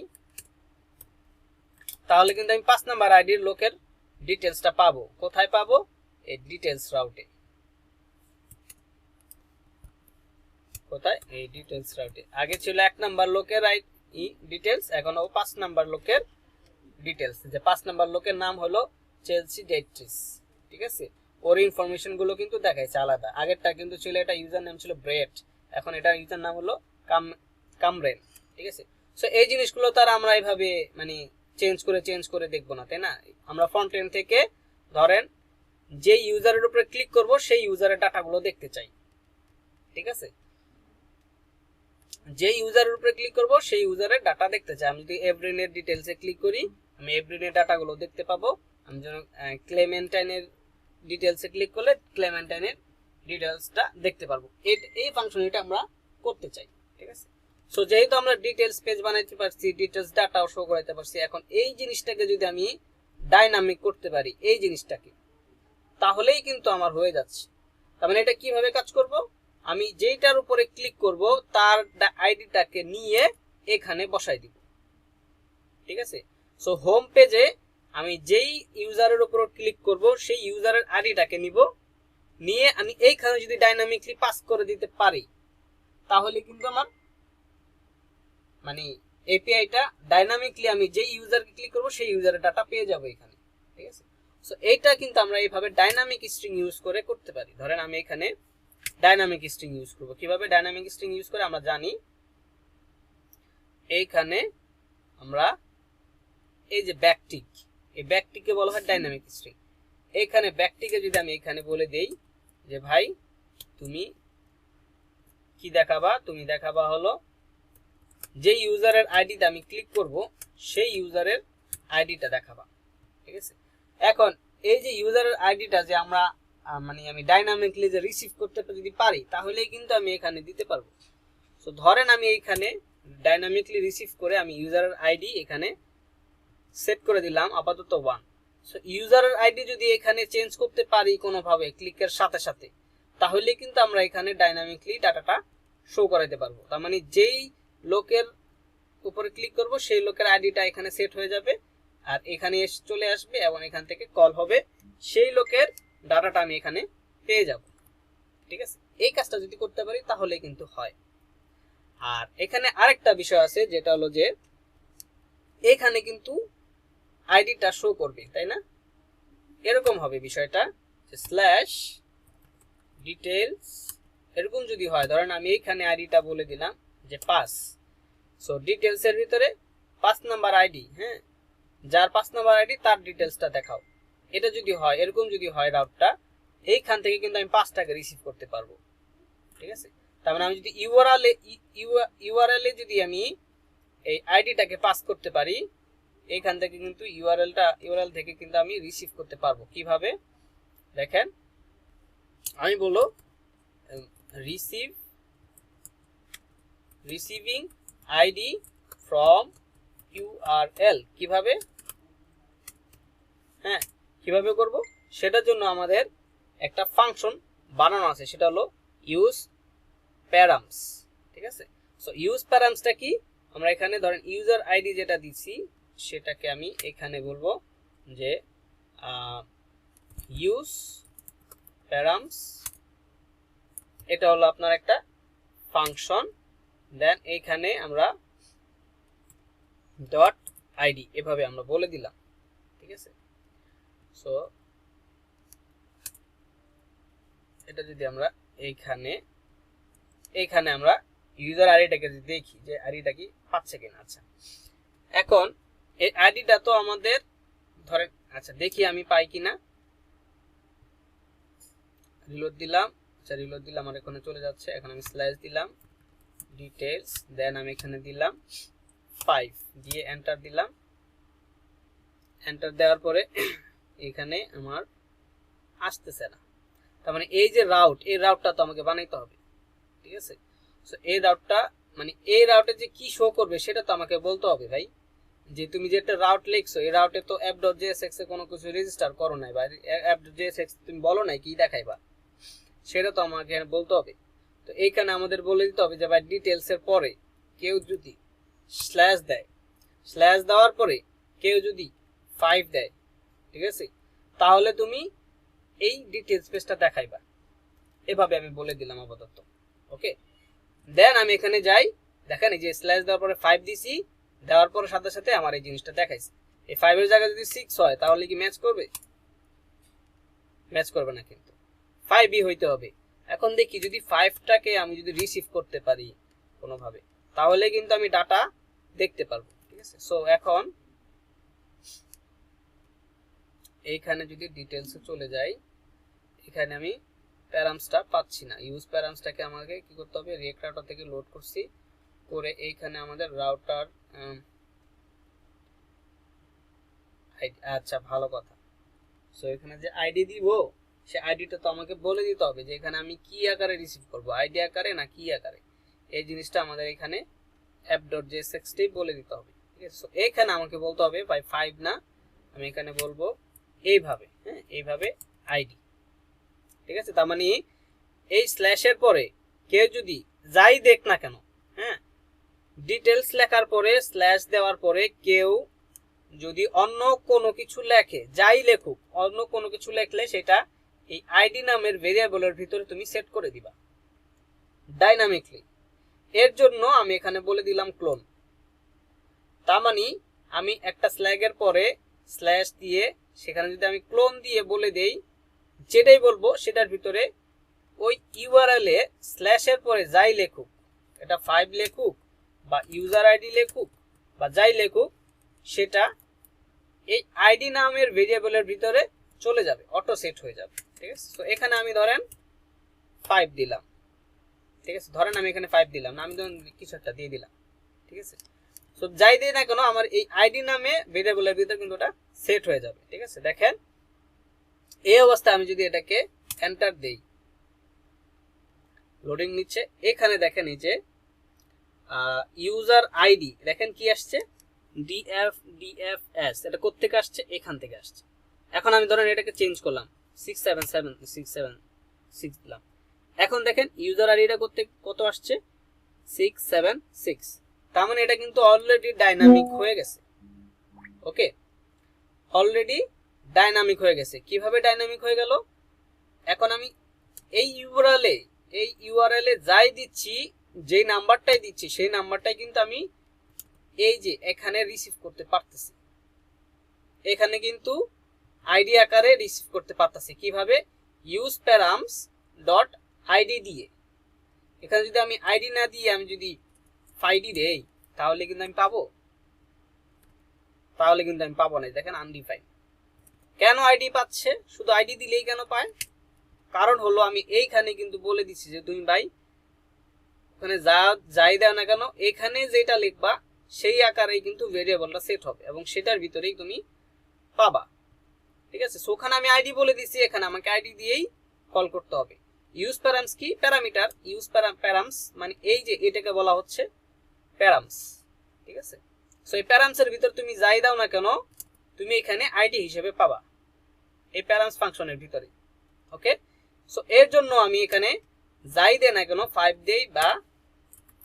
তাহলে কিন্তু আমি 5 নাম্বার আইডির লোকের ডিটেলসটা পাবো। কোথায় পাবো? এই ডিটেলস রাউটে। কোথায়? এই ডিটেলস রাউটে। আগে ছিল 1 নাম্বার লোকের ডিটেলস, এখন ও 5 নাম্বার লোকের ডিটেলস, যে 5 নাম্বার লোকের নাম হলো চেলসি ডেট্রিস। ঠিক আছে, ওর ইনফরমেশন গুলো কিন্তু দেখাইছে আলাদা। আগেরটা কিন্তু ছিল, এটা ইউজার নাম ছিল ব্রেড, এখন এটার ইউজার নাম হলো কামরেন। ঠিক আছে, সো এই জিনিসগুলো তার আমরা এইভাবে মানে চেঞ্জ করে দেখবো না, তাই না? আমরা ফ্রন্ট এন্ড থেকে ধরেন যে ইউজারের উপরে ক্লিক করব সেই ইউজারের ডাটাগুলো দেখতে চাই। ঠিক আছে, যে ইউজারের উপরে ক্লিক করব সেই ইউজারের ডাটা দেখতে চাই। আমি যদি এভরিনের ডিটেলসে ক্লিক করি, আমি এভরিনের ডাটাগুলো দেখতে পাবো। আমি যখন ক্লেমেন্টাইনের ডিটেলসে ক্লিক করলে ক্লেমেন্টাইনের ডিটেলসটা দেখতে পারবো। এই ফাংশনটা আমরা করতে চাই। ঠিক আছে, সো যেহেতু আমরা ডিটেলস পেজ বানাইতে পারছি, ডিটেলস ডাটাও শো করাতে পারছি, এখন এই জিনিসটাকে যদি আমি ডাইনামিক করতে পারি, এই জিনিসটাকে, তাহলেই কিন্তু আমার হয়ে যাচ্ছে। তার মানে এটা কিভাবে কাজ করব? আমি যেইটার উপরে ক্লিক করব তার আইডিটাকে নিয়ে এখানে বসাই দিব। ঠিক আছে, সো হোম পেজে আমি যেই ইউজারের উপর ক্লিক করব সেই ইউজারের আইডিটাকে নিয়ে আমি এইখানে যদি ডাইনামিকলি পাস করে দিতে পারি, তাহলে কিন্তু আমার মানে এপিআইটা ডাইনামিকলি আমি যেই ইউজারকে ক্লিক করব সেই ইউজারের ডাটা পেয়ে যাব এখানে। ঠিক আছে, সো এইটা কিন্তু আমরা এইভাবে ডাইনামিক স্ট্রিং ইউজ করে করতে পারি। ধরেন আমি এখানে ডাইনামিক স্ট্রিং ইউজ করব। কিভাবে ডাইনামিক স্ট্রিং ইউজ করে আমরা জানি, এইখানে আমরা এই যে ব্যাকটিক, এই ব্যাকটিকে বলা হয় ডাইনামিক স্ট্রিং। এইখানে ব্যাকটিকে যদি আমি এখানে বলে দেই যে ভাই তুমি কি দেখাবা, তুমি দেখাবা হলো যে ইউজারের আইডিতে আমি ক্লিক করব সেই ইউজারের আইডিটা দেখাবা। ঠিক আছে, এখন এই যে ইউজারের আইডিটা যে আমরা মানে আমি ডাইনামিকলি যে রিসিভ করতে যদি পারি, তাহলেই কিন্তু আমি এখানে দিতে পারবো। সো ধরেন আমি এইখানে ডাইনামিকলি রিসিভ করে আমি ইউজারের আইডি এখানে সেট করে দিলাম আপাতত 1। সো ইউজারের আইডি যদি এখানে চেঞ্জ করতে পারি কোনোভাবে ক্লিকের সাথে সাথে, তাহলে কিন্তু আমরা এখানে ডাইনামিকলি ডাটাটা শো করাতে পারবো। তার মানে যেই লোকের উপরে ক্লিক করব সেই লোকের আইডিটা এখানে সেট হয়ে যাবে, আর এখানে চলে আসবে এবং এখান থেকে কল হবে, সেই লোকের ডাটাটা আমি এখানে পেয়ে যাব। ঠিক আছে, এই কাজটা যদি করতে পারি তাহলে কিন্তু হয়। আর এখানে আরেকটা বিষয় আছে, যেটা হলো যে এখানে কিন্তু আইডিটা শো করবে, তাই না? এরকম হবে বিষয়টা, স্ল্যাশ ডিটেলস এরকম যদি হয়, ধরেন আমি এইখানে আইডিটা বলে দিলাম যে 5, সো ডিটেলস এর ভিতরে 5 নাম্বার আইডি, হ্যাঁ, যার 5 নাম্বার আইডি তার ডিটেলসটা দেখাও। এটা যদি হয়, এরকম যদি হয় রাউটটা, এইখান থেকে কিন্তু আমি 5টাকে রিসিভ করতে পারবো। ঠিক আছে, তার মানে আমি যদি ইউআরএল এ যদি আমি এই আইডিটাকে পাস করতে পারি, এইখান থেকে কিন্তু ইউআরএল থেকে কিন্তু আমি রিসিভ করতে পারবো। কিভাবে দেখেন, আমি বলবো রিসিভিং আইডি ফ্রম ইউআরএল। কিভাবে, হ্যাঁ কিভাবে করব, সেটার জন্য আমাদের একটা ফাংশন বানানো আছে, সেটা হলো ইউজ প্যারামস। ঠিক আছে, সো ইউজ প্যারামসটা কি, আমরা এখানে ধরেন ইউজার আইডি যেটা দিচ্ছি সেটাকে আমি এখানে বলবো যে ইউজ প্যারামস, এটা হলো আপনার একটা ফাংশন, দেন এইখানে আমরা ডট আইডি এভাবে আমরা বলে দিলাম, ঠিক আছে। সো এটা যদি আমরা এইখানে আমরা ইউজার আইডিটাকে যদি দেখি যে আইডিটা কি পাচ্ছে কিনা। আচ্ছা, এখন এই আইডিটা তো আমাদের ধরেন, আচ্ছা দেখি আমি পাই কিনা, রিলোড দিলাম। আচ্ছা রিলোড দিলাম, আমার এখানে চলে যাচ্ছে। এখন আমি স্ল্যাশ দিলাম ডিটেইলস, দেন আমি এখানে দিলাম 5 দিয়ে এন্টার দিলাম। এন্টার দেওয়ার পরে এখানে আমার আসতেছে না, তার মানে এই যে রাউট, এই রাউটটা তো আমাকে বানাইতে হবে, ঠিক আছে। সো এই রাউটটা মানে এই রাউটে যে কি শো করবে সেটা তো আমাকে বলতে হবে ভাই, যে তুমি যে একটা রাউট লিখছো এই রাউটে তো app.jsx এ কোনো কিছু রেজিস্টার করো নাই বা app.jsx তুমি বলো নাই কি দেখাইবা, সেটা তো আমাকে বলতে হবে। তো এইখানে আমাদের বলে দিতে হবে যে ভাই ডিটেইলস এর পরে কেউ যদি স্ল্যাশ দেয়, স্ল্যাশ দেওয়ার পরে কেউ যদি 5 দেয়, ঠিক আছে, তাহলে তুমি এই ডিটেইলস পেজটা দেখাইবা, এভাবে আমি বলে দিলাম আপাতত। ওকে, দেন আমি এখানে যাই, দেখেন এই যে স্ল্যাশ দেওয়ার পরে 5 দিছি, দেওয়ার পরে সাথে সাথে আমার এই জিনিসটা দেখাইছে। এই 5 এর জায়গায় যদি 6 হয় তাহলে কি ম্যাচ করবে? ম্যাচ করবে না, কিন্তু 5ই হইতে হবে। এখন দেখি যদি 5টাকে আমি যদি রিসিভ করতে পারি কোনোভাবে, তাহলে কিন্তু আমি ডাটা দেখতে পারবো, ঠিক আছে। সো এখন এইখানে যদি ডিটেইলসে চলে যাই, এখানে আমি প্যারামসটা পাচ্ছি না। ইউজ প্যারামসটাকে আমাকে কি করতে হবে, রিয়েক্ট রাউটার থেকে লোড করছি, করে এইখানে আমাদের রাউটার, আচ্ছা ভালো কথা। সো এখানে যে আইডি দিব, সে আইডিটা তো আমাকে বলে দিতে হবে যে এখানে আমি কি আকারে রিসিভ করব, আইডি আকারে না কি আকারে, এই জিনিসটা আমাদের এখানে app.jsx বলে দিতে হবে, ঠিক আছে। সো এখানে আমাকে বলতে হবে ভাই 5 না, আমি এখানে বলবো এইভাবে, হ্যাঁ এইভাবে আইডি, ঠিক আছে। তার মানে এই স্ল্যাশের পরে কেউ যদি যাই দেখ না কেন, হ্যাঁ ডিটেইলস লেখার পরে স্ল্যাশ দেওয়ার পরে কেউ যদি অন্য কোনো কিছু লেখে, যাই লেখুক, অন্য কোনো কিছু লেখলে সেটা এই আইডি নামের ভেরিয়েবলের ভিতরে তুমি সেট করে দিবা ডাইনামিকলি। এর জন্য আমি এখানে বলে দিলাম ক্লোন। তার মানে আমি একটা স্ল্যাগের পরে স্ল্যাশ দিয়ে সেখানে যদি আমি ক্লোন দিয়ে বলে দেই, যেটাই বলবো সেটার ভিতরে ওই ইউআরএল এ স্ল্যাশের পরে যাই লেখুক, এটা 5 লেখুক বা ইউজার আইডি লেখুক বা যাই লেখুক, সেটা এই আইডি নামের ভেরিয়েবলের ভিতরে চলে যাবে, অটো সেট হয়ে যাবে, ঠিক আছে। তো এখানে আমি ধরেন 5 দিলাম, ঠিক আছে, ধরেন আমি এখানে 5 দিলাম না, আমি ধরেন কিছু একটা দিয়ে দিলাম, ঠিক আছে। সো যাই দিই না কেন আমার এই আইডি নামে ভেরিয়েবলের ভিতরে কিন্তু ওটা সেট হয়ে যাবে, ঠিক আছে। দেখেন এই অবস্থায় আমি যদি এটাকে এন্টার দেই, লোডিং নিচ্ছে, এখানে দেখেন এই যে ইউজার আইডি দেখেন কি আসছে, DFS, এটা কোত্থেকে আসছে, এখান থেকে আসছে। এখন আমি ধরেন এটাকে চেঞ্জ করলাম 677 দিলাম, এখন দেখেন ইউজার আইডিটা কত আসছে, 676। তার মানে এটা কিন্তু অলরেডি ডাইনামিক হয়ে গেছে। ওকে, অলরেডি ডাইনামিক হয়ে গেছে। কিভাবে ডাইনামিক হয়ে গেল, এখন আমি এই ইউআরএল এ যাই দিচ্ছি, যেই নাম্বারটাই দিচ্ছি সেই নাম্বারটাই কিন্তু আমি এই যে এখানে রিসিভ করতে পারতেছি, এখানে কিন্তু আইডি আকারে রিসিভ করতে পারতেছি। কিভাবে, ইউজ প্যারামস ডট আইডি দিয়ে। এখানে যদি আমি আইডি না দিয়ে আমি যদি ফাইডি দেই তাহলে কিন্তু আমি পাবো, তাহলে কিন্তু আমি পাবো না। দেখেন আনডিফাইন্ড। কেন আইডি পাচ্ছে, শুধু আইডি দিলেই কেন পায়, কারণ হলো আমি এইখানে কিন্তু বলে দিচ্ছি যে তুমি ভাই ওখানে যাই দাও না কেন, এখানে যেটা লিখবা সেই আকারেই কিন্তু ভেরিয়েবলটা সেট হবে এবং সেটার ভিতরেই তুমি পাবা, ঠিক আছে। সো ওখানে আমি আইডি বলে দিচ্ছি, এখানে আমাকে আইডি দিয়েই কল করতে হবে। ইউজ প্যারামস কি, প্যারামিটার। ইউজ প্যারামস মানে এই যে এটাকে বলা হচ্ছে প্যারামস, ঠিক আছে। সো এই প্যারামসের ভিতর তুমি যাই দাও না কেন তুমি এখানে আইডি হিসেবে পাবা এই প্যারামস ফাংশনের ভিতরে। ওকে, সো এর জন্য আমি এখানে যাই দেই না কেন 5 দেই বা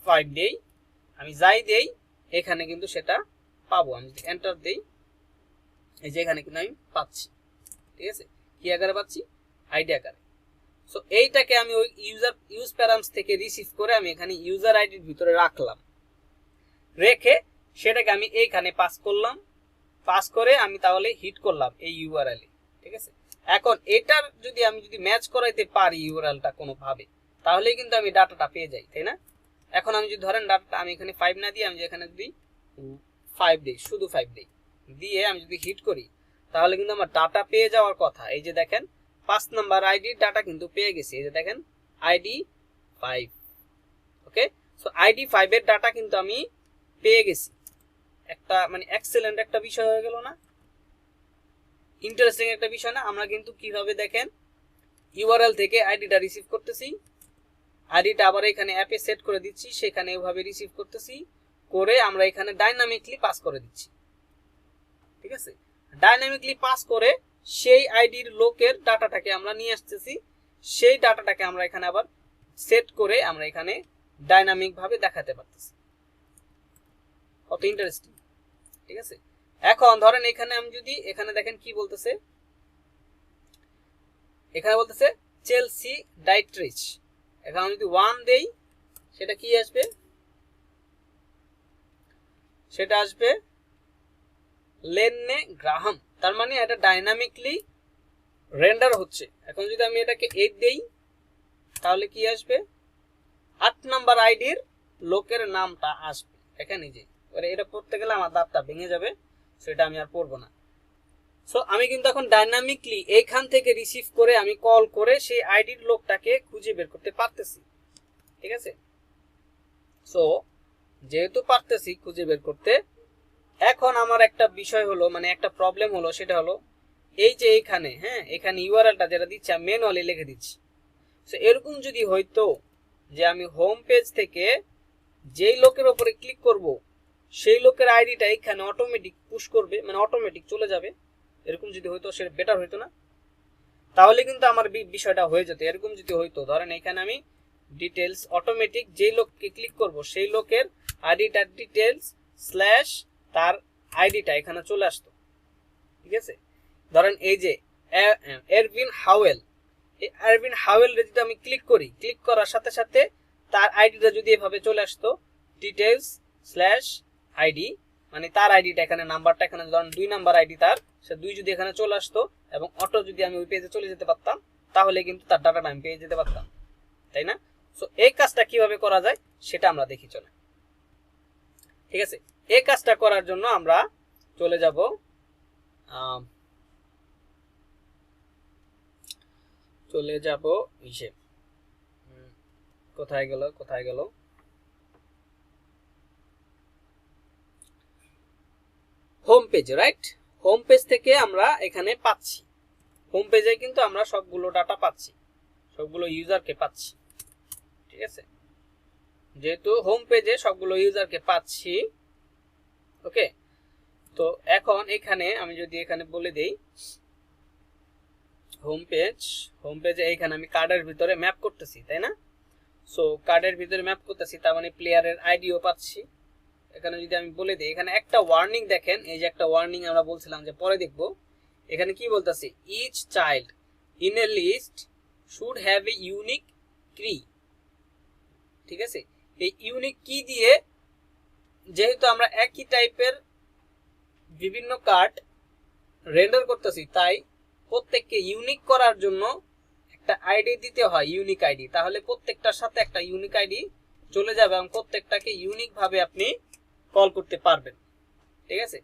5 দেই, আমি যাই দেই এখানে কিন্তু সেটা পাবো। আমি যদি এন্টার দেই, এই যে এখানে কিন্তু আমি পাচ্ছি, ঠিক আছে, কি আকারে পাচ্ছি, আইডি আকারে। সো এইটাকে আমি ওই ইউজ প্যারামস থেকে রিসিভ করে আমি এখানে ইউজার আইডির ভিতরে রাখলাম, রেখে সেটাকে আমি এইখানে পাস করলাম, পাস করে আমি তাহলে হিট করলাম এই ইউআরএল এ, ঠিক আছে। এখন এটার যদি আমি ম্যাচ করাইতে পারি ইউআরএলটা কোনোভাবে, তাহলে কিন্তু আমি ডাটাটা পেয়ে যাই, তাই না। এখন আমি যদি ধরেন ডাটাটা আমি এখানে 5 না দিয়ে আমি এখানে যদি 5 দিই, শুধু 5 দিই, দিয়ে আমি যদি হিট করি, তাহলে কিন্তু আমার ডাটা পেয়ে যাওয়ার কথা। এই যে দেখেন 5 নাম্বার আইডির ডাটা কিন্তু পেয়ে গেছি, এই যে দেখেন আইডি 5, ওকে। সো আইডি 5 এর ডাটা কিন্তু আমি পেয়ে গেছি। একটা মানে এক্সেলেন্ট একটা বিষয় হয়ে গেল না, ইন্টারেস্টিং একটা বিষয় না। আমরা কিন্তু কিভাবে দেখেন ইউআরএল থেকে আইডিটা রিসিভ করতেছি, আইডিটা আবার এখানে অ্যাপে সেট করে দিচ্ছি, সেখানে এভাবে রিসিভ করতেছি, করে আমরা এখানে ডাইনামিকলি পাস করে দিচ্ছি, ঠিক আছে। ডাইনামিকলি পাস করে সেই আইডির লোকের ডাটাটাকে আমরা নিয়ে আসতেছি, সেই ডাটাটাকে আমরা এখানে আবার সেট করে আমরা এখানে ডাইনামিক ভাবে দেখাতে পারতেছি। কত ইন্টারেস্টিং, ঠিক আছে। এখন ধরেন এখানে আমি যদি এখানে দেখেন কি বলতেছে, এখানে বলতেছে চেলসি ডাইট্রিচ। এখন আমি যদি 1 দেই, সেটা কি আসবে, সেটা আসবে লেননে গ্রাহাম। তার মানে এটা ডাইনামিকলি রেন্ডার হচ্ছে। এখন যদি আমি এটাকে 8 দেই, তাহলে কি আসবে, 8 নাম্বার আইডির লোকের নামটা আসবে এখানে। যে এটা পড়তে গেলে আমার দাঁতটা ভেঙে যাবে, সেটা আমি আর পড়বো না। সো আমি কিন্তু এখন ডাইনামিকলি এইখান থেকে রিসিভ করে আমি কল করে সেই আইডির লোকটাকে খুঁজে বের করতে পারতেছি, ঠিক আছে। সো যেহেতু পারতেছি খুঁজে বের করতে, এখন আমার একটা বিষয় হলো, মানে একটা প্রবলেম হলো, সেটা হলো এই যে এইখানে, হ্যাঁ, এখানে ইউআরএলটা যেটা দিচ্ছি আমি ম্যানুয়ালি লিখে দিচ্ছি। সো এরকম যদি হইতো যে আমি হোম পেজ থেকে যেই লোকের উপরে ক্লিক করব, সেই লোকের আইডিটা এখানে অটোমেটিক পুশ করবে, মানে অটোমেটিক চলে যাবে, এরকম যদি হইতো সেটা বেটার হইতো না? তাহলে কিন্তু আমার বিষয়টা হয়ে যেত। এরকম যদি হইতো, ধরেন এখানে আমি ডিটেলস অটোমেটিক যেই লোককে ক্লিক করব সেই লোকের আইডিটার ডিটেলস স্ল্যাশ তার আইডিটা এখানে চলে আসতো, ঠিক আছে। ধরেন এই যে এরভিন হাওয়েল, এই এরভিন হাওয়েল যদি আমি ক্লিক করি, ক্লিক করার সাথে সাথে তার আইডিটা যদি এভাবে চলে আসতো, ডিটেলস স্ল্যাশ আইডি, মানে তার আইডিটা এখানে, নাম্বারটা এখানে ধরেন 2 নাম্বার আইডি তার, সে 2 যদি এখানে চলে আসতো এবং অটো যদি আমি ওই পেজে চলে যেতে পারতাম, তাহলে কিন্তু তার ডাটাটা আমি পেয়ে যেতে পারতাম, তাই না। সো এই কাজটা কিভাবে করা যায় সেটা আমরা দেখি, চলে, ঠিক আছে। এই কাজটা করার জন্য আমরা চলে যাব ইসে, কোথায় গেল home page, right. Home page থেকে আমরা এখানে পাচ্ছি, হোম পেজে কিন্তু আমরা সবগুলো ডাটা পাচ্ছি, সবগুলো ইউজারকে পাচ্ছি, ঠিক আছে। যেহেতু হোম পেজে সবগুলো ইউজারকে পাচ্ছি, ওকে। তো এখন এখানে আমি যদি এখানে বলে দেই হোম পেজে এইখানে আমি কার্ডের ভিতরে ম্যাপ করতেছি, তাই না। সো কার্ডের ভিতরে ম্যাপ করতেছি, তার মানে প্লেয়ারের আইডিও পাচ্ছি। এখানে যদি আমি বলে দিই, এখানে একটা ওয়ার্নিং দেখেন, এই যে একটা ওয়ার্নিং আমরা বলছিলাম যে পরে দেখব, এখানে কি বলতেছে, each child in a list should have a unique key, ঠিক আছে। এই ইউনিক কি দিয়ে, যেহেতু আমরা একই টাইপের বিভিন্ন কার্ড রেন্ডার করতেছি, তাই প্রত্যেককে ইউনিক করার জন্য একটা আইডি দিতে হয়, ইউনিক আইডি। তাহলে প্রত্যেকটার সাথে একটা ইউনিক আইডি চলে যাবে এবং প্রত্যেকটাকে ইউনিক ভাবে আপনি কল করতে পারবেন, ঠিক আছে।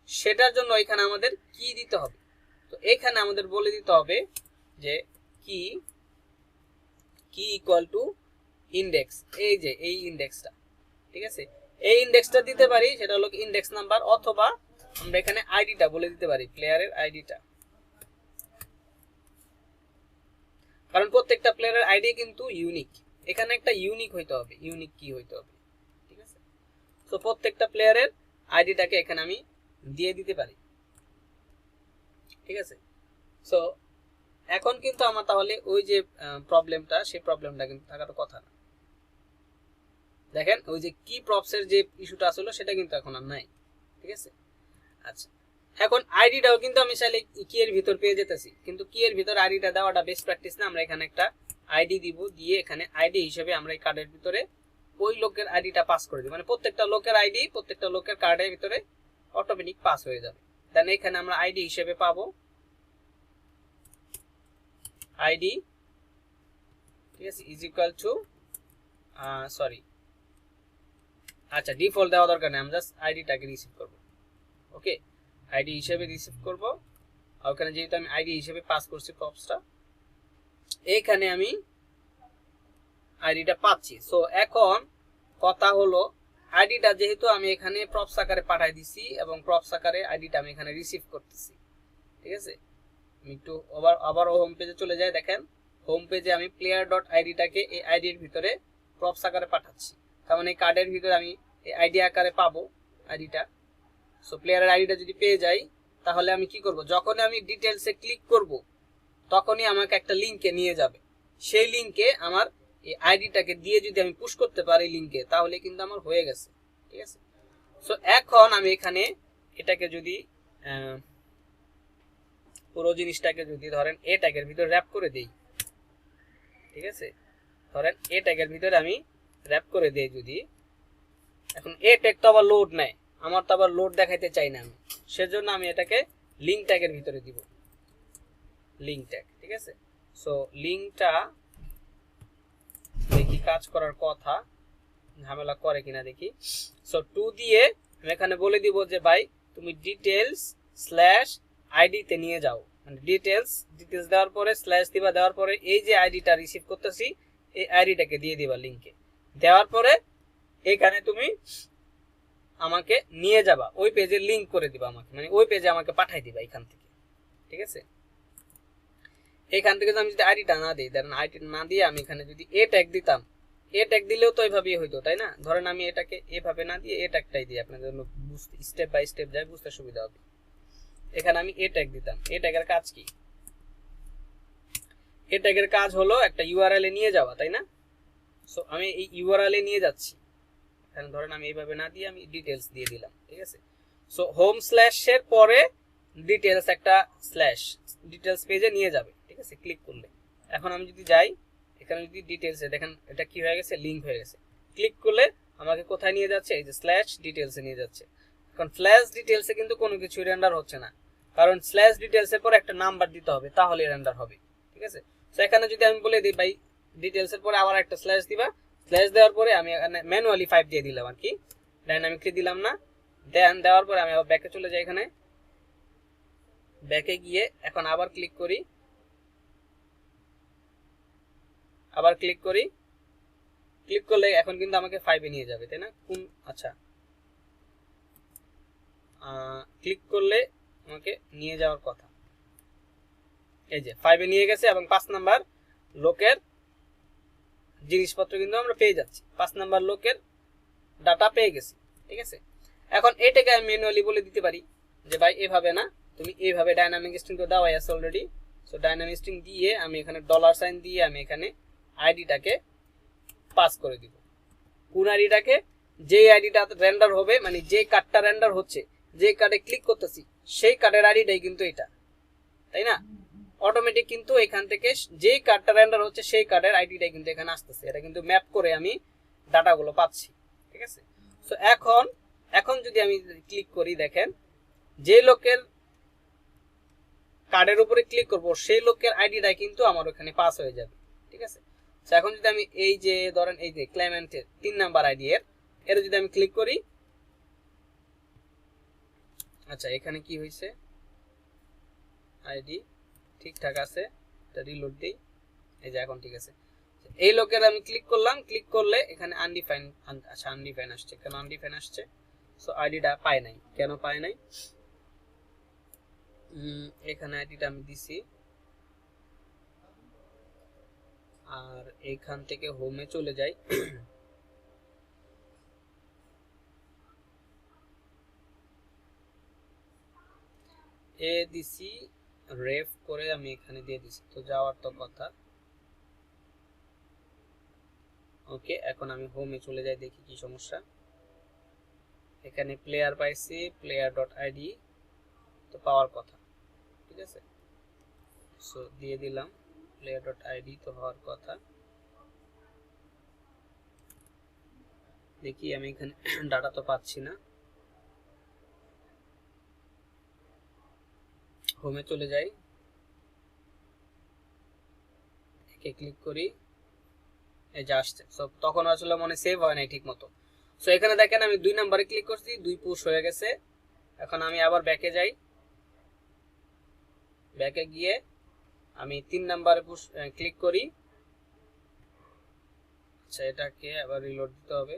সেটার জন্য এখানে আমাদের কি দিতে হবে, তো এখানে আমাদের বলে দিতে হবে যে কি ইকুয়াল টু ইন্ডেক্স, এই যে এই ইন্ডেক্সটা, ঠিক আছে। এই ইন্ডেক্সটা দিতে পারি, সেটা হলো ইন্ডেক্স নাম্বার, অথবা আমরা এখানে আইডিটা বলে দিতে পারি, প্লেয়ারের আইডিটা, কারণ প্রত্যেকটা প্লেয়ারের আইডি কিন্তু ইউনিক। এখানে একটা ইউনিক হইতে হবে, ইউনিক কি হইতে হবে, ঠিক আছে। তো প্রত্যেকটা প্লেয়ারের আইডিটাকে এখানে আমি দিয়ে দিতে পারি, ঠিক আছে। সো এখন কিন্তু আমার তাহলে ওই যে প্রবলেমটা, সেই প্রবলেমটা কিন্তু থাকার কথা না, দেখেন ওই যে কি প্রপসের যে ইস্যুটা আসলো সেটা কিন্তু এখন আর নাই, ঠিক আছে। আচ্ছা, এখন আইডিটাও কিন্তু আমি চাইলে কি এর ভিতর পেয়ে যেতেছি, কিন্তু কি এর ভিতর আইডিটা দেওয়াটা বেস্ট প্র্যাকটিস না। আমরা এখানে একটা আইডি দিব, দিয়ে এখানে আইডি হিসেবে আমরা এই কার্ডের ভিতরে ওই লোকের আইডিটা পাস করে দিই, মানে প্রত্যেকটা লোকের আইডি প্রত্যেকটা লোকের কার্ডের ভিতরে অটোমেটিক পাস হয়ে যাবে। দেন এখানে আমরা আইডি হিসেবে পাবো আইডি, ঠিক আছে, ইজ ইকুয়াল টু সরি, আচ্ছা ডিফল্ট দেওয়া দরকার নেই, আমরা জাস্ট আইডিটাকে রিসিভ করব। ওকে, আইডি হিসেবে রিসিভ করব। আর ওখানে যেহেতু আমি আইডি হিসেবে পাস করছি প্রপসটা, এইখানে আমি আইডিটা পাচ্ছি। সো এখন কথা হলো আইডিটা যেহেতু আমি এখানে প্রপস আকারে পাঠাই দিছি এবং প্রপস আকারে আইডিটা আমি এখানে রিসিভ করতেছি, ঠিক আছে। আমি একটু আবার হোম পেজে চলে যাই। দেখেন হোম পেজে আমি প্লেয়ার ডট আইডিটাকে এই আইডির ভিতরে প্রপস আকারে পাঠাচ্ছি, তার মানে এই কার্ডের ভিতরে আমি এই আইডি আকারে পাবো আইডিটা। সো প্লেয়ারের আইডিটা যদি পেয়ে যাই, তাহলে আমি কি করব, যখন আমি ডিটেলসে ক্লিক করব তখনই আমাকে একটা লিংকে নিয়ে যাবে। সেই লিংকে আমার এই আইডিটাকে দিয়ে যদি আমি পুশ করতে পারি লিংকে, তাহলে কিন্তু আমার হয়ে গেছে, ঠিক আছে। সো এখন আমি এখানে এটাকে যদি পুরো জিনিসটাকে যদি ধরেন এ ট্যাগের ভিতরে র্যাপ করে দেই, ঠিক আছে, ধরেন এ ট্যাগের ভিতরে আমি র্যাপ করে দেই যদি, এখন এ ট্যাগ তো আবার লোড নেয়, আমার তো আবার লোড দেখাইতে চাই না আমি, সেজন্য আমি এটাকে লিঙ্ক ট্যাগের ভিতরে দিব, লিঙ্ক ট্যাগ, ঠিক আছে। সো লিঙ্কটা দেখি কাজ করার কথা, ঝামেলা করে কিনা দেখি। সো 2 দিয়ে আমি এখানে বলে দিব যে ভাই তুমি ডিটেলস স্ল্যাশ আইডি তে নিয়ে যাও, মানে ডিটেলস দেওয়ার পরে স্ল্যাশ দিবা, দেওয়ার পরে এই যে আইডিটা রিসিভ করতেছি এই আইডিটাকে দিয়ে দিবা লিংকে, দেওয়ার পরে এখানে তুমি আমাকে নিয়ে যাবা ওই পেজে, লিংক করে দিবা আমাকে, মানে ওই পেজে আমাকে পাঠাই দিবা এখান থেকে, ঠিক আছে। এখান থেকে আমি যদি আইডিটা না দিই, ধরেন আইডি না দিয়ে আমি এখানে যদি এ ট্যাগ দিতাম, এ ট্যাগ দিলেও তো এইভাবেই হইতো, তাই না। ধরেন আমি এটাকে এভাবে না দিয়ে এ ট্যাগটাই দিই, আপনাদের জন্য বুঝতে স্টেপ বাই স্টেপ যায়, বুঝতে সুবিধা হবে। এখানে আমি এ ট্যাগ দিতাম, এ ট্যাগের কাজ কি, এ ট্যাগের কাজ হলো একটা ইউআরএল এ নিয়ে যাওয়া, তাই না। সো আমি এই ইউআরএল এ নিয়ে যাচ্ছি, এখানে ধরেন আমি এইভাবে না দিয়ে আমি ডিটেলস দিয়ে দিলাম, ঠিক আছে। সো হোম স্ল্যাশের পরে ডিটেলস একটা স্ল্যাশ ডিটেলস পেজে নিয়ে যাবে, ঠিক আছে, ক্লিক করলে। এখন আমি যদি যাই এখানে যদি ডিটেলসে দেখেন এটা কি হয়ে গেছে, লিংক হয়ে গেছে। ক্লিক করলে আমাকে কোথায় নিয়ে যাচ্ছে, এই যে স্ল্যাশ ডিটেলসে নিয়ে যাচ্ছে। এখন ফ্ল্যাশ ডিটেলসে কিন্তু কোনো কিছু রেন্ডার হচ্ছে না, কারণ স্ল্যাশ ডিটেলসের পরে একটা নাম্বার দিতে হবে, তাহলে রেন্ডার হবে, ঠিক আছে। তো এখানে যদি আমি বলে দিই ভাই ডিটেলসের পরে আবার একটা স্ল্যাশ দিবা, স্ল্যাশ দেওয়ার পরে আমি এখানে ম্যানুয়ালি 5 দিয়ে দিলাম আর কি, ডাইনামিকলি দিলাম না। দেন দেওয়ার পরে আমি আবার ব্যাকে চলে যাই, এখানে ব্যাকে গিয়ে এখন আবার ক্লিক করি, আবার ক্লিক করি, ক্লিক করলে এখন কিন্তু আমাকে 5 এ নিয়ে যাবে, তাই না। কোন আচ্ছা ক্লিক করলে আমাকে নিয়ে যাওয়ার কথা, এই যে 5 এ নিয়ে গেছে এবং 5 নাম্বার লোকের জিনিসপত্র কিন্তু আমরা পেয়ে যাচ্ছি, 5 নাম্বার লোকের ডাটা পেয়ে গেছি, ঠিক আছে। এখন এটাকে আমি ম্যানুয়ালি বলে দিতে পারি যে ভাই এভাবে না, তুমি এইভাবে ডাইনামিক স্ট্রিং তো দেওয়াই আছে অলরেডি। সো ডাইনামিক স্ট্রিং দিয়ে আমি এখানে ডলার সাইন দিয়ে আমি এখানে আইডিটাকে পাস করে দিব, কোন আইডিটাকে, যে আইডিটা রেন্ডার হবে, মানে যে কার্ডটা রেন্ডার হচ্ছে, যে কার্ডে ক্লিক করতেছি সেই কার্ডের আইডিটাই কিন্তু এটা, তাই না। অটোমেটিক কিন্তু এখান থেকে যেই কার্ডটা রেন্ডার হচ্ছে সেই কার্ডের আইডিটাই কিন্তু এখানে আসতেছে, এটা কিন্তু ম্যাপ করে আমি ডাটাগুলো পাচ্ছি, ঠিক আছে। সো এখন যদি আমি ক্লিক করি, দেখেন যে লোকের কার্ডের উপরে ক্লিক করব সেই লোকের আইডিটা কিন্তু আমার ওখানে পাস হয়ে যাবে, ঠিক আছে। সো এখন যদি আমি এই যে ধরেন এই যে ক্লায়েন্টের 3 নাম্বার আইডি এর যদি আমি ক্লিক করি, আচ্ছা এখানে কি হয়েছে, আইডি ঠিকঠাক আছে, এটা রিলোড দেই, এই যে এখন ঠিক আছে। এই লোকের আমি ক্লিক করলাম, ক্লিক করলে এখানে আনডিফাইন, আচ্ছা আনডিফাইন আসছে, কেন আনডিফাইন আসছে। সো আইডিটা পায় নাই, কেন পায় নাই, এখানে আইডিটা আমি দিছি, আর এইখান থেকে হোমে চলে যাই, এ দিছি রেফ করে আমি এখানে দিয়ে দিছি, তো যাওয়ার তো কথা, ওকে, এখন আমি হোমে চলে যাই, দেখি কি সমস্যা। এখানে প্লেয়ার পাইছি, প্লেয়ার ডট আইডি তো পাওয়ার কথা, ঠিক আছে। সো দিয়ে দিলাম, প্লেয়ার ডট আইডি তো হওয়ার কথা। দেখি আমি এখানে ডাটা তো পাচ্ছি না। হোমে চলে যাই, একে ক্লিক করি, এই যে আসছে। সো তখন আসলে মনে সেভ হয় নাই ঠিক মতো। সো এখানে দেখেন আমি 2 নম্বরে ক্লিক করছি, 2 পুশ হয়ে গেছে। এখন আমি আবার ব্যাকে যাই, ব্যাকে গিয়ে আমি 3 নম্বরে পুশ ক্লিক করি। আচ্ছা, এটাকে আবার রিলোড দিতে হবে।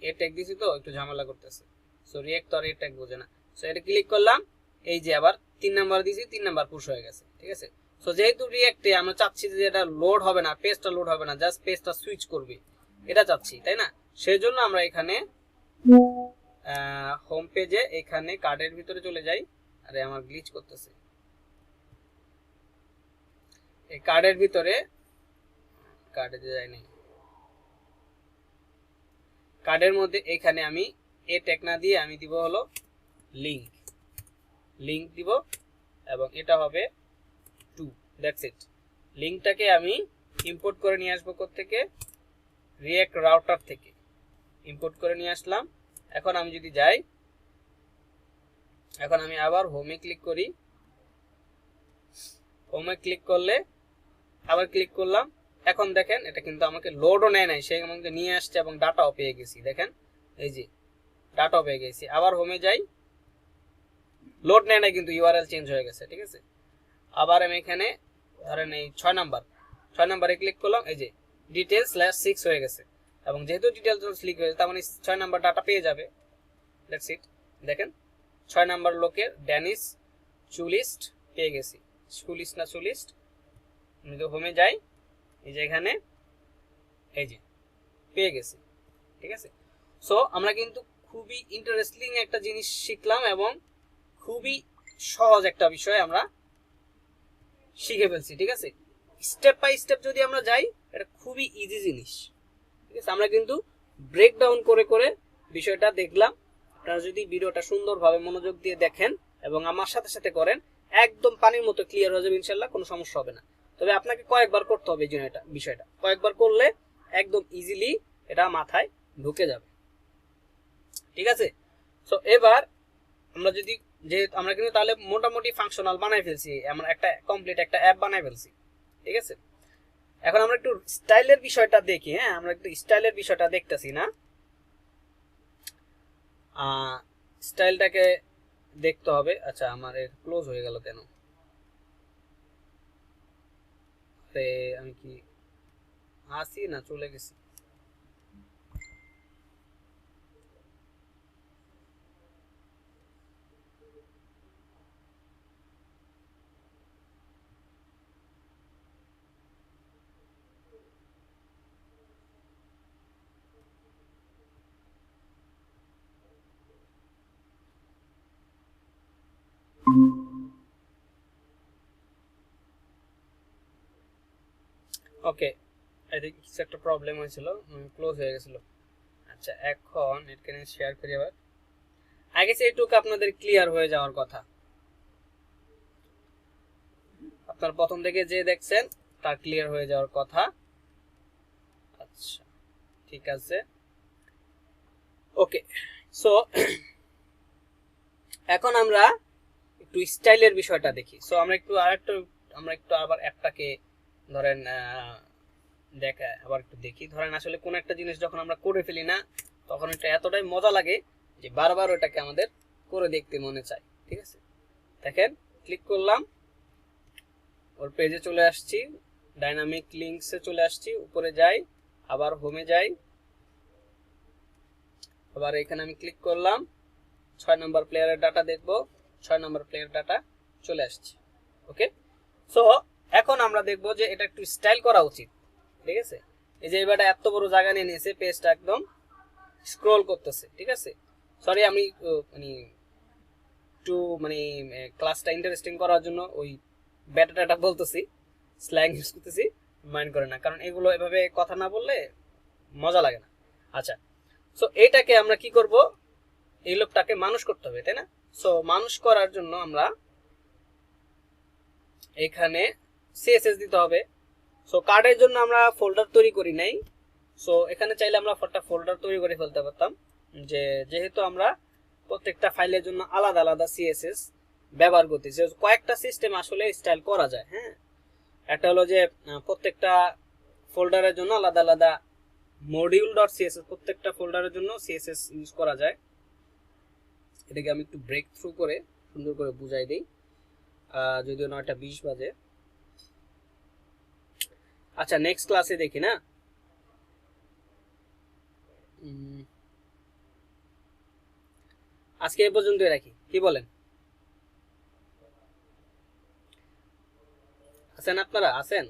এ ট্যাগ দিছি তো একটু ঝামেলা করতেছে। সো রিঅ্যাক্ট তো আর এ ট্যাগ বোঝে না। সো এটা ক্লিক করলাম, এই যে আবার 3 নাম্বার দিছি, 3 নাম্বার পুশ হয়ে গেছে, ঠিক আছে। সো যেহেতু রিঅ্যাক্টে আমরা চাচ্ছি যে এটা লোড হবে না, পেজটা লোড হবে না, জাস্ট পেজটা সুইচ করবে, এটা চাচ্ছি, তাই না। সেই জন্য আমরা এখানে হোম পেজে এখানে কার্ডের ভিতরে চলে যাই। আরে আমার গ্লিচ করতেছে। এই কার্ডের ভিতরে, কার্ডে যাই নাই, কার্ডের মধ্যে এখানে আমি এ ট্যাগ না দিয়ে আমি দিব হলো লিংক, লিংক দিব এবং এটা হবে 2, দ্যাটস ইট। লিংকটাকে আমি ইম্পোর্ট করে নিয়ে আসবো থেকে, রিঅ্যাক্ট রাউটার থেকে ইম্পোর্ট করে নিয়ে আসলাম। এখন আমি যদি যাই, এখন আমি আবার হোমে ক্লিক করি, হোমে ক্লিক করলে আবার ক্লিক করলাম। এখন দেখেন এটা কিন্তু আমাকে লোডও নেয় নাই, সে আমাকে নিয়ে আসছে এবং ডাটাও পেয়ে গেছি। দেখেন এই যে ডাটাও পেয়ে গেছি। আবার হোমে যাই, লোড নেয় নাই কিন্তু ইউআরএল চেঞ্জ হয়ে গেছে, ঠিক আছে। আবার আমি এখানে ধরেন এই 6 নাম্বারে ক্লিক করলাম, এই যে ডিটেলস /6 হয়ে গেছে এবং যেহেতু ডিটেলস ক্লিক হয়েছে তার মানে 6 নাম্বার ডাটা পেয়ে যাবে, দ্যাটস ইট। দেখেন 6 নাম্বার লোকের ড্যানিশ চুলিস্ট পেয়ে গেছি, চুলিস্ট না চুলিস্ট। আমি তো হোমে যাই, এই যে এখানে এই যে পেয়ে গেছি, ঠিক আছে। সো আমরা কিন্তু খুবই ইন্টারেস্টিং একটা জিনিস শিখলাম এবং খুবই সহজ একটা বিষয় আমরা শিখে ফেলছি, ঠিক আছে। স্টেপ বাই স্টেপ যদি আমরা যাই, এটা খুবই ইজি জিনিস, ঠিক আছে। আমরা কিন্তু ব্রেকডাউন করে করে বিষয়টা দেখলাম। আপনারা যদি ভিডিওটা সুন্দরভাবে মনোযোগ দিয়ে দেখেন এবং আমার সাথে সাথে করেন, একদম পানির মতো ক্লিয়ার হয়ে যাবে ইনশাল্লাহ, কোনো সমস্যা হবে না। তবে আপনাকে কয়েকবার করতে হবে, এই বিষয়টা কয়েকবার করলে একদম ইজিলি এটা মাথায় ঢুকে যাবে, ঠিক আছে। সো এবার আমরা যদি, যে আমরা কিন্তু তাহলে মোটামুটি ফাংশনাল বানাই ফেলছি, আমরা একটা কমপ্লিট একটা অ্যাপ বানাই ফেলছি, ঠিক আছে। এখন আমরা একটু স্টাইলের বিষয়টা দেখি। হ্যাঁ, আমরা একটু স্টাইলের বিষয়টা দেখতেছি না, স্টাইলটাকে দেখতে হবে। আচ্ছা, আমার ক্লোজ হয়ে গেল কেন? আমি কি আসি না চলে গেছি? ওকে, আই থিঙ্ক কিছু একটা প্রবলেম হয়েছিল, ক্লোজ হয়ে গেছিল। আচ্ছা, এখন এখানে শেয়ার করি আবার। আগে এইটুকু আপনাদের ক্লিয়ার হয়ে যাওয়ার কথা। আপনার প্রথম থেকে যে দেখছেন তার ক্লিয়ার হয়ে যাওয়ার কথা। আচ্ছা, ঠিক আছে, ওকে। সো এখন আমরা একটু স্টাইলের বিষয়টা দেখি। সো আমরা একটু আবার অ্যাপটাকে ধরেন আবার একটু দেখি। ধরেন আসলে কোন একটা জিনিস যখন আমরা করে ফেলি না, তখন এটা এতটাই মজা লাগে যে বারবার ওটাকে আমাদের করে দেখতে মনে চায়, ঠিক আছে। দেখেন ক্লিক করলাম, ওর পেজে চলে আসছি, ডাইনামিক লিঙ্কসে চলে আসছি, উপরে যাই, আবার হোমে যাই, আবার এখানে আমি ক্লিক করলাম, 6 নম্বর প্লেয়ারের ডাটা দেখব, 6 নম্বর প্লেয়ার ডাটা চলে আসছে, ওকে। সো এখন আমরা দেখব যে এটা একটু স্টাইল করা উচিত, ঠিক আছে। এই যে এবারটা এত বড় জায়গা নিয়ে নিয়েছে, পেজটা একদম স্ক্রল করতেছে, ঠিক আছে। সরি, আমি একটু ক্লাসটা ইন্টারেস্টিং করার জন্য ওই ব্যাটাটা বলতেছি, স্ল্যাং ইউজ করতেছি, মাইন্ড করে না, কারণ এগুলো এভাবে কথা না বললে মজা লাগে না। আচ্ছা, সো এটাকে আমরা কি করব, এই লোকটাকে মানুষ করতে হবে, তাই না? সো মানুষ করার জন্য আমরা এখানে সিএসএস দিতে হবে। সো কার্ডের জন্য আমরা ফোল্ডার তৈরি করি নাই। সো এখানে চাইলে আমরা একটা ফোল্ডার তৈরি করে ফেলতে পারতাম, যেহেতু আমরা প্রত্যেকটা ফাইলের জন্য আলাদা আলাদা সিএসএস ব্যবহার করতেছি। কয়েকটা সিস্টেম আসলে স্টাইল করা যায়। হ্যাঁ, একটা হলো যে প্রত্যেকটা ফোল্ডারের জন্য আলাদা আলাদা মডিউল ডট সিএসএস, প্রত্যেকটা ফোল্ডারের জন্য সিএসএস ইউজ করা যায়। এটাকে আমি একটু ব্রেক থ্রু করে সুন্দর করে বুঝাই দিই, যদিও 9:20 বাজে। আচ্ছা, নেক্সট ক্লাসে দেখি না। আজকে এই পর্যন্তই রাখি, কি বলেন? আছেন আপনারা? আছেন?